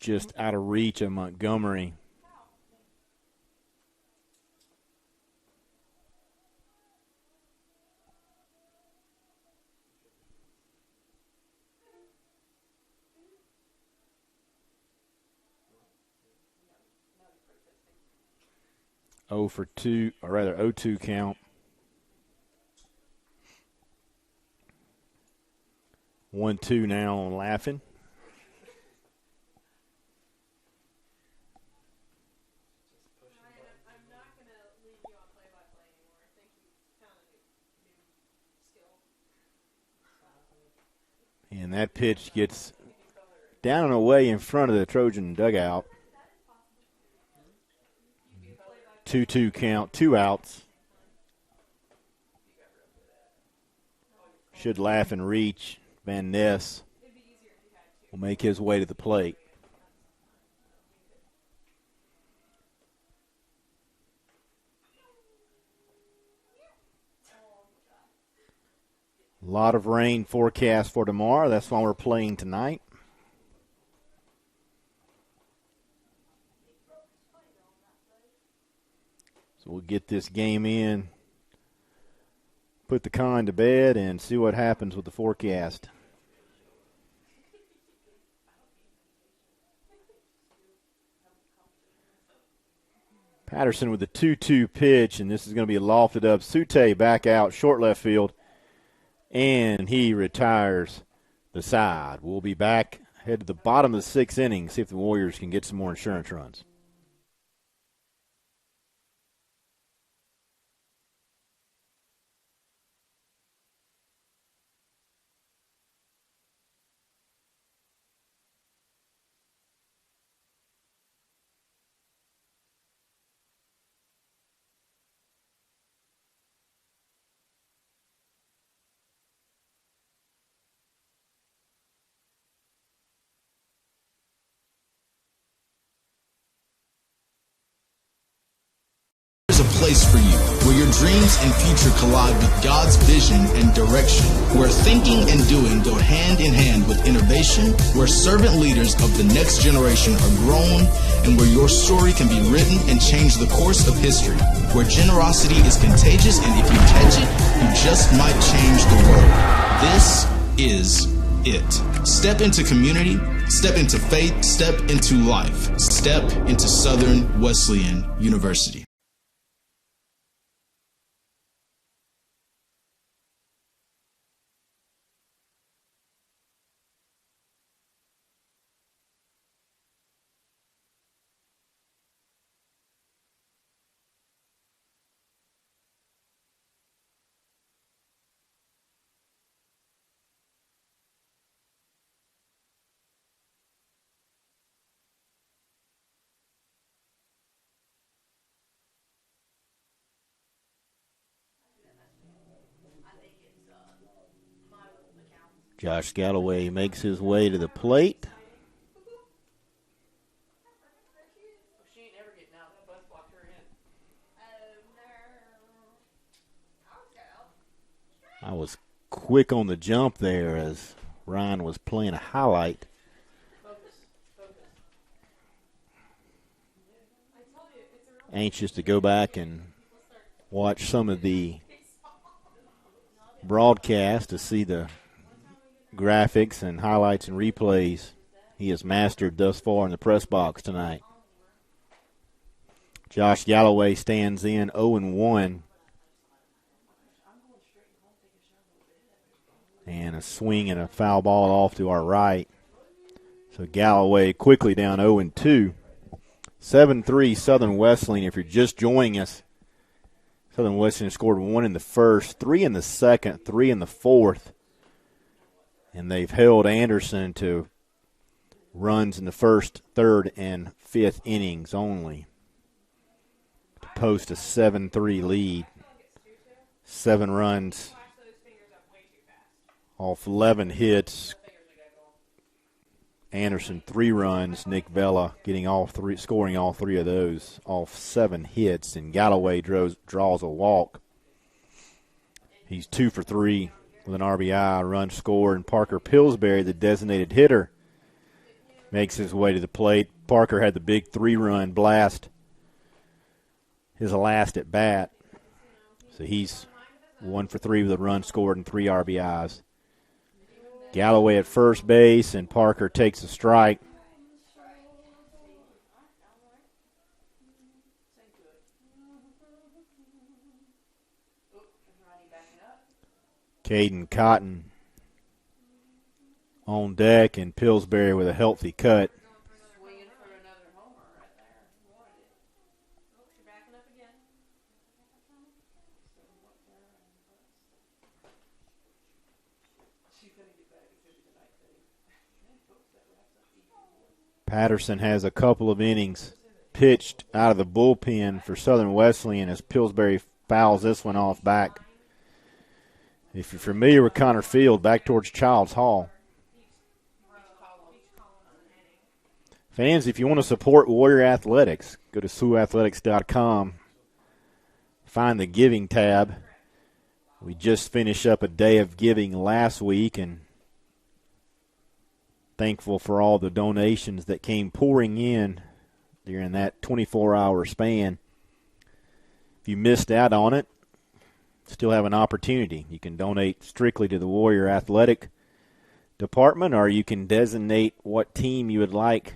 just out of reach of Montgomery. Oh for 2, or rather 0-2 count. 1-2 now on Laffin. I'm not going to leave you on play-by-play anymore. I think you found a new skill. And that pitch gets down and away in front of the Trojan dugout. 2-2 count, 2 outs. Should laugh and reach. Van Ness will make his way to the plate. A lot of rain forecast for tomorrow. That's why we're playing tonight. So we'll get this game in, put the con to bed, and see what happens with the forecast. Patterson with the 2-2 pitch, and this is going to be lofted up. Sute back out, short left field, and he retires the side. We'll be back, head to the bottom of the 6th inning, see if the Warriors can get some more insurance runs. Place for you, where your dreams and future collide with God's vision and direction, where thinking and doing go hand in hand with innovation, where servant leaders of the next generation are grown, and where your story can be written and change the course of history, where generosity is contagious, and if you catch it, you just might change the world. This is it. Step into community, step into faith, step into life, step into Southern Wesleyan University. Josh Galloway makes his way to the plate. She ain't ever getting out. That bus blocked her in. I was quick on the jump there as Ryan was playing a highlight. Anxious to go back and watch some of the broadcast to see the graphics and highlights and replays he has mastered thus far in the press box tonight. Josh Galloway stands in 0-1. And a swing and a foul ball off to our right. So Galloway quickly down 0-2. 7-3 Southern Wesleyan. If you're just joining us, Southern Wesleyan scored 1 in the first, 3 in the second, 3 in the fourth. And they've held Anderson to runs in the first, third, and fifth innings only to post a 7-3 lead. 7 runs off 11 hits. Anderson 3 runs. Nick Vela scoring all 3 of those off 7 hits. And Galloway draws a walk. He's 2 for 3 with an RBI, run scored. And Parker Pillsbury, the designated hitter, makes his way to the plate. Parker had the big 3-run blast, his last at bat. So he's 1 for 3 with a run scored and 3 RBIs. Galloway at first base, and Parker takes a strike. Caden Cotton on deck, and Pillsbury with a healthy cut. Patterson has a couple of innings pitched out of the bullpen for Southern Wesleyan as Pillsbury fouls this one off back. If you're familiar with Connor Field, back towards Childs Hall. Fans, if you want to support Warrior Athletics, go to SWUathletics.com. Find the Giving tab. We just finished up a day of giving last week, and thankful for all the donations that came pouring in during that 24-hour span. If you missed out on it, still have an opportunity. You can donate strictly to the Warrior Athletic Department, or you can designate what team you would like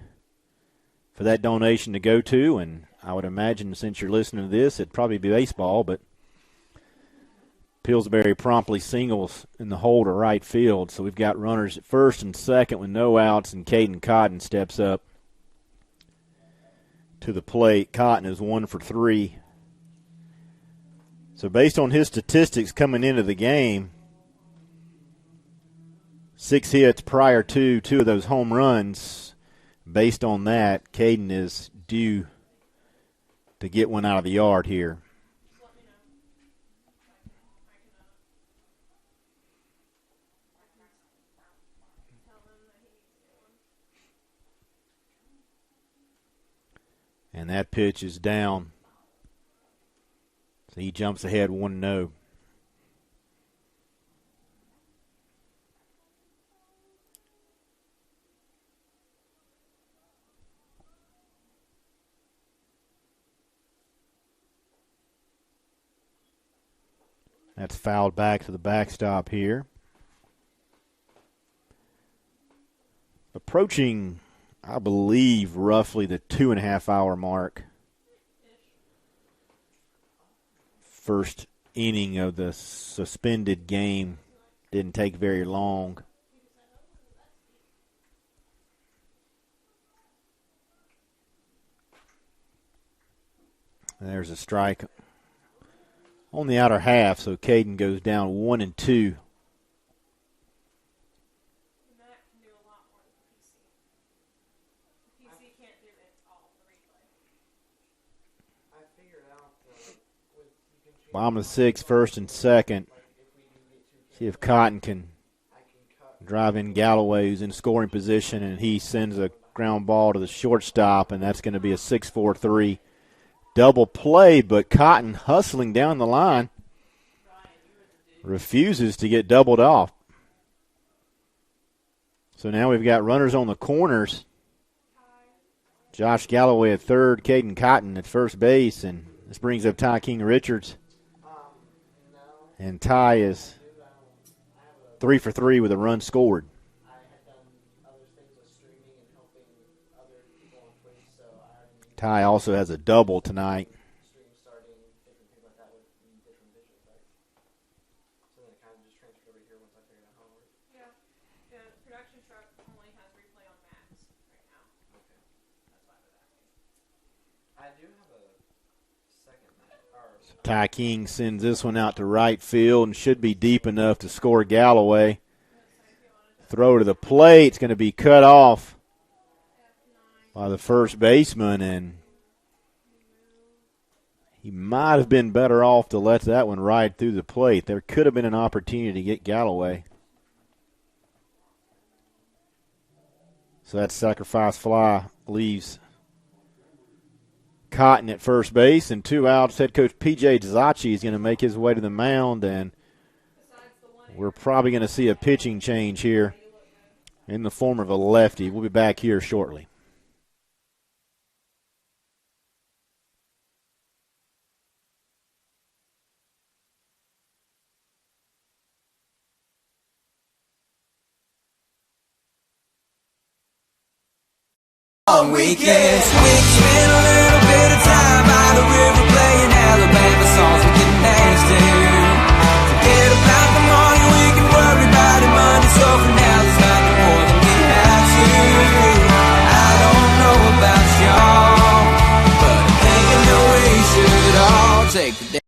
for that donation to go to. And I would imagine, since you're listening to this, it'd probably be baseball, but Pillsbury promptly singles in the hole to right field. So we've got runners at first and second with no outs, and Caden Cotton steps up to the plate. Cotton is 1 for 3. So based on his statistics coming into the game, 6 hits prior to 2 of those home runs, based on that, Caden is due to get one out of the yard here. And that pitch is down. So he jumps ahead 1-0. That's fouled back to the backstop here. Approaching, I believe, roughly the 2.5-hour mark. First inning of the suspended game didn't take very long. There's a strike on the outer half, so Caden goes down 1-2. Bottom of the 6th, first and second. See if Cotton can Driving Galloway, who's in scoring position, and he sends a ground ball to the shortstop, and that's going to be a 6-4-3 double play. But Cotton hustling down the line refuses to get doubled off. So now we've got runners on the corners. Josh Galloway at third, Caden Cotton at first base, and this brings up Ty King Richards. And Ty is 3 for 3 with a run scored. Ty also has a double tonight. Ty King sends this one out to right field and should be deep enough to score Galloway. Throw to the plate. It's going to be cut off by the first baseman, and he might have been better off to let that one ride through the plate. There could have been an opportunity to get Galloway. So that sacrifice fly leaves Cotton at first base, and 2 outs. Head coach P.J. Zachi is going to make his way to the mound, and we're probably going to see a pitching change here in the form of a lefty. We'll be back here shortly. On weekends, we spend a little bit of time by the river playing Alabama songs we can dance to. Forget about the morning, we can worry about it Monday. So for now, there's nothing more than we have to. I don't know about y'all, but I'm thinking that we should all take the day.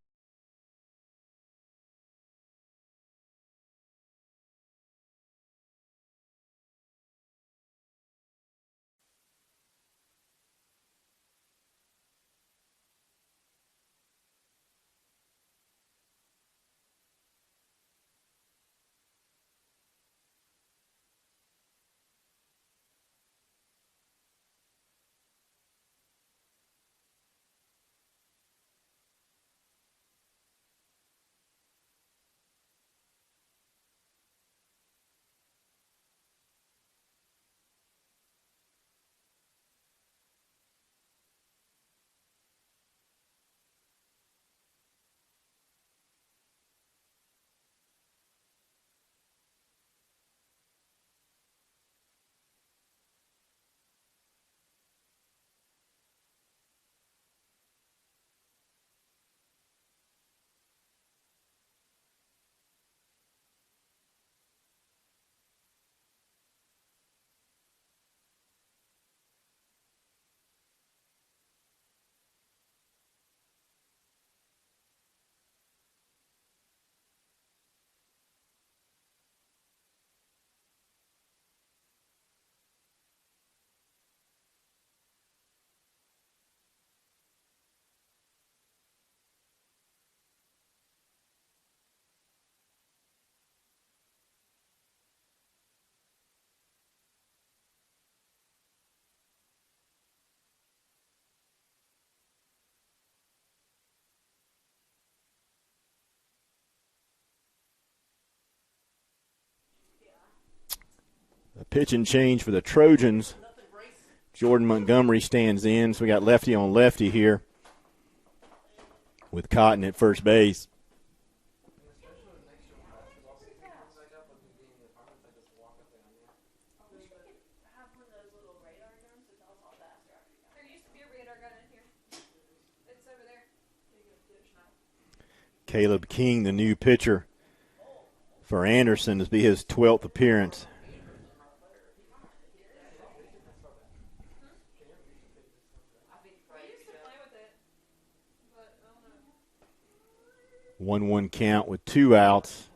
A pitch and change for the Trojans. Jordan Montgomery stands in, so we got lefty on lefty here with Cotton at first base. Caleb King, the new pitcher for Anderson, this will be his 12th appearance. One count with 2 outs.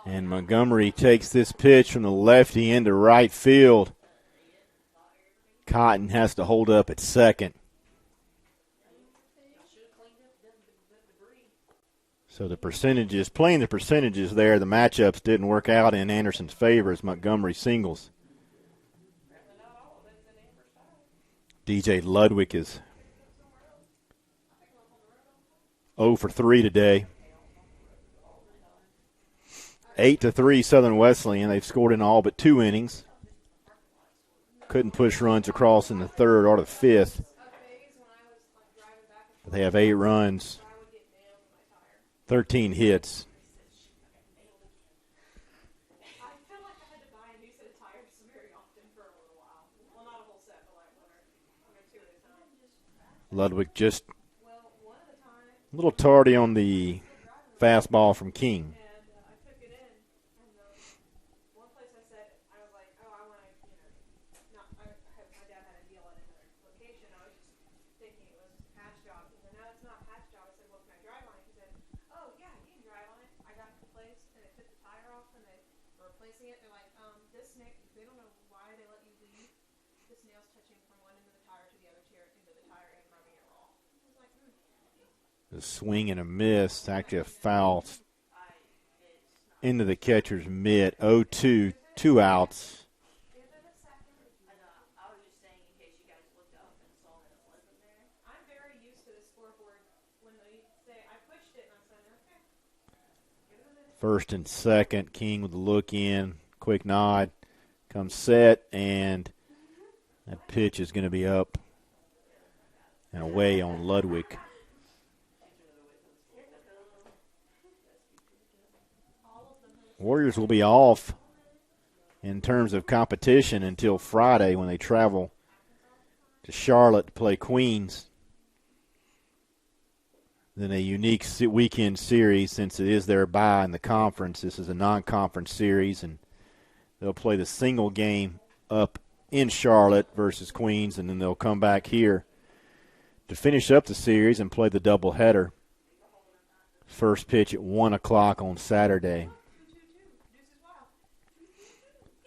And Montgomery takes this pitch from the lefty into right field. Cotton has to hold up at second. So the percentages, playing the percentages there, the matchups didn't work out in Anderson's favor as Montgomery singles. DJ Ludwig is 0 for 3 today. 8-3 Southern Wesleyan. They've scored in all but 2 innings. Couldn't push runs across in the third or the fifth. But they have 8 runs, 13 hits. Ludwig just a little tardy on the fastball from King. A swing and a miss, actually a foul into the catcher's mitt. 0-2, 2 outs. First and second, King with a look in, quick nod, comes set, and that pitch is going to be up and away on Ludwig. Warriors will be off in terms of competition until Friday when they travel to Charlotte to play Queens. Then a unique weekend series since it is their bye in the conference. This is a non-conference series, and they'll play the single game up in Charlotte versus Queens, and then they'll come back here to finish up the series and play the doubleheader. First pitch at 1 o'clock on Saturday.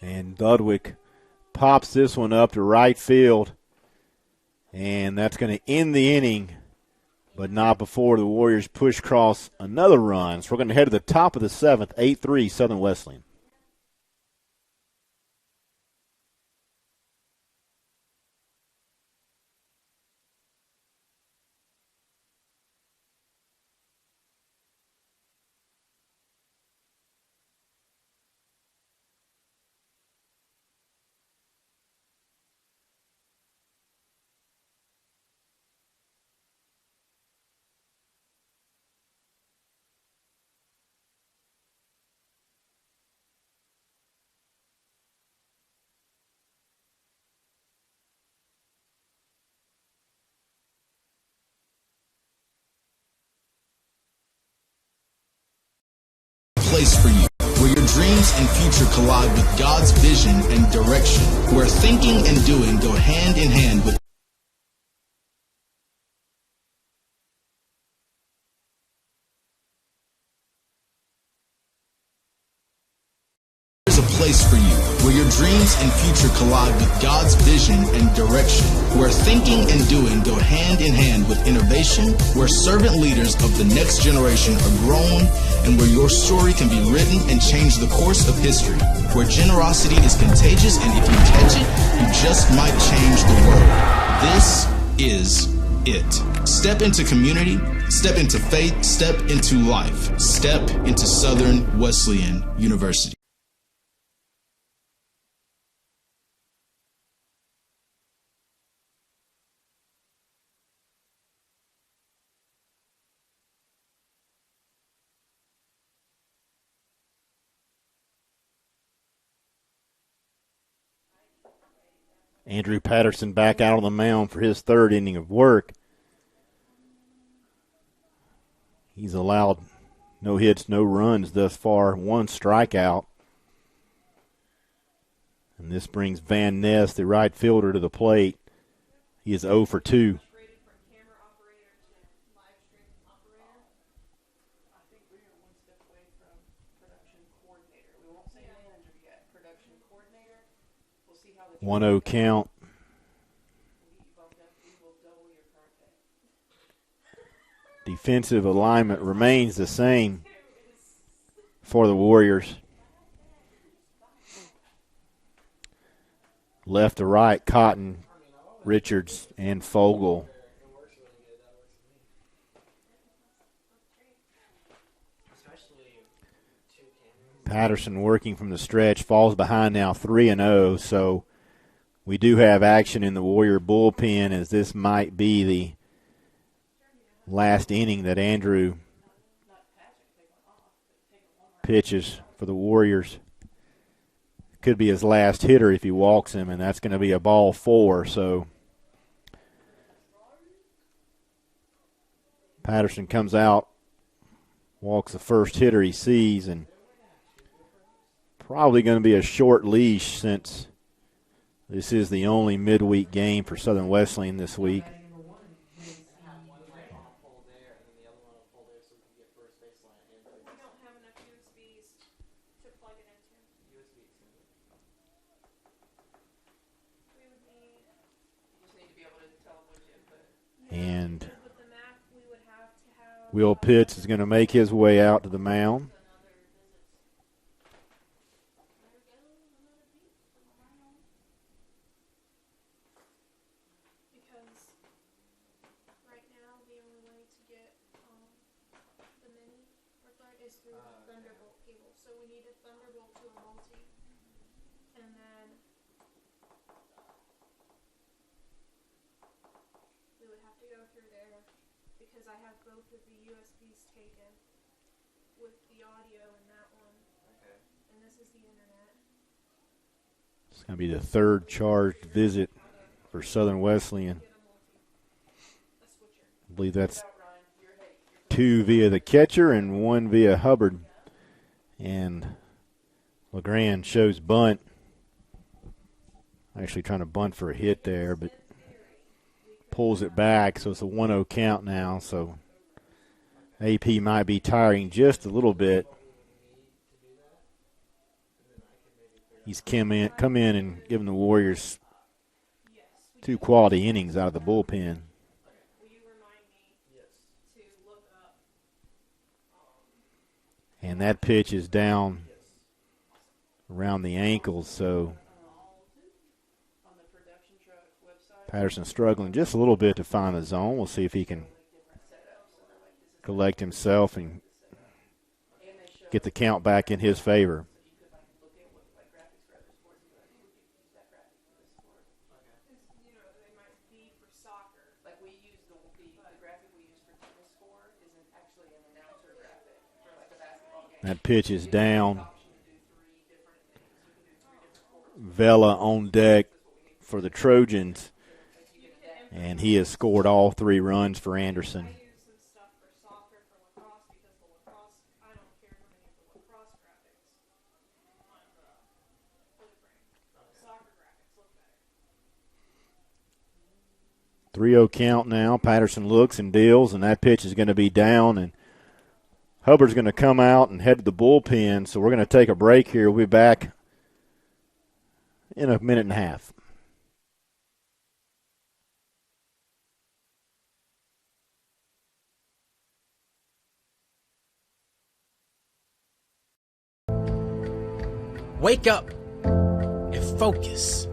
And Ludwig pops this one up to right field, and that's going to end the inning, but not before the Warriors push across another run. So we're going to head to the top of the 7th, 8-3 Southern Wesleyan. Place for you, where your dreams and future collide with God's vision and direction, where thinking and doing go hand in hand with There's a place for you, where your dreams and future collide with God's vision and direction, where thinking and doing go hand in hand with innovation, where servant leaders of the next generation are grown, and where your story can be written and change the course of history, where generosity is contagious, and if you catch it, you just might change the world. This is it. Step into community, step into faith, step into life, step into Southern Wesleyan University. Andrew Patterson back out on the mound for his third inning of work. He's allowed no hits, no runs thus far, 1 strikeout. And this brings Van Ness, the right fielder, to the plate. He is 0 for 2. One 0 count. defensive alignment remains the same for the Warriors. Left to right, Cotton, Richards, and Fogle. Patterson working from the stretch, falls behind now 3-0, so we do have action in the Warrior bullpen, as this might be the last inning that Andrew pitches for the Warriors. Could be his last hitter if he walks him, and that's going to be a ball 4. So Patterson comes out, walks the first hitter he sees, and probably going to be a short leash since this is the only midweek game for Southern Wesleyan this week. And Will Pitts is going to make his way out to the mound. I have both of the USBs taken with the audio in that one. Okay. And this is the internet. It's going to be the third charged visit for Southern Wesleyan. I believe that's 2 via the catcher and 1 via Hubbard. And LeGrand shows bunt. Actually trying to bunt for a hit there, but pulls it back, so it's a 1-0 count now. So AP might be tiring just a little bit. He's come in and given the Warriors 2 quality innings out of the bullpen. And that pitch is down around the ankles, so Patterson struggling just a little bit to find the zone. We'll see if he can collect himself and get the count back in his favor. That pitch is down. Vela on deck for the Trojans, and he has scored all 3 runs for Anderson. .3-0 count now. Patterson looks and deals, and that pitch is going to be down, and Hubbard's going to come out and head to the bullpen, so we're going to take a break here. We'll be back in a minute and a half. Wake up and focus.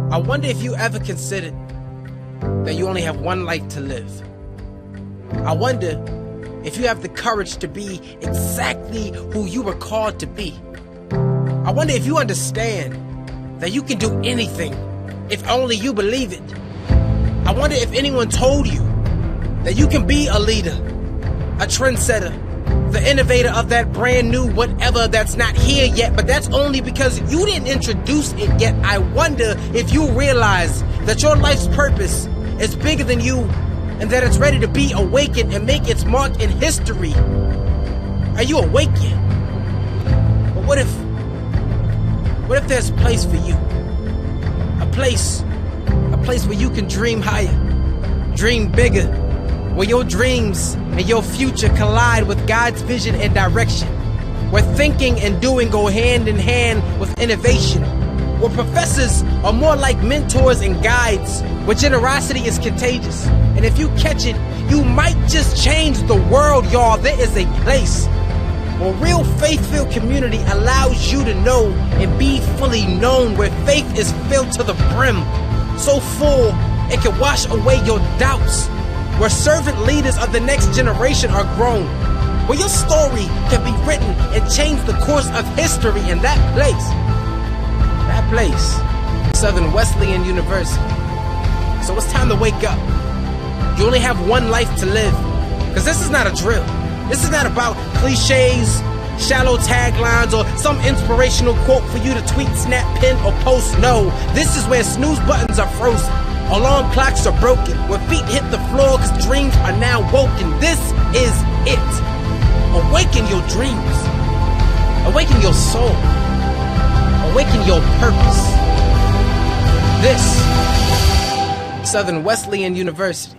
I wonder if you ever considered that you only have one life to live. I wonder if you have the courage to be exactly who you were called to be. I wonder if you understand that you can do anything if only you believe it. I wonder if anyone told you that you can be a leader, a trendsetter, the innovator of that brand new whatever that's not here yet, but that's only because you didn't introduce it yet. I wonder if you realize that your life's purpose is bigger than you and that it's ready to be awakened and make its mark in history. Are you awake yet? But what if there's a place for you? A place where you can dream higher, dream bigger, where your dreams and your future collide with God's vision and direction, where thinking and doing go hand in hand with innovation, where professors are more like mentors and guides, where generosity is contagious. And if you catch it, you might just change the world, y'all. There is a place where real faith-filled community allows you to know and be fully known, where faith is filled to the brim, so full it can wash away your doubts, where servant leaders of the next generation are grown, where your story can be written and change the course of history. In that place, Southern Wesleyan University. So it's time to wake up. You only have one life to live, because this is not a drill. This is not about cliches, shallow taglines, or some inspirational quote for you to tweet, snap, pin, or post. No, this is where snooze buttons are frozen, alarm clocks are broken, where feet hit the floor because dreams are now woken. This is it. Awaken your dreams. Awaken your soul. Awaken your purpose. This, Southern Wesleyan University.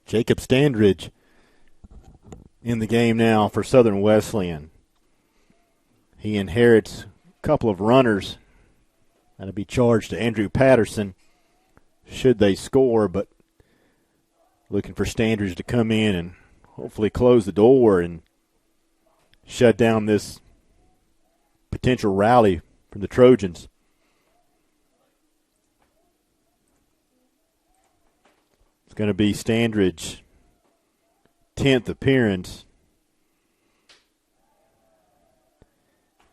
Jacob Standridge in the game now for Southern Wesleyan. He inherits a couple of runners that'll be charged to Andrew Patterson should they score, but looking for Standridge to come in and hopefully close the door and shut down this potential rally from the Trojans. It's going to be Standridge's 10th appearance.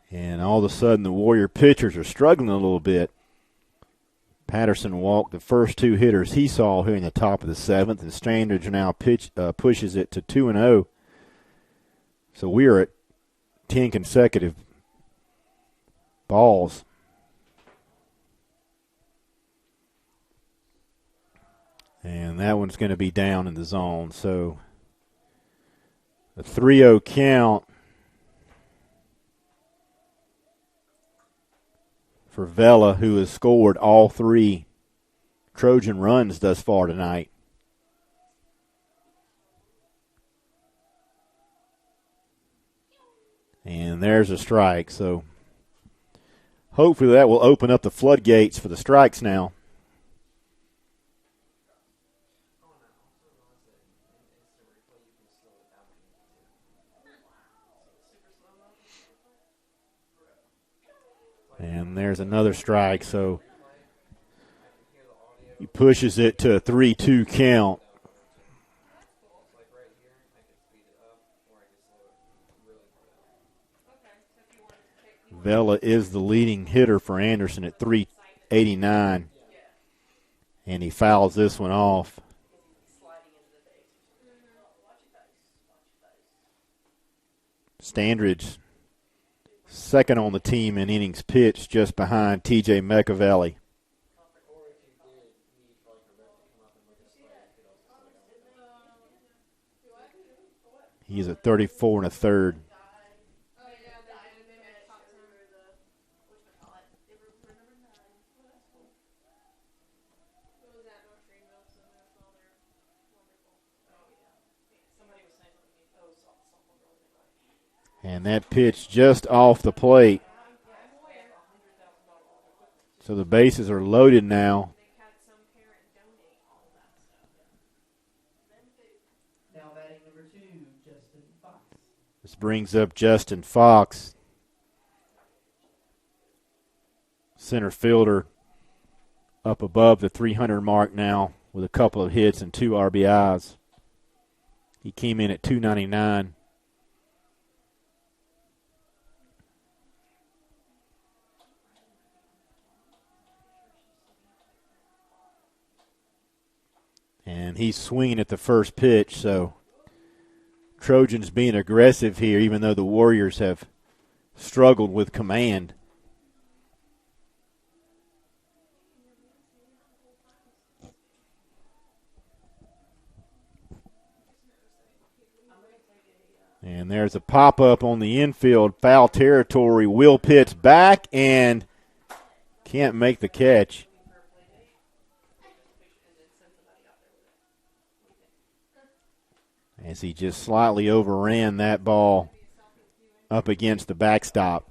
And all of a sudden the Warrior pitchers are struggling a little bit. Patterson walked the first two hitters he saw here in the top of the 7th, and Standridge now pushes it to 2-0. So we are at 10 consecutive balls. And that one's going to be down in the zone. So a 3-0 count for Vela, who has scored all 3 Trojan runs thus far tonight. And there's a strike. So hopefully that will open up the floodgates for the strikes now. And there's another strike, so he pushes it to a 3-2 count. Vela is the leading hitter for Anderson at .389, and he fouls this one off. Standridge, second on the team in innings pitched, just behind T.J. McAvelli. He's at 34 1/3. And that pitch just off the plate. So the bases are loaded now. This brings up Justin Fox, center fielder, up above the 300 mark now with a couple of hits and 2 RBIs. He came in at .299. And he's swinging at the first pitch, so Trojans being aggressive here, even though the Warriors have struggled with command. And there's a pop-up on the infield, foul territory. Will Pitts back and can't make the catch. As he just slightly overran that ball up against the backstop.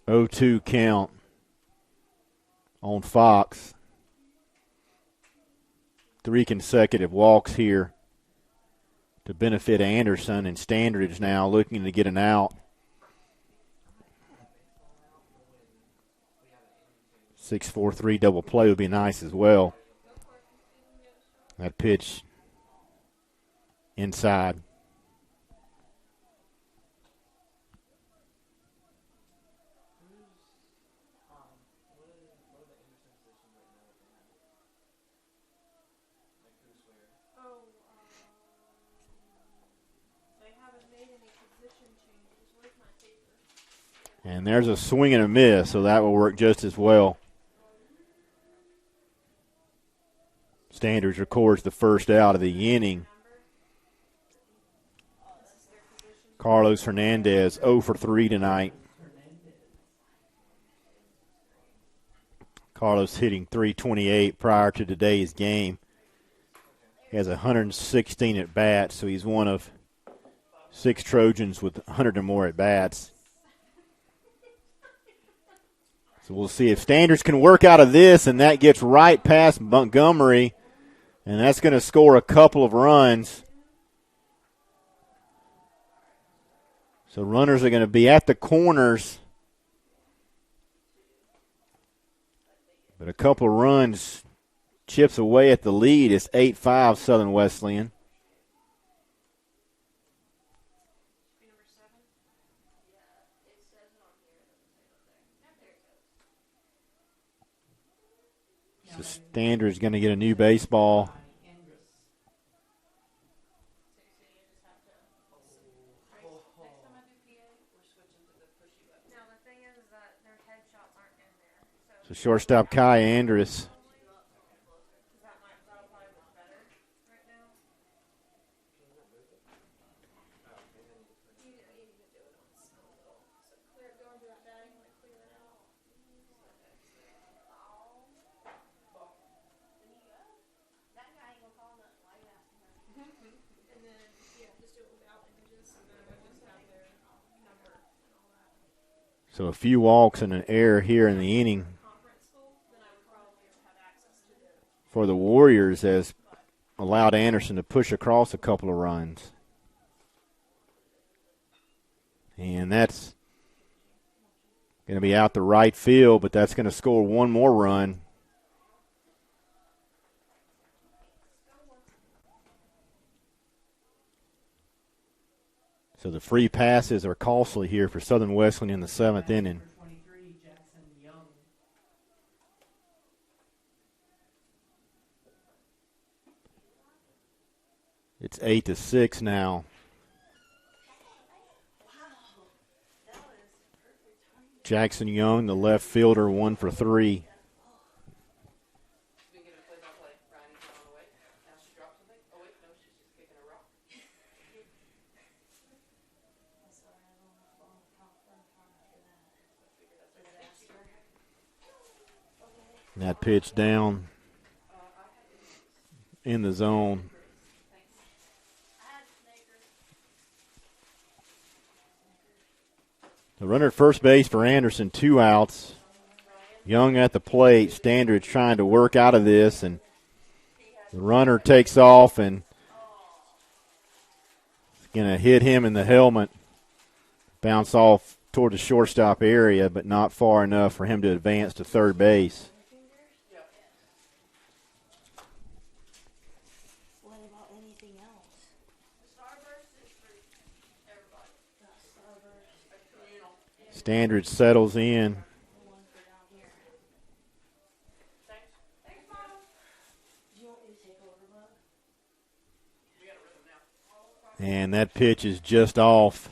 Oh, 2 count on Fox. 3 consecutive walks here to benefit Anderson, and Standridge now looking to get an out. 6-4-3 double play would be nice as well. That pitch inside. And there's a swing and a miss, so that will work just as well. Standards records the first out of the inning. Carlos Hernandez 0 for 3 tonight. Carlos hitting .328 prior to today's game. He has 116 at bats, so he's one of 6 Trojans with 100 or more at bats. So we'll see if Standards can work out of this, and that gets right past Montgomery, and that's going to score a couple of runs. So runners are going to be at the corners, but a couple of runs chips away at the lead. It's 8-5 Southern Wesleyan. So Standard's going to get a new baseball. So shortstop Kai Andrus. So a few walks and an error here in the inning for the Warriors has allowed Anderson to push across a couple of runs. And that's going to be out the right field, but that's going to score one more run. So the free passes are costly here for Southern Wesleyan in the 7th inning. It's 8-6 now. Jackson Young, the left fielder, 1 for 3. That pitch down in the zone. The runner at first base for Anderson, 2 outs. Young at the plate. Standridge trying to work out of this, and the runner takes off and is going to hit him in the helmet. Bounce off toward the shortstop area, but not far enough for him to advance to third base. Standridge settles in. And that pitch is just off.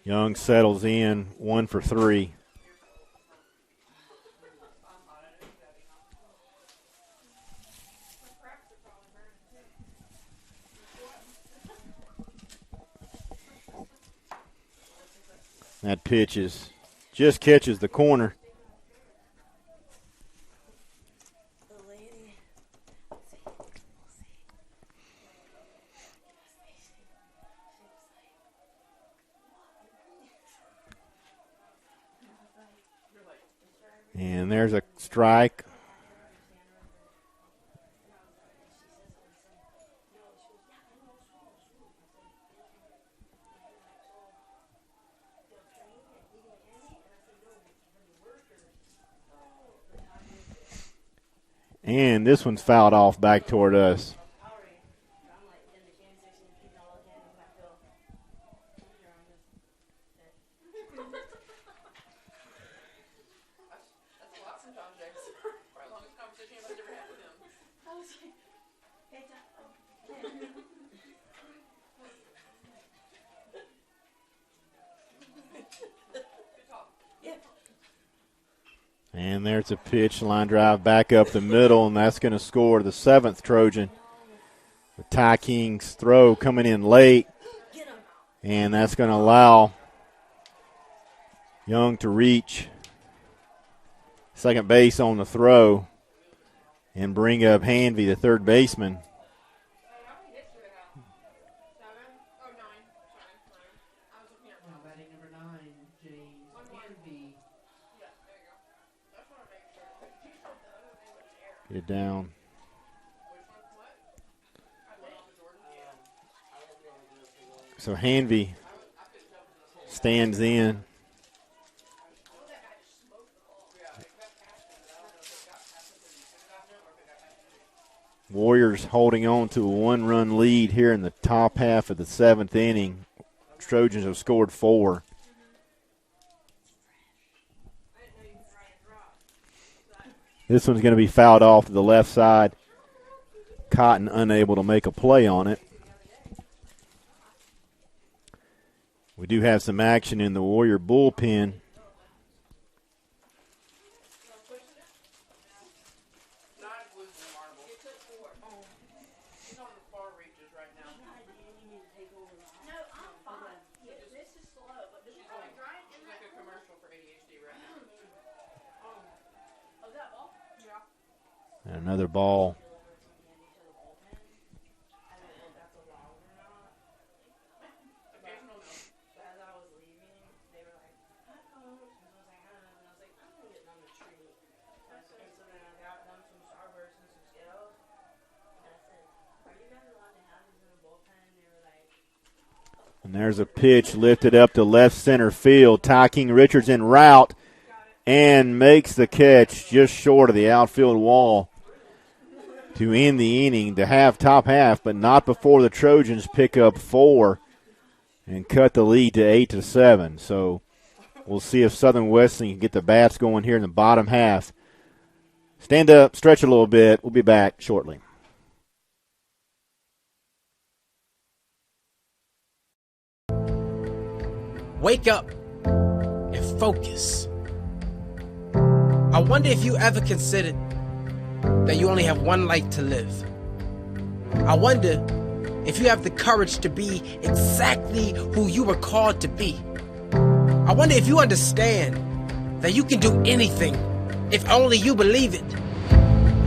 Young settles in, 1 for 3. That pitch just catches the corner. And there's a strike. And this one's fouled off back toward us. And there's a pitch, line drive back up the middle, and that's going to score the 7th Trojan. The Ty King's throw coming in late, and that's going to allow Young to reach second base on the throw and bring up Hanvey, the third baseman. Get it down. So Hanvey stands in. Warriors holding on to a 1-run lead here in the top half of the 7th inning. Trojans have scored 4. This one's going to be fouled off to the left side. Cotton unable to make a play on it. We do have some action in the Warrior bullpen. And another ball. And there's a pitch lifted up to left center field. Ty King Richards en route and makes the catch just short of the outfield wall to end the inning, to have top half, but not before the Trojans pick up 4 and cut the lead to 8-7. So we'll see if Southern Wesleyan can get the bats going here in the bottom half. Stand up, stretch a little bit. We'll be back shortly. Wake up and focus. I wonder if you ever considered that you only have one life to live. I wonder if you have the courage to be exactly who you were called to be. I wonder if you understand that you can do anything if only you believe it.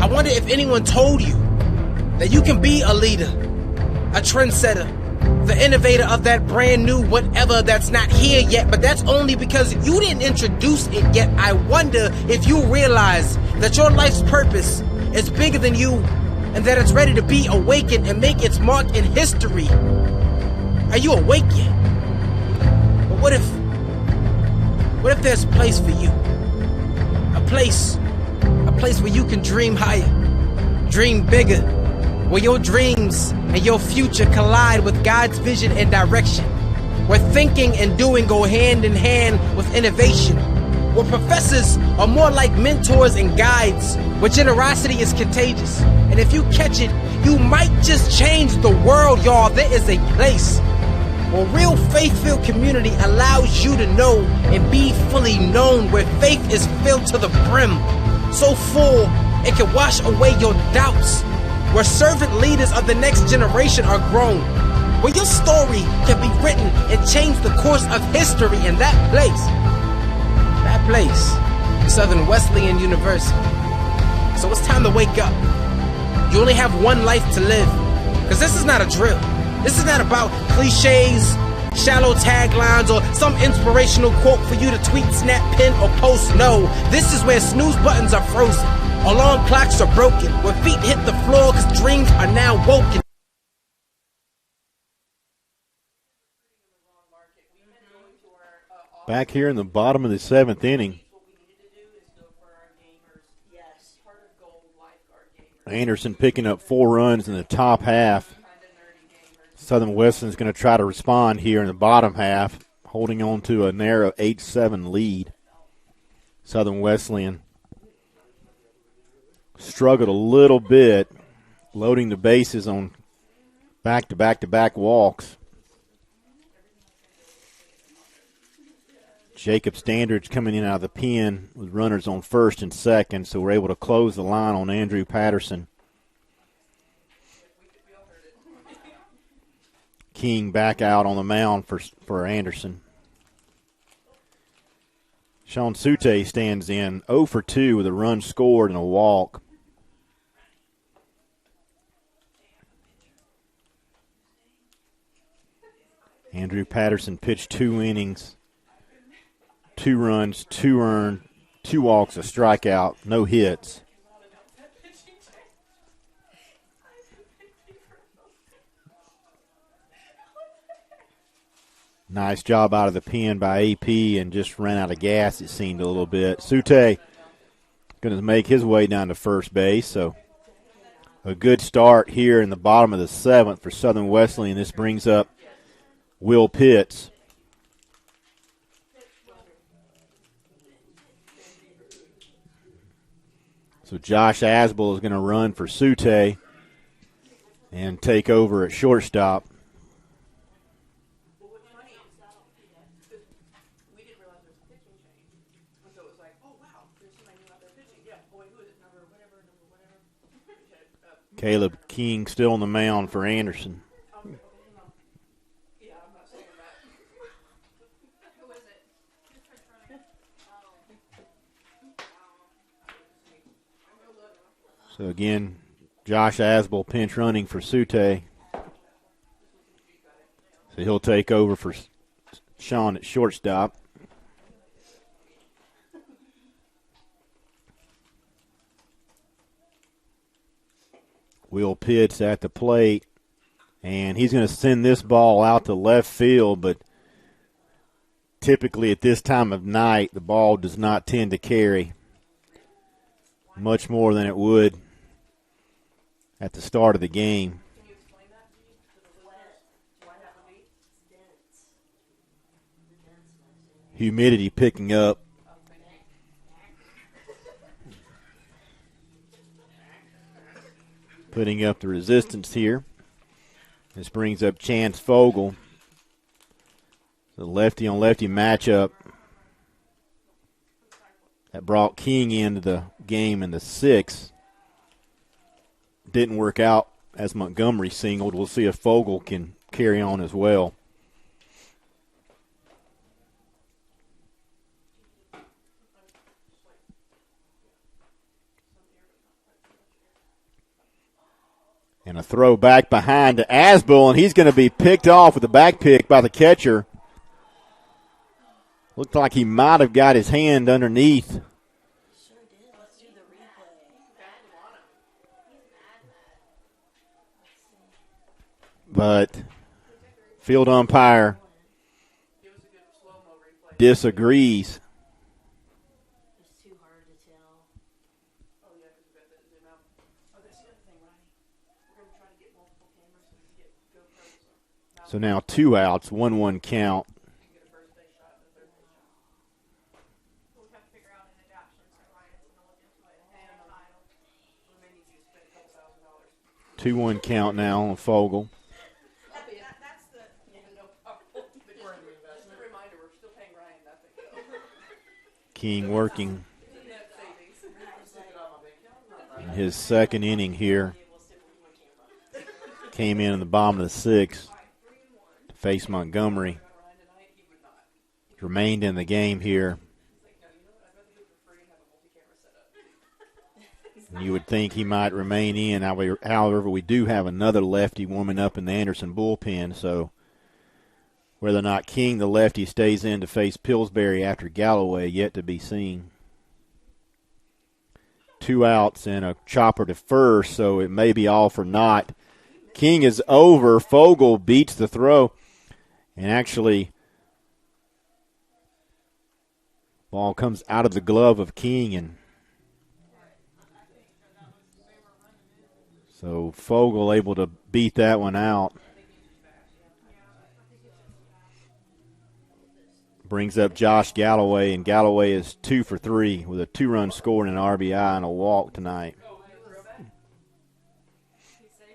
I wonder if anyone told you that you can be a leader, a trendsetter, the innovator of that brand new whatever that's not here yet, but that's only because you didn't introduce it yet. I wonder if you realize that your life's purpose is bigger than you and that it's ready to be awakened and make its mark in history. Are you awake yet? But what if there's a place for you? A place where you can dream higher, dream bigger, where your dreams and your future collide with God's vision and direction, where thinking and doing go hand in hand with innovation, where professors are more like mentors and guides, where generosity is contagious. And if you catch it, you might just change the world, y'all. There is a place where real faith-filled community allows you to know and be fully known, where faith is filled to the brim, so full it can wash away your doubts, where servant leaders of the next generation are grown, where your story can be written and change the course of history in that place, Southern Wesleyan University. So it's time to wake up. You only have one life to live. Because this is not a drill. This is not about cliches, shallow taglines, or some inspirational quote for you to tweet, snap, pin, or post. No, this is where snooze buttons are frozen, alarm clocks are broken, where feet hit the floor because dreams are now woken. Back here in the bottom of the 7th inning, Anderson picking up 4 runs in the top half. Southern Wesleyan's going to try to respond here in the bottom half, holding on to a narrow 8-7 lead. Southern Wesleyan struggled a little bit, loading the bases on back-to-back-to-back walks. Jacob Standridge coming in out of the pen with runners on first and second, so we're able to close the line on Andrew Patterson. King back out on the mound for Anderson. Sean Sute stands in 0 for 2 with a run scored and a walk. Andrew Patterson pitched 2 innings. 2 runs, 2 earned, 2 walks, a strikeout, no hits. Nice job out of the pen by AP and just ran out of gas, it seemed a little bit. Sute going to make his way down to first base, so a good start here in the bottom of the 7th for Southern Wesleyan. This brings up Will Pitts. So Josh Asbel is going to run for Sute and take over at shortstop. Caleb King still on the mound for Anderson. So again, Josh Asbel pinch running for Sute. So he'll take over for Sean at shortstop. Will Pitts at the plate, and he's going to send this ball out to left field, but typically at this time of night, the ball does not tend to carry much more than it would at the start of the game. Humidity picking up. Putting up the resistance here. This brings up Chance Fogle. The lefty on lefty matchup that brought King into the game in the 6th. Didn't work out as Montgomery singled. We'll see if Fogle can carry on as well. And a throw back behind to Asbel, and he's going to be picked off with a back pick by the catcher. Looked like he might have got his hand underneath. But field umpire disagrees. So now 2 outs, 1-1 count. Two 1 count now on Fogle. King working in his second inning here. Came in the bottom of the 6th. face Montgomery. Remained in the game here. You would think he might remain in. However, we do have another lefty warming up in the Anderson bullpen, so whether or not King, the lefty, stays in to face Pillsbury after Galloway, yet to be seen. 2 outs and a chopper to first, so it may be all for naught. King is over. Fogel beats the throw, and actually ball comes out of the glove of King, and so Fogel able to beat that one out. Brings up Josh Galloway, and Galloway is 2 for 3 with a 2-run score and an RBI and a walk tonight.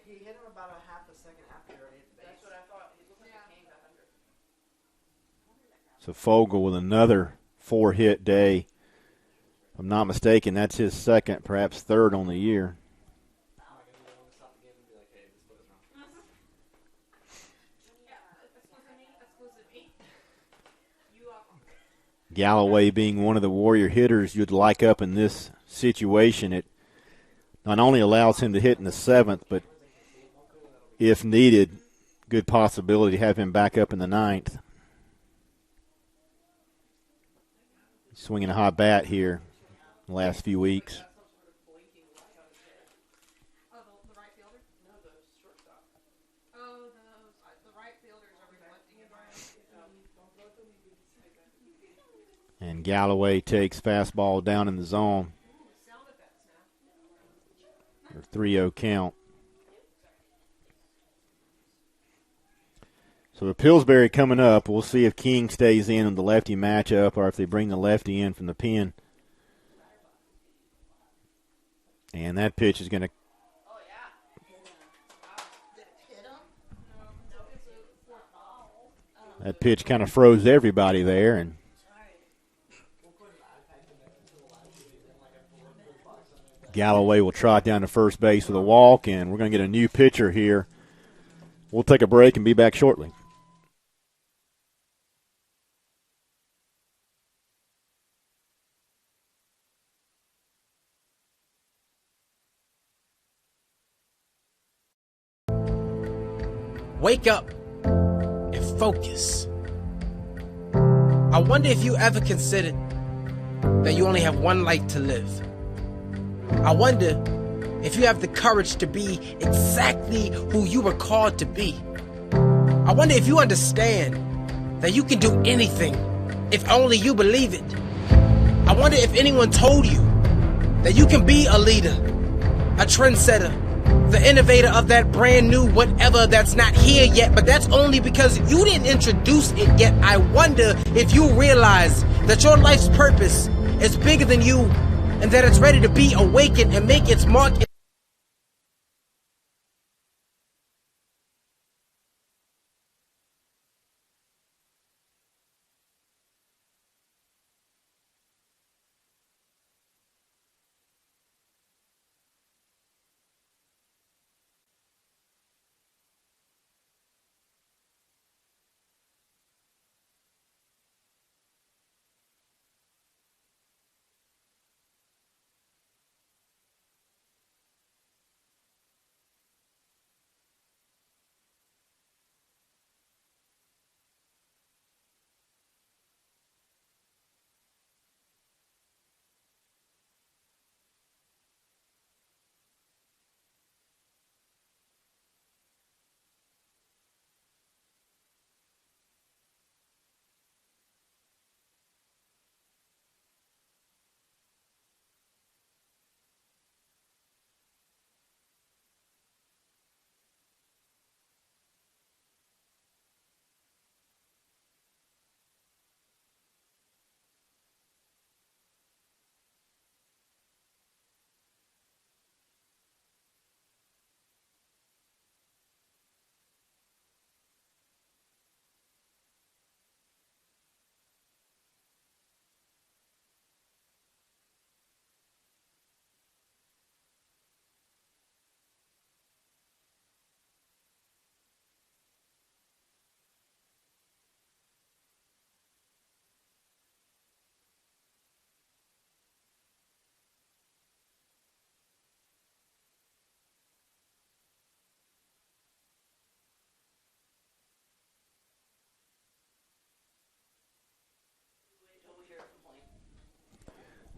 He hit him about a half a second after he already hit the base. That's what I thought. He looked like he came back under. So Fogel with another 4-hit day. If I'm not mistaken, that's his second, perhaps third on the year. Galloway being one of the Warrior hitters you'd like up in this situation, it not only allows him to hit in the 7th, but if needed, good possibility to have him back up in the 9th. Swinging a hot bat here the last few weeks. And Galloway takes fastball down in the zone. For 3-0 count. So the Pillsbury coming up. We'll see if King stays in the lefty matchup or if they bring the lefty in from the pen. And that pitch is going to. That pitch kind of froze everybody there, and Galloway will trot down to first base with a walk, and we're going to get a new pitcher here. We'll take a break and be back shortly. Wake up and focus. I wonder if you ever considered that you only have one life to live. I wonder if you have the courage to be exactly who you were called to be. I wonder if you understand that you can do anything if only you believe it. I wonder if anyone told you that you can be a leader, a trendsetter, the innovator of that brand new whatever that's not here yet, but that's only because you didn't introduce it yet. I wonder if you realize that your life's purpose is bigger than you, and that it's ready to be awakened and make its mark.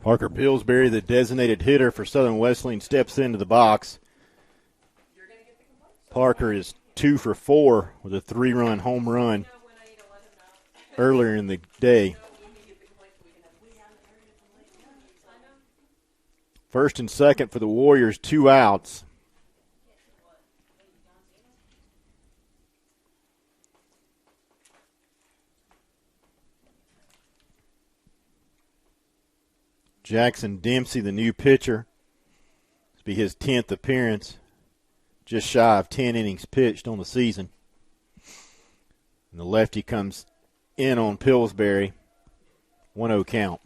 Parker Pillsbury, the designated hitter for Southern Wesleyan, steps into the box. Parker is 2 for 4 with a 3-run home run earlier in the day. First and second for the Warriors, 2 outs. Jackson Dempsey, the new pitcher. This will be his 10th appearance. Just shy of 10 innings pitched on the season. And the lefty comes in on Pillsbury. 1-0 count.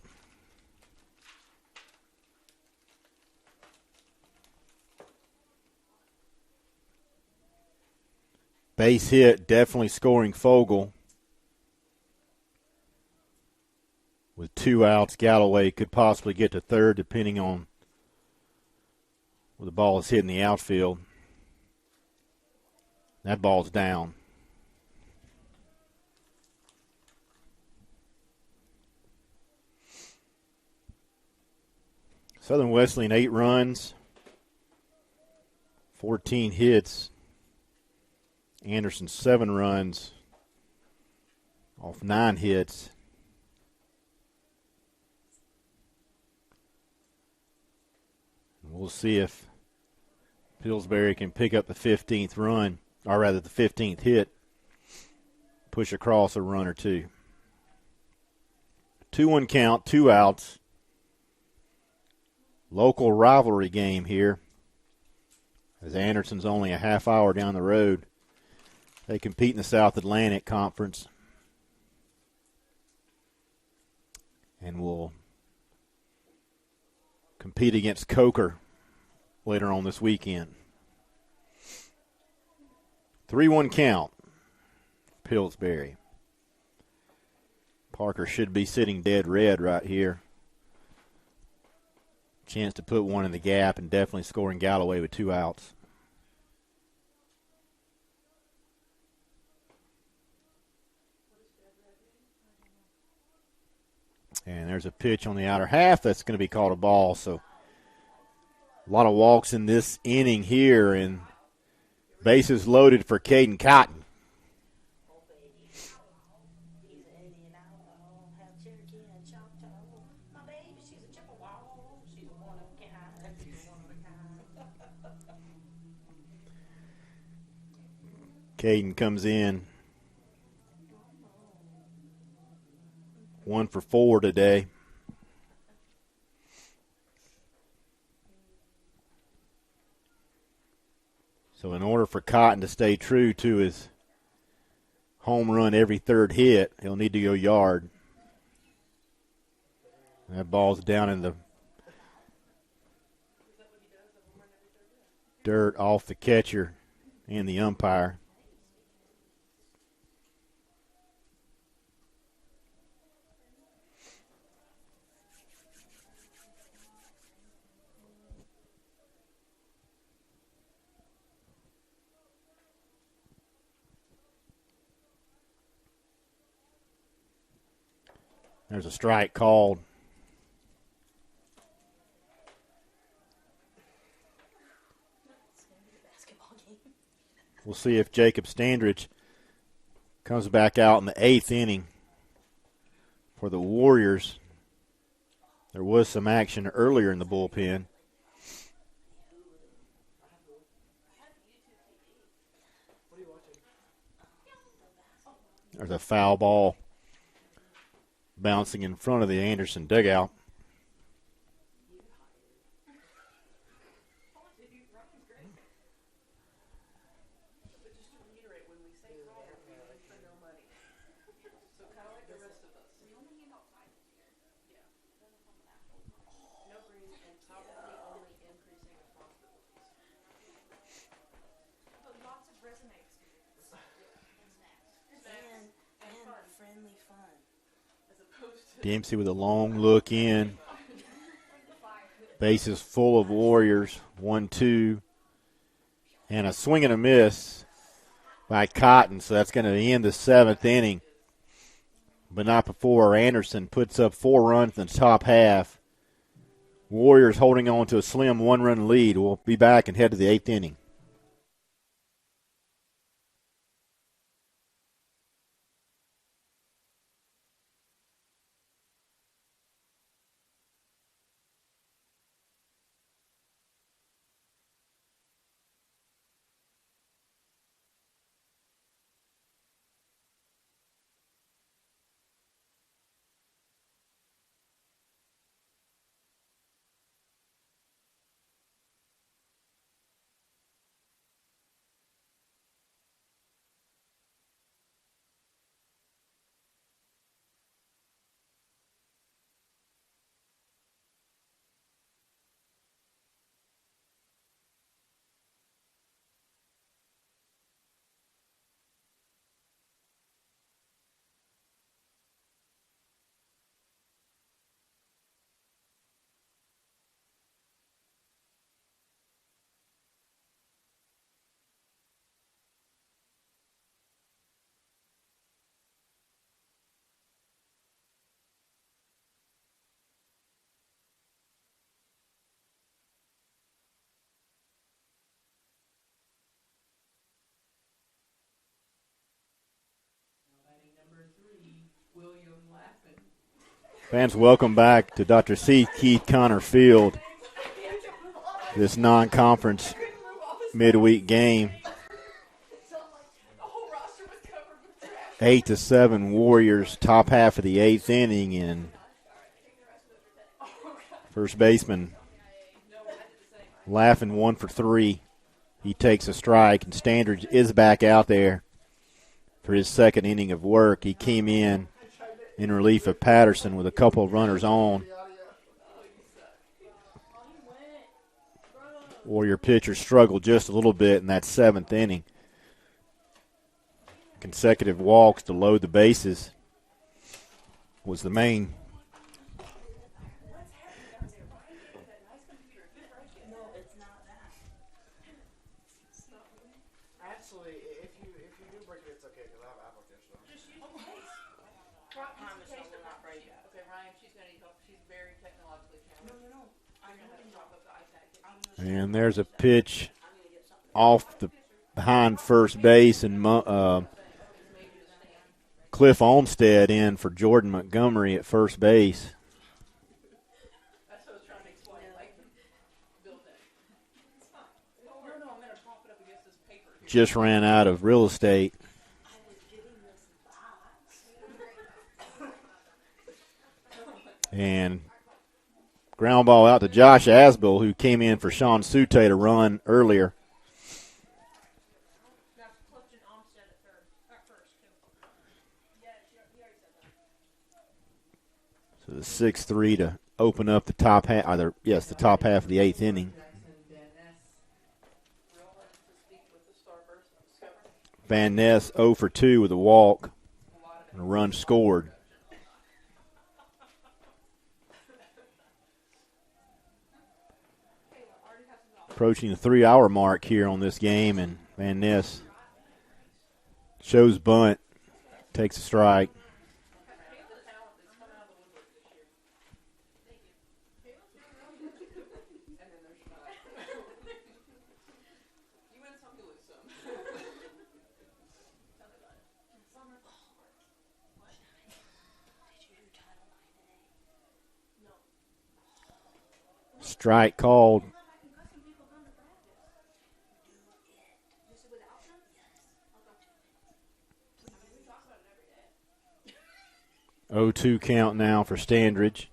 Base hit, definitely scoring Fogle. With 2 outs, Galloway could possibly get to third depending on where the ball is hitting the outfield. That ball's down. Southern Wesleyan 8 runs, 14 hits. Anderson 7 runs off 9 hits. We'll see if Pillsbury can pick up the 15th run, or rather the 15th hit, push across a run or two. 2-1 count, 2 outs. Local rivalry game here, as Anderson's only a half hour down the road. They compete in the South Atlantic Conference and will compete against Coker later on this weekend. 3-1 count, Pillsbury. Parker should be sitting dead red right here. Chance to put one in the gap and definitely scoring Galloway with 2 outs. And there's a pitch on the outer half that's going to be called a ball. So a lot of walks in this inning here, and bases loaded for Caden Cotton. Caden comes in 1 for 4 today. So in order for Cotton to stay true to his home run every third hit, he'll need to go yard. That ball's down in the dirt off the catcher and the umpire. There's a strike called. We'll see if Jacob Standridge comes back out in the 8th inning for the Warriors. There was some action earlier in the bullpen. There's a foul ball bouncing in front of the Anderson dugout. Dempsey with a long look in. Bases full of Warriors. 1-2. And a swing and a miss by Cotton. So that's going to end the 7th inning. But not before Anderson puts up 4 runs in the top half Warriors holding on to a slim one-run lead. We'll be back and head to the 8th inning. Fans, welcome back to Dr. C. Keith Connor Field. This non-conference midweek game. 8-7 Warriors, top half of the 8th inning, and first baseman laughing 1 for 3. He takes a strike, and Standridge is back out there for his second inning of work. He came in relief of Patterson with a couple of runners on. Warrior pitcher struggled just a little bit in that 7th inning. Consecutive walks to load the bases was the main. Actually, if you do break it, it's okay because I have Apple Care still. Okay, Ryan, she's going to need help. She's very technologically challenged. No. I'm going to have to drop up the iPad. And there's a pitch off the behind first base, and Cliff Olmstead in for Jordan Montgomery at first base. That's what I was trying to explain. Build that. No, I'm going to prop it up against this paper. Just ran out of real estate. And ground ball out to Josh Asbill, who came in for Sean Sute to run earlier. So the 6-3 to open up the top half. The top half of the 8th inning. Van Ness 0 for 2 with a walk and a run scored. Approaching the 3-hour mark here on this game, and Van Ness shows bunt, takes a strike. Strike called. 0-2 count now for Standridge.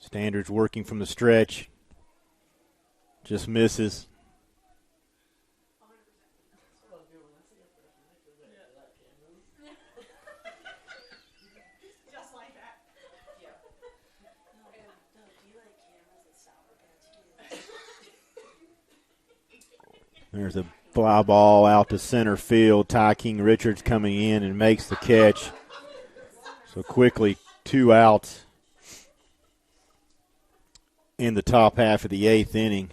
Standridge working from the stretch. Just misses. There's a fly ball out to center field. Ty King Richards coming in and makes the catch. So quickly, 2 outs in the top half of the 8th inning.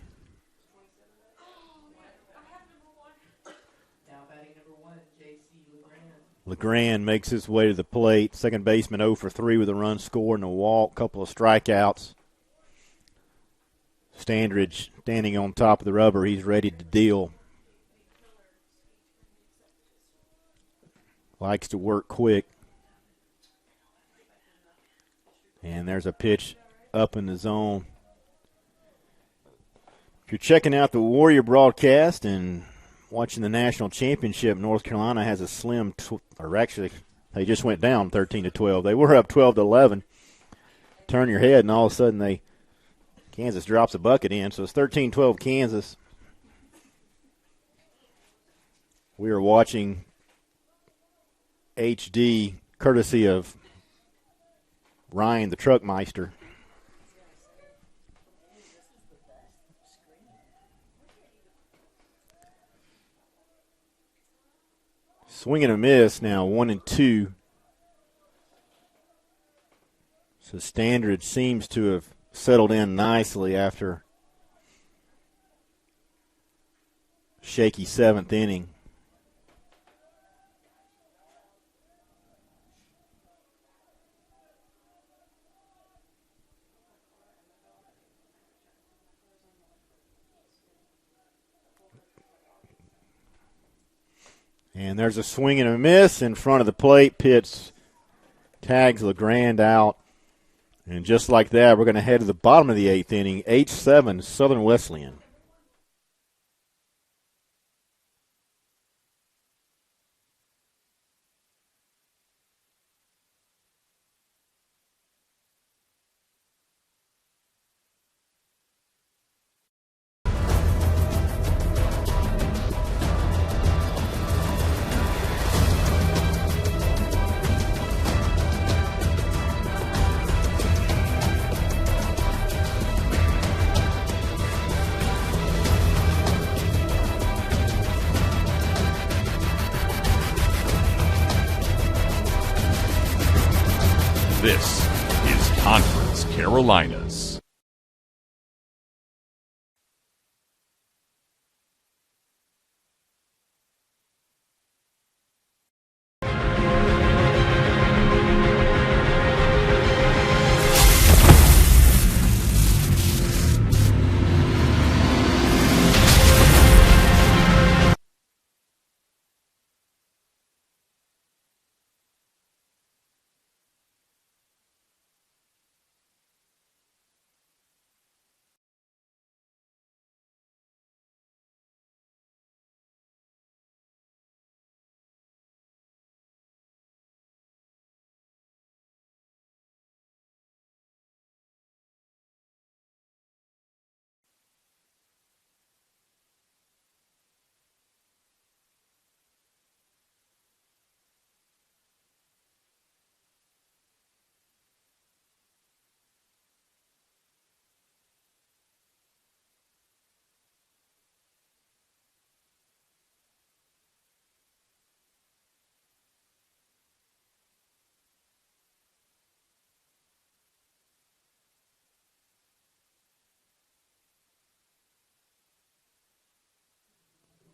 Now batting number 1, J.C. LeGrand makes his way to the plate. Second baseman 0 for 3 with a run scored and a walk, couple of strikeouts. Standridge standing on top of the rubber. He's ready to deal. Likes to work quick. And there's a pitch up in the zone. If you're checking out the Warrior broadcast and watching the national championship, North Carolina has a slim, they just went down 13-12. They were up 12-11. Turn your head, and all of a sudden Kansas drops a bucket in. So it's 13-12 Kansas. We are watching HD courtesy of Ryan the Truckmeister. Swing and a miss now, 1-2. So Standridge seems to have settled in nicely after shaky seventh inning. And there's a swing and a miss in front of the plate. Pitts tags LeGrand out. And just like that, we're going to head to the bottom of the eighth inning. 8-7 Southern Wesleyan. This is Conference Carolinas.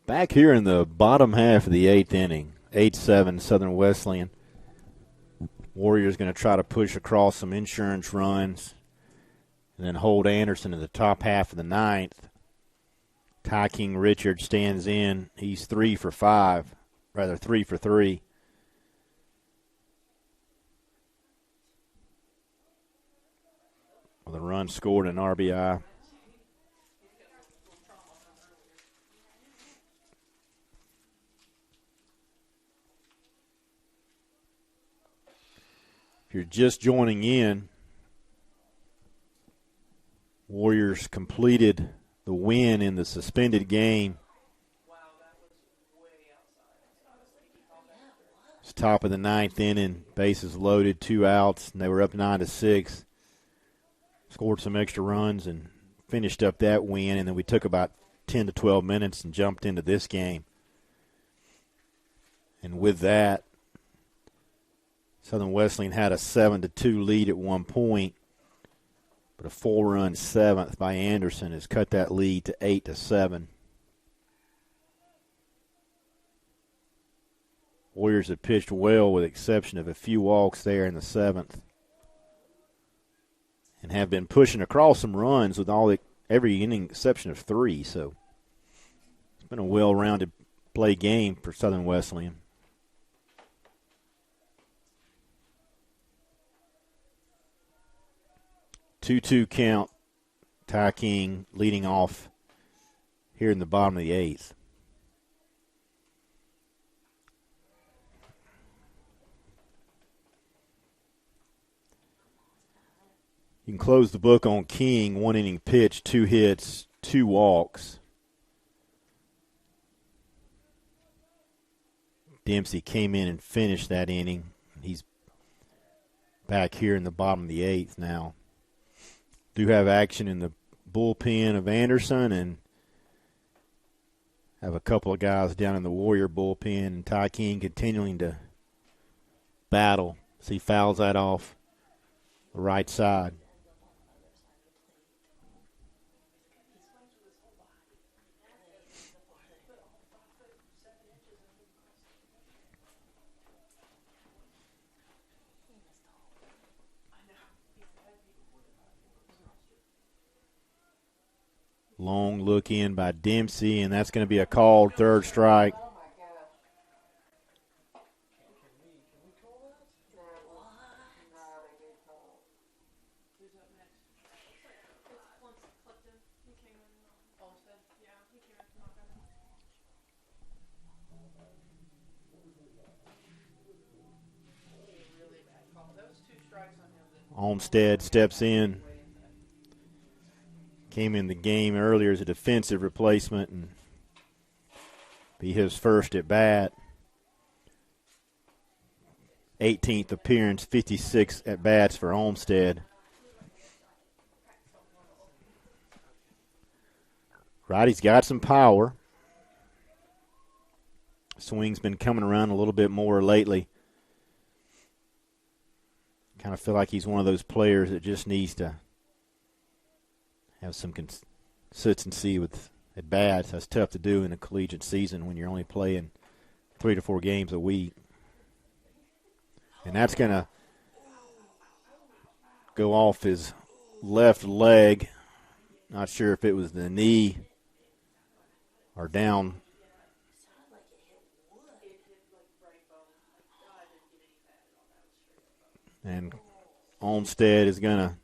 Back here in the bottom half of the eighth inning, 8-7 Southern Wesleyan. Warriors going to try to push across some insurance runs and then hold Anderson in the top half of the ninth. Ty King Richard stands in. He's 3 for 3 for 3. With a run scored and RBI. If you're just joining in, Warriors completed the win in the suspended game. It's top of the ninth inning, bases loaded, 2 outs, and they were up 9-6. Scored some extra runs and finished up that win, and then we took about 10 to 12 minutes and jumped into this game. And with that, Southern Wesleyan had a 7-2 lead at one point, but a 4-run seventh by Anderson has cut that lead to 8-7. Warriors have pitched well with the exception of a few walks there in the 7th. And have been pushing across some runs with every inning exception of 3. So it's been a well-rounded play game for Southern Wesleyan. 2-2 count. Ty King leading off here in the bottom of the 8th. You can close the book on King. 1 inning pitch, 2 hits, 2 walks. Dempsey came in and finished that inning. He's back here in the bottom of the 8th now. Do have action in the bullpen of Anderson and have a couple of guys down in the Warrior bullpen, and Ty King continuing to battle as he fouls that off the right side. Long look in by Dempsey, and that's going to be a called 3rd strike. Olmsted steps in. Came in the game earlier as a defensive replacement and be his first at bat. 18th appearance, 56 at bats for Olmsted. Righty's got some power. Swing's been coming around a little bit more lately. Kind of feel like he's one of those players that just needs to have some consistency with at bats. That's tough to do in a collegiate season when you're only playing 3 to 4 games a week. And that's going to go off his left leg. Not sure if it was the knee or down. And Olmsted is going to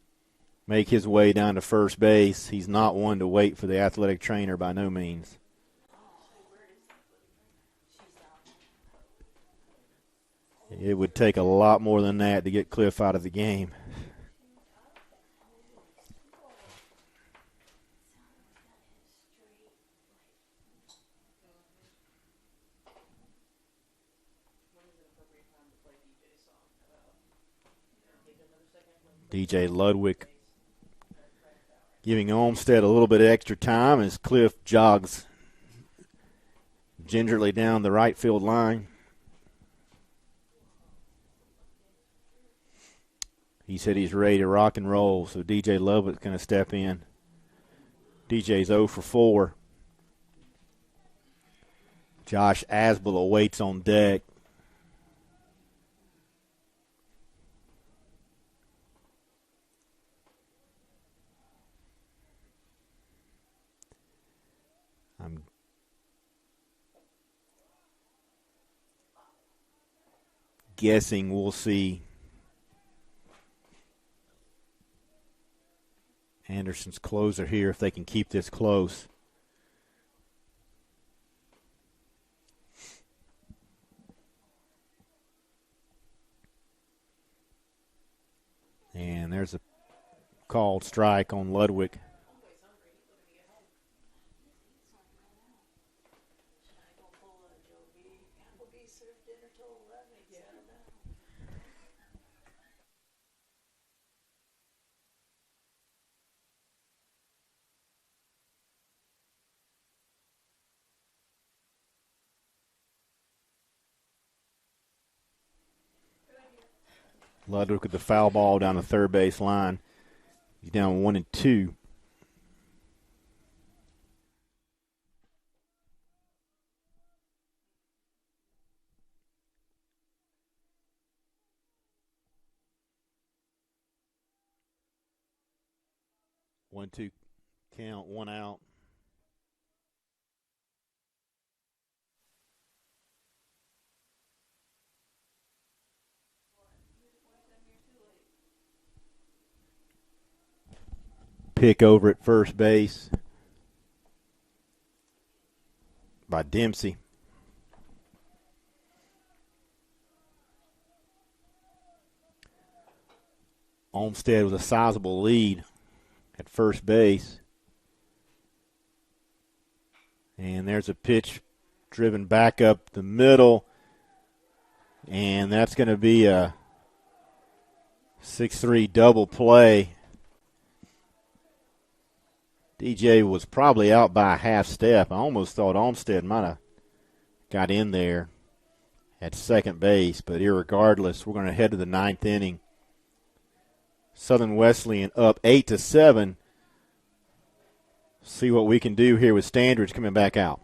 make his way down to first base. He's not one to wait for the athletic trainer by no means. It would take a lot more than that to get Cliff out of the game. DJ Ludwig giving Olmsted a little bit of extra time as Cliff jogs gingerly down the right field line. He said he's ready to rock and roll, so DJ Ludwig's going to step in. DJ's 0 for 4. Josh Asbel awaits on deck. I'm guessing we'll see Anderson's closer here if they can keep this close. And there's a called strike on Ludwig. Ludwig with the foul ball down the third base line. He's down 1-2. 1-2 count, one out. Pick over at first base by Dempsey. Olmsted with a sizable lead at first base. And there's a pitch driven back up the middle. And that's going to be a 6-3 double play. DJ was probably out by a half step. I almost thought Olmsted might have got in there at second base, but irregardless, we're going to head to the ninth inning. Southern Wesleyan up 8-7. See what we can do here with Standridge coming back out.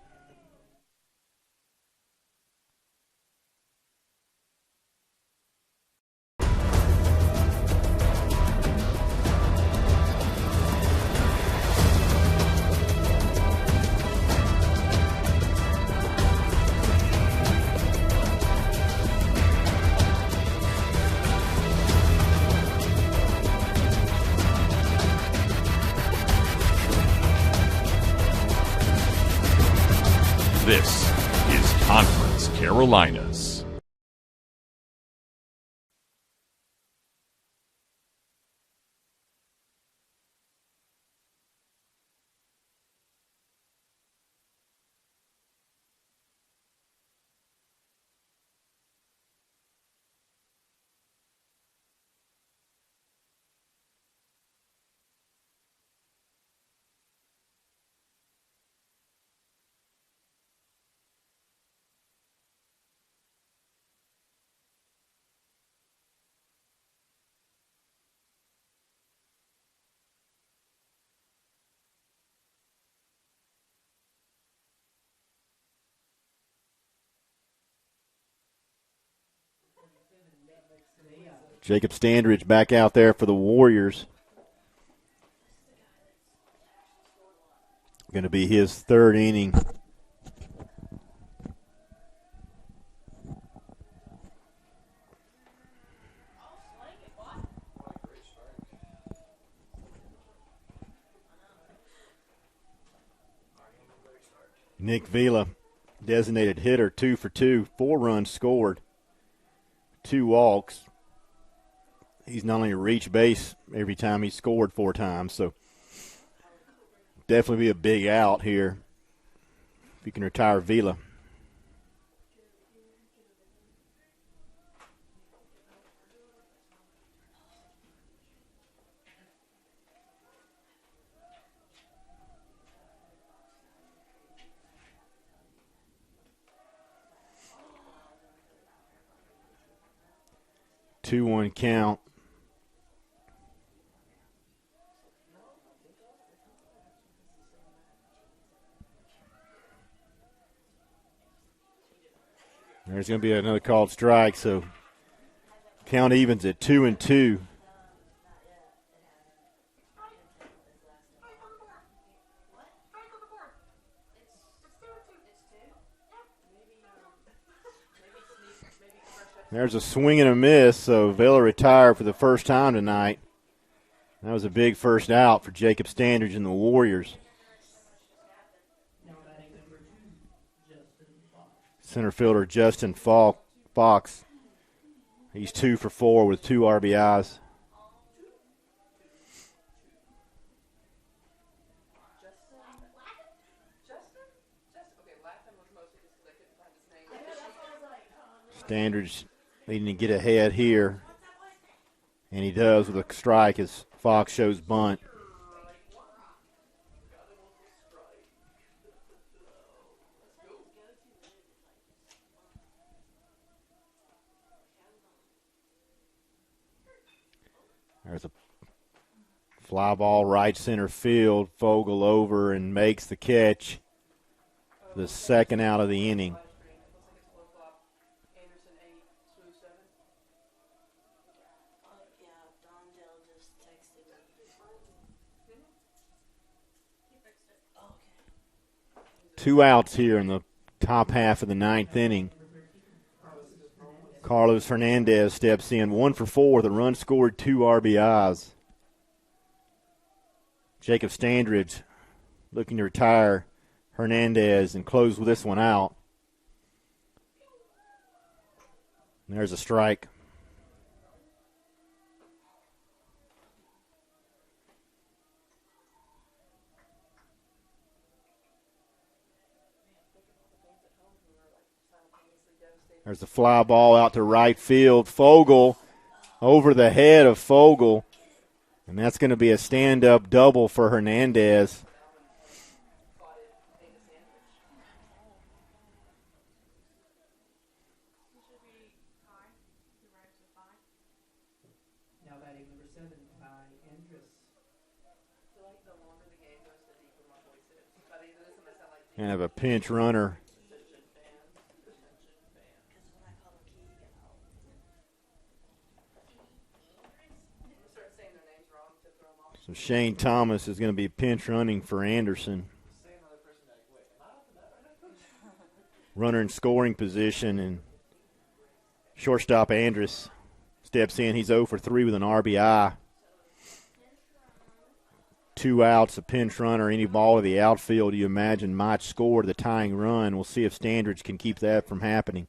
This is Conference Carolinas. Jacob Standridge back out there for the Warriors. Going to be his third inning. Nick Vila, designated hitter, 2 for 2, 4 runs scored, 2 walks. He's not only reached base every time he scored 4 times, so definitely be a big out here if you can retire Vila. Two-one count. There's going to be another called strike, so count evens at 2-2. There's a swing and a miss, so Vela retired for the first time tonight. That was a big first out for Jacob Standridge and the Warriors. Center fielder Justin Fox. He's 2 for 4 with 2 RBIs. Standridge needing to get ahead here, and he does with a strike as Fox shows bunt. There's a fly ball right center field. Fogle over and makes the catch. The second out of the inning. 2 outs here in the top half of the 9th inning. Carlos Hernandez steps in, 1 for 4 with a run scored, 2 RBIs. Jacob Standridge looking to retire Hernandez and close with this one out. And there's a strike. There's a fly ball out to right field. Fogle over the head of Fogle. And that's going to be a stand-up double for Hernandez. Now batting number 7 by Andrus. And have a pinch runner. So Shane Thomas is going to be pinch running for Anderson. Runner in scoring position, and shortstop Andrus steps in. He's 0 for 3 with an RBI. 2 outs, a pinch runner, any ball to the outfield you imagine might score the tying run. We'll see if Standridge can keep that from happening.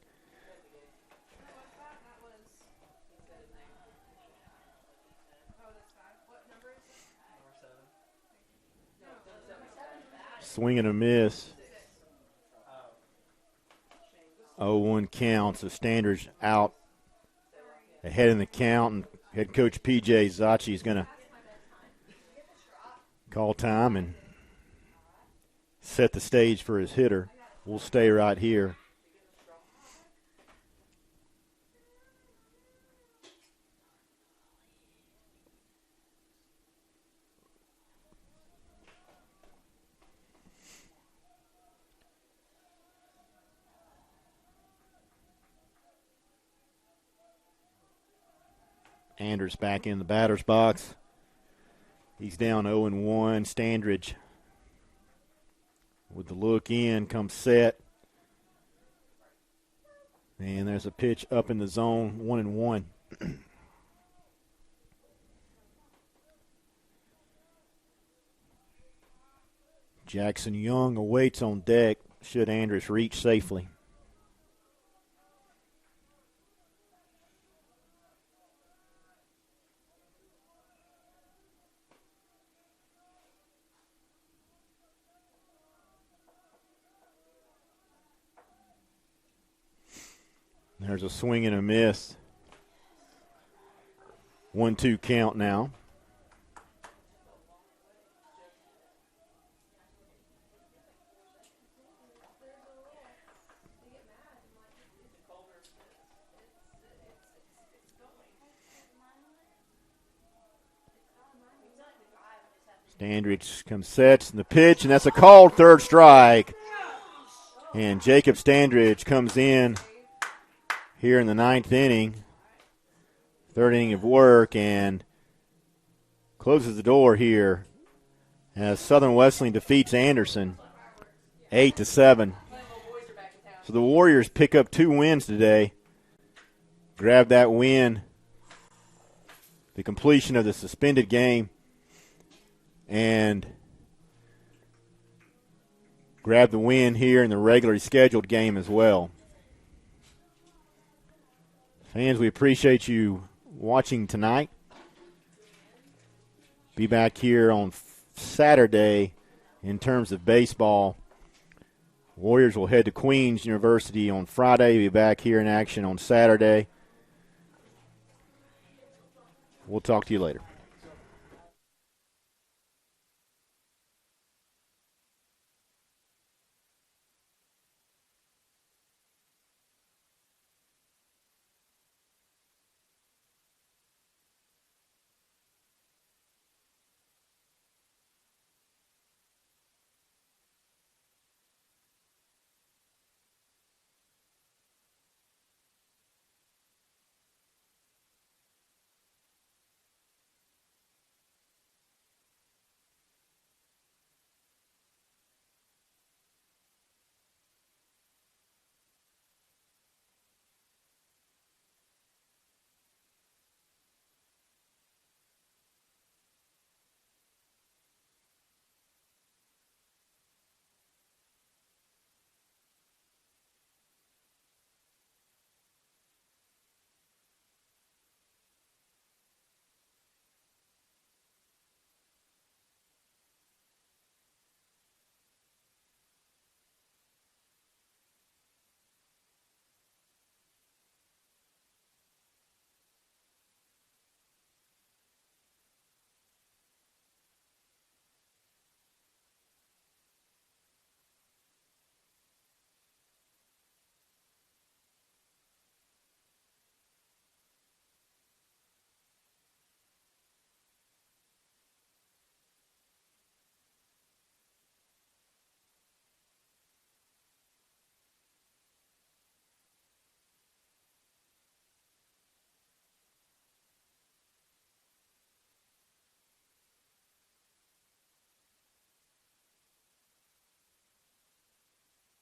Swing and a miss. 0-1 count, so Standridge out ahead in the count, and head coach P.J. Zachi is going to call time and set the stage for his hitter. We'll stay right here. Anders back in the batter's box. He's down 0-1. Standridge with the look in, comes set. And there's a pitch up in the zone, 1-1. Jackson Young awaits on deck should Andrus reach safely. There's a swing and a miss. 1-2 count now. Standridge comes, sets, and the pitch, and that's a called third strike. And Jacob Standridge comes in here in the 9th inning, 3rd inning of work, and closes the door here as Southern Wesleyan defeats Anderson 8-7. So the Warriors pick up 2 wins today, grab that win, the completion of the suspended game, and grab the win here in the regularly scheduled game as well. Fans, we appreciate you watching tonight. Be back here on Saturday in terms of baseball. Warriors will head to Queens University on Friday. Be back here in action on Saturday. We'll talk to you later.